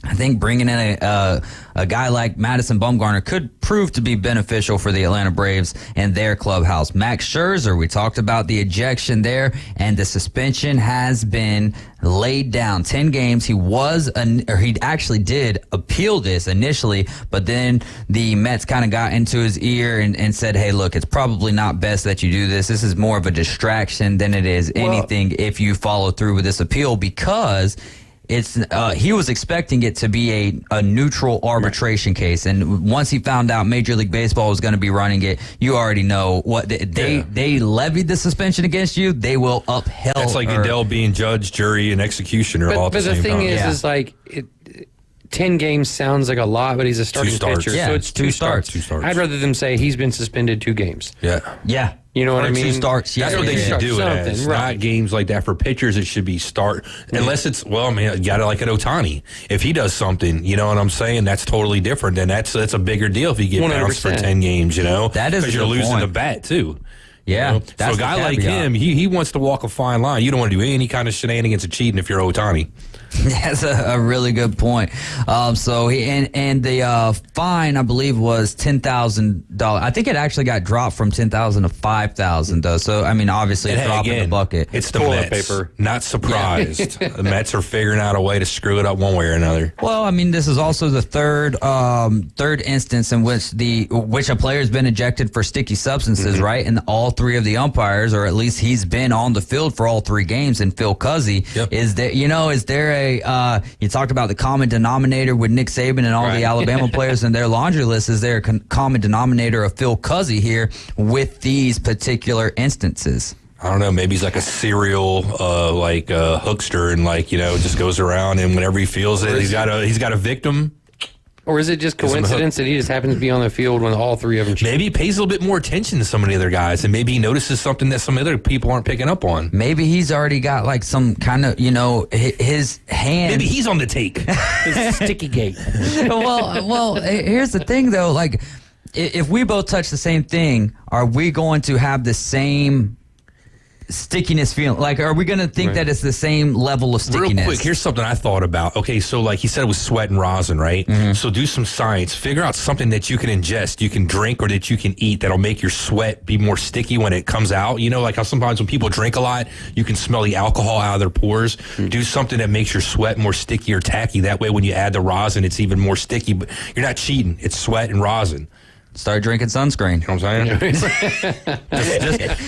I think bringing in a guy like Madison Bumgarner could prove to be beneficial for the Atlanta Braves and their clubhouse. Max Scherzer, we talked about the ejection there, and the suspension has been laid down. 10 games. He actually did appeal this initially, but then the Mets kind of got into his ear and said, hey, look, it's probably not best that you do this. This is more of a distraction than it is anything if you follow through with this appeal, because he was expecting it to be a neutral arbitration case, and once he found out Major League Baseball was going to be running it, you already know what they levied the suspension against you. They will upheld. It's like Adele being judge, jury, and executioner all at the same time. But the thing is like 10 games sounds like a lot, but he's a starting pitcher, so it's two starts. I'd rather them say he's been suspended 2 games. Yeah. You know what I mean? 2 starts. That's what they should do it as. Not games like that. For pitchers, it should be start. Unless it's, you got it like an Otani. If he does something, you know what I'm saying? That's totally different. And that's a bigger deal if you get bounced for 10 games, That is, because you're losing the bat, too. Yeah. So a guy like him, he wants to walk a fine line. You don't want to do any kind of shenanigans or cheating if you're Otani. That's a really good point. So the fine, I believe, was $10,000. I think it actually got dropped from $10,000 to $5,000, though. So I mean, obviously, it's dropping the bucket. It's the Mets. Paper. Not surprised. The Mets are figuring out a way to screw it up one way or another. Well, I mean, this is also the third instance in which a player's been ejected for sticky substances, right? And all 3 of the umpires, or at least he's been on the field for all 3 games. And Phil Cuzzy, is there you talked about the common denominator with Nick Saban and all the Alabama players and their laundry list. Is there a common denominator of Phil Cuzzy here with these particular instances? I don't know. Maybe he's like a serial, hookster, and just goes around, and whenever he feels it, he's got a victim. Or is it just coincidence that he just happens to be on the field when all 3 of them cheat? Maybe he pays a little bit more attention to some of the other guys, and maybe he notices something that some other people aren't picking up on. Maybe he's already got like some kind of, his hand. Maybe he's on the take. His sticky gate. Well, here's the thing, though. Like, if we both touch the same thing, are we going to have the same stickiness feeling? Like, are we going to think that it's the same level of stickiness? Real quick, here's something I thought about. Okay, so like he said, it was sweat and rosin, right? So do some science. Figure out something that you can ingest, you can drink, or that you can eat that'll make your sweat be more sticky when it comes out. You know, like how sometimes when people drink a lot, you can smell the alcohol out of their pores. Do something that makes your sweat more sticky or tacky. That way, when you add the rosin, it's even more sticky. But you're not cheating. It's sweat and rosin. Start drinking sunscreen. You know what I'm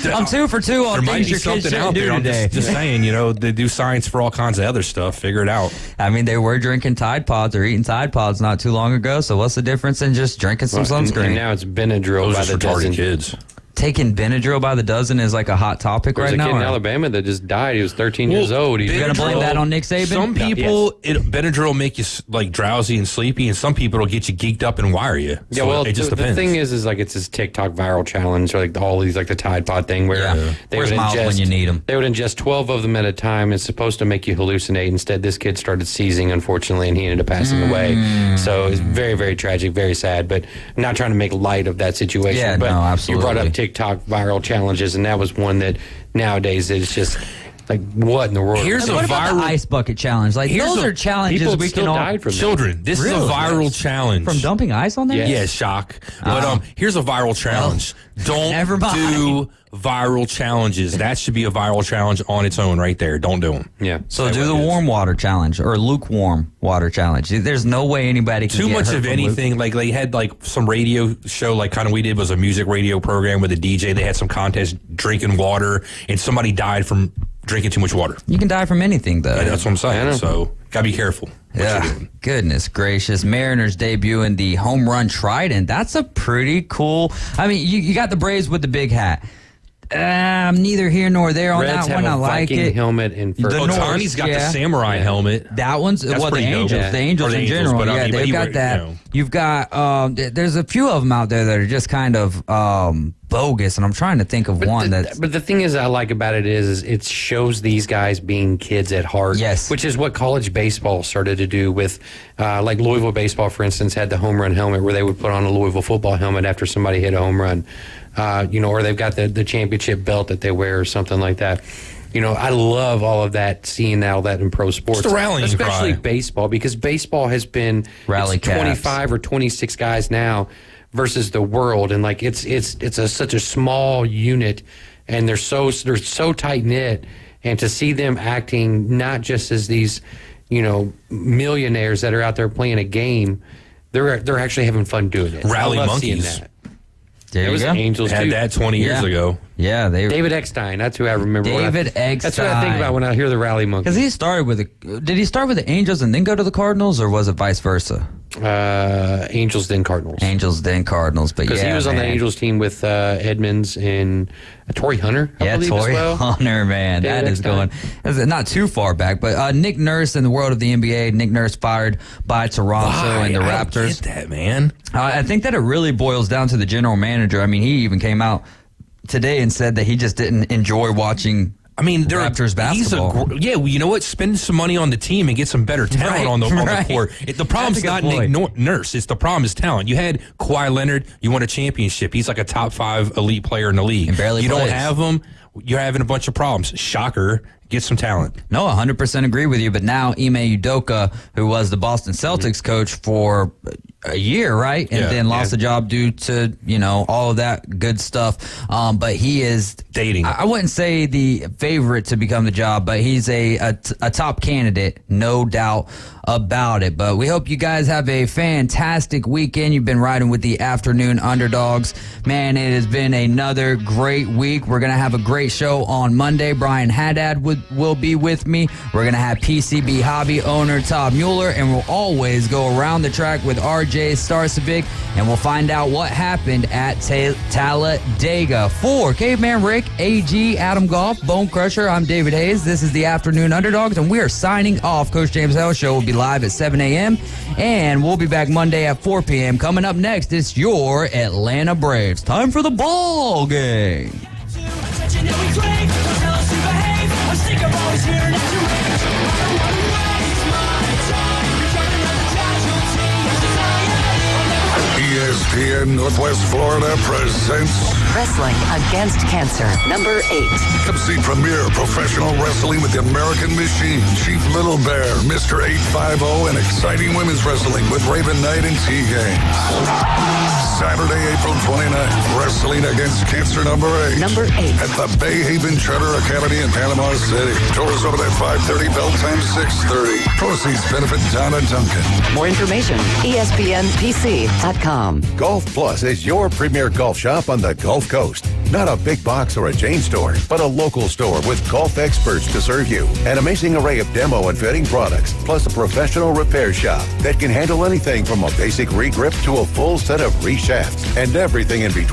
saying? I'm 2 for 2 on there might things be your kids something shouldn't out do there. I'm today. just saying, they do science for all kinds of other stuff. Figure it out. I mean, they were drinking Tide Pods or eating Tide Pods not too long ago. So what's the difference in just drinking some sunscreen? And now it's Benadryl by the dozen. Kids. Taking Benadryl by the dozen is like a hot topic right now. There's a kid in Alabama that just died. He was 13 years old. You're going to blame that on Nick Saban? Some people, Benadryl will make you like drowsy and sleepy, and some people it'll get you geeked up and wire you. Yeah, So well, it just the depends. thing is like it's this TikTok viral challenge, or like all these, like the Tide Pod thing, where they Where's would Miles ingest when you need him? They would ingest 12 of them at a time. It's supposed to make you hallucinate. Instead, this kid started seizing, unfortunately, and he ended up passing away. So it's very, very tragic, very sad. But I'm not trying to make light of that situation. Yeah, but no, absolutely. You brought up TikTok viral challenges, and that was one that nowadays is just like, what in the world? What about the ice bucket challenge? Like, those are challenges people we still can all... died from that. Children, this is a viral challenge. From dumping ice on there? Yeah, shock. But here's a viral challenge. Don't Never mind. do viral challenges. That should be a viral challenge on its own right there. Don't do them. Yeah. So do the warm water challenge or lukewarm water challenge. There's no way anybody can Too get much hurt of from anything. Like they had like some radio show, like kind of we did was a music radio program with a DJ. They had some contest drinking water, and somebody died from drinking too much water. You can die from anything, though. Yeah, that's what I'm saying. So gotta be careful. Yeah, goodness gracious. Mariners debuting the home run trident. That's a pretty cool... I mean, you got the Braves with the big hat. I'm neither here nor there on Reds that one. have I a like Viking it. helmet and first. Otani's got the samurai helmet. That one's That's the pretty dope. Angels. The Angels Or the in Angels, general. but I Yeah, mean, they've he got would, that. You've got there's a few of them out there that are just kind of bogus, and I'm trying to think of one that's... But the thing is I like about it is it shows these guys being kids at heart. Yes. Which is what college baseball started to do with, like Louisville baseball, for instance, had the home run helmet where they would put on a Louisville football helmet after somebody hit a home run. Or they've got the championship belt that they wear or something like that. I love all of that, seeing all that in pro sports. It's the rallying especially cry. baseball, because baseball has been Rally it's 25 or 26 guys now versus the world, and like it's such a small unit, and they're so tight knit, and to see them acting not just as these millionaires that are out there playing a game, they're actually having fun doing it. Rally I love monkeys. seeing that. There It you was go. Angels Had too. that 20 years ago. Yeah, David Eckstein. That's who I remember. David That's what I think Eckstein. about when I hear the Rally Monkeys. Because he started with did he start with the Angels and then go to the Cardinals, or was it vice versa? Angels then Cardinals. Angels then Cardinals, but Because yeah, he was on the man. Angels team with Edmonds and Torrey Hunter. I believe, Torrey as well. Hunter, man, David that is Eckstein. going that's not too far back. But Nick Nurse in the world of the NBA, Nick Nurse fired by Toronto and the I Raptors. don't get that, man. I think that it really boils down to the general manager. I mean, he even came out today and said that he just didn't enjoy watching. I mean, Raptors basketball. Well, you know what? Spend some money on the team and get some better talent on the court. The problem's That's a not good Nick Nurse. It's the problem is talent. You had Kawhi Leonard. You won a championship. He's like a top 5 elite player in the league. And barely you don't plays. have him. You're having a bunch of problems. Shocker. Get some talent. No, 100% agree with you. But now Ime Udoka, who was the Boston Celtics coach for a year, right? And then lost the job due to, all of that good stuff. But he is dating. I wouldn't say the favorite to become the job, but he's a top candidate, no doubt about it. But we hope you guys have a fantastic weekend. You've been riding with the Afternoon Underdogs. Man, it has been another great week. We're going to have a great show on Monday. Brian Haddad will be with me. We're going to have PCB Hobby owner Todd Mueller, and we'll always go around the track with RJ Starcevic, and we'll find out what happened at Talladega. For Caveman Rick, AG, Adam Goff, Bone Crusher, I'm David Hayes. This is the Afternoon Underdogs, and we are signing off. Coach James Hell Show will be live at 7 a.m., and we'll be back Monday at 4 p.m. Coming up next, it's your Atlanta Braves. Time for the ball game. ESPN Northwest Florida presents Wrestling Against Cancer, number 8. Come see premier professional wrestling with the American Machine, Chief Little Bear, Mr. 850, and exciting women's wrestling with Raven Knight and T-Games. Sign Saturday, April 29th. Wrestling against cancer number 8. Number 8. At the Bay Haven Charter Academy in Panama City. Doors open at 5:30, bell time 6:30. Proceeds benefit Donna Duncan. More information, ESPNPC.com. Golf Plus is your premier golf shop on the Gulf Coast. Not a big box or a chain store, but a local store with golf experts to serve you. An amazing array of demo and fitting products, plus a professional repair shop that can handle anything from a basic re-grip to a full set of re-shafts and everything in between.